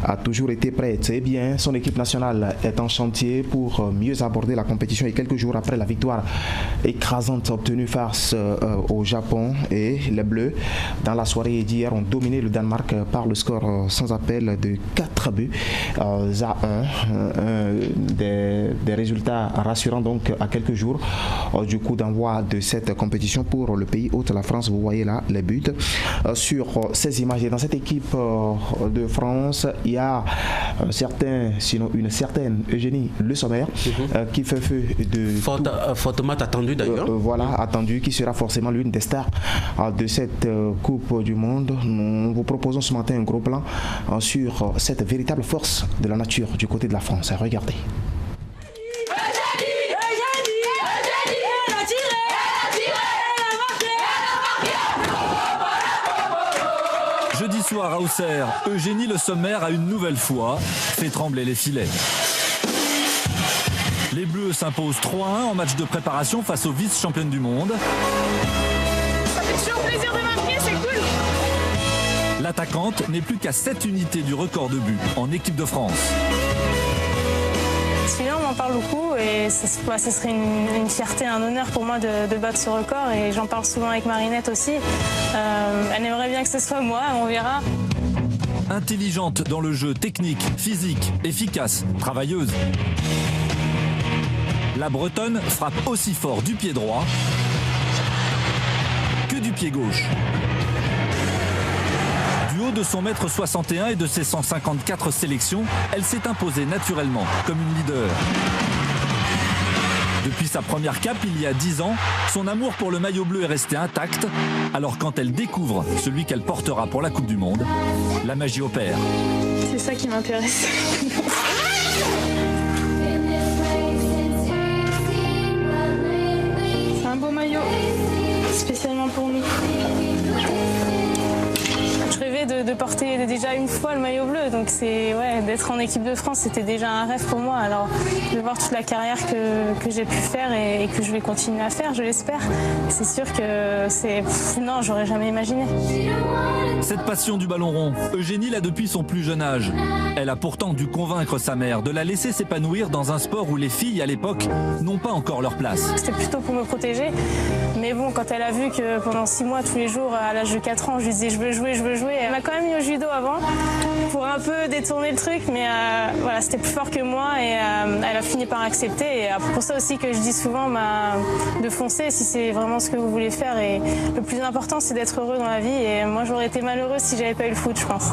Speaker 23: a toujours été prête basket, eh bien, son équipe nationale est en chantier pour mieux aborder la compétition et quelques jours après la victoire écrasante obtenue face au Japon, et les Bleus, dans la soirée d'hier, ont dominé le Danemark par le score sans appel de 4 buts à 1. Des résultats rassurants donc à quelques jours du coup d'envoi de cette compétition pour le pays hôte, la France. Vous voyez là les buts sur ces images. Et dans cette équipe de France, il y a une certaine Eugénie Le Sommer qui fait feu de
Speaker 1: fortement attendu d'ailleurs.
Speaker 23: Voilà, attendu, qui sera forcément l'une des stars de cette Coupe du Monde. Nous vous proposons ce matin un gros plan sur cette véritable force de la nature du côté de la France. Regardez.
Speaker 2: Jeudi soir à Auxerre, Eugénie Le Sommer a une nouvelle fois fait trembler les filets. Les Bleus s'imposent 3-1 en match de préparation face aux vice-championnes du monde.
Speaker 3: Ça fait toujours plaisir de marquer, c'est cool.
Speaker 2: L'attaquante n'est plus qu'à 7 unités du record de buts en équipe de France.
Speaker 3: Celui-là, on en parle beaucoup et ce serait une fierté, un honneur pour moi de battre ce record, et j'en parle souvent avec Marinette aussi. Elle aimerait bien que ce soit moi, on verra.
Speaker 2: Intelligente dans le jeu, technique, physique, efficace, travailleuse. La Bretonne frappe aussi fort du pied droit que du pied gauche. Du haut de son 1m61 et de ses 154 sélections, elle s'est imposée naturellement comme une leader. Depuis sa première cape il y a 10 ans, son amour pour le maillot bleu est resté intact. Alors quand elle découvre celui qu'elle portera pour la Coupe du Monde, la magie opère.
Speaker 3: C'est ça qui m'intéresse. C'est un beau maillot, spécialement pour nous. Je rêvais de porter déjà une fois le maillot bleu, donc d'être en équipe de France, c'était déjà un rêve pour moi. Alors de voir toute la carrière que j'ai pu faire et que je vais continuer à faire, je l'espère, c'est sûr que non, j'aurais jamais imaginé.
Speaker 2: Cette passion du ballon rond, Eugénie l'a depuis son plus jeune âge. Elle a pourtant dû convaincre sa mère de la laisser s'épanouir dans un sport où les filles à l'époque n'ont pas encore leur place.
Speaker 3: C'était plutôt pour me protéger, mais bon, quand elle a vu que pendant 6 mois, tous les jours, à l'âge de 4 ans, je lui disais je veux jouer, elle m'a quand même mis au judo avant pour un peu détourner le truc, mais voilà, c'était plus fort que moi, et elle a fini par accepter. Et pour ça aussi que je dis souvent de foncer si c'est vraiment ce que vous voulez faire, et le plus important c'est d'être heureux dans la vie, et moi j'aurais été malheureuse si j'avais pas eu le foot, je pense.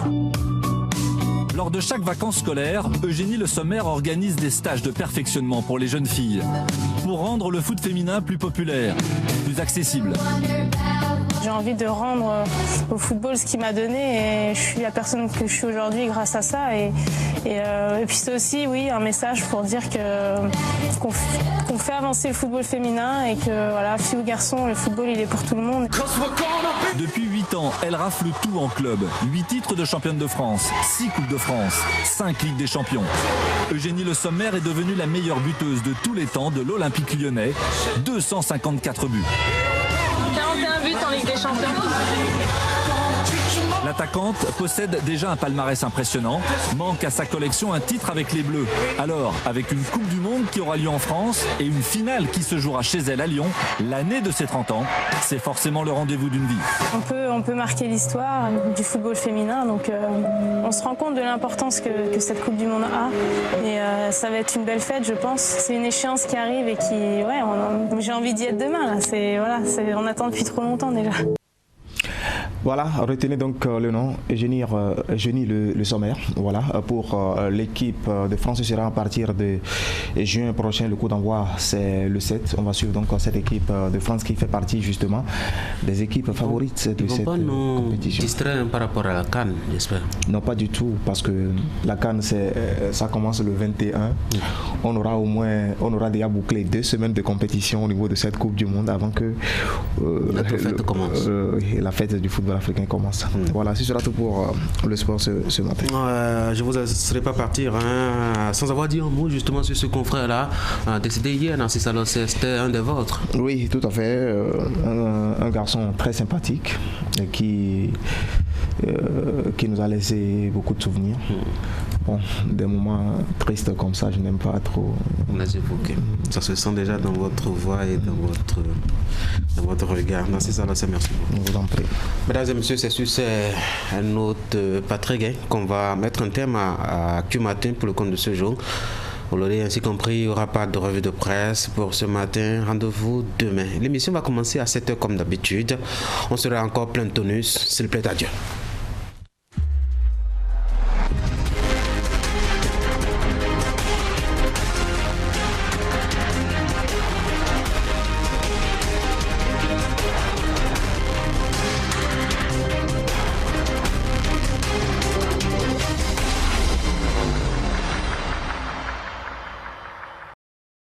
Speaker 2: Lors de chaque vacances scolaires, Eugénie Le Sommer organise des stages de perfectionnement pour les jeunes filles, pour rendre le foot féminin plus populaire, plus accessible.
Speaker 3: J'ai envie de rendre au football ce qu'il m'a donné, et je suis la personne que je suis aujourd'hui grâce à ça. Et puis c'est aussi, oui, un message pour dire qu'on fait avancer le football féminin, et que voilà, filles ou garçons, le football il est pour tout le monde.
Speaker 2: Depuis 8 ans, elle rafle tout en club. 8 titres de championne de France, 6 Coupes de France, 5 Ligues des Champions. Eugénie Le Sommer est devenue la meilleure buteuse de tous les temps de l'Olympique lyonnais, 254 buts.
Speaker 3: 41 buts en Ligue des Champions.
Speaker 2: L'attaquante possède déjà un palmarès impressionnant, manque à sa collection un titre avec les Bleus. Alors, avec une Coupe du Monde qui aura lieu en France et une finale qui se jouera chez elle à Lyon, l'année de ses 30 ans, c'est forcément le rendez-vous d'une vie.
Speaker 3: On peut marquer l'histoire du football féminin, donc on se rend compte de l'importance que cette Coupe du Monde a, et ça va être une belle fête, je pense. C'est une échéance qui arrive et j'ai envie d'y être demain. Là. On attend depuis trop longtemps déjà.
Speaker 23: Voilà, retenez donc le nom, Eugénie Le Sommer. Voilà, pour l'équipe de France, ce sera à partir de juin prochain. Le coup d'envoi, c'est le 7. On va suivre donc cette équipe de France qui fait partie justement des équipes favorites de cette compétition.
Speaker 1: Distraire par rapport à la CAN, j'espère.
Speaker 23: Non, pas du tout, parce que la CAN, ça commence le 21. On aura déjà bouclé 2 semaines de compétition au niveau de cette Coupe du Monde avant que la fête du football africain commence. Voilà, ce sera tout pour le sport ce matin.
Speaker 1: Je ne vous laisserai pas partir sans avoir dit un mot justement sur ce confrère-là, décédé hier, Narcisse Allos. C'était un des vôtres.
Speaker 23: Oui, tout à fait. Un garçon très sympathique qui qui nous a laissé beaucoup de souvenirs. Bon, des moments tristes comme ça, je n'aime pas trop
Speaker 1: les évoquer. Ça se sent déjà dans votre voix et dans votre regard. Merci Salasé, merci beaucoup.
Speaker 23: Je vous en prie.
Speaker 1: Mesdames et messieurs, c'est sur ces notes pas très gaies qu'on va mettre un thème à Actu Matin pour le compte de ce jour. Vous l'aurez ainsi compris, il n'y aura pas de revue de presse pour ce matin. Rendez-vous demain. L'émission va commencer à 7h comme d'habitude. On sera encore plein de tonus, s'il plaît à Dieu.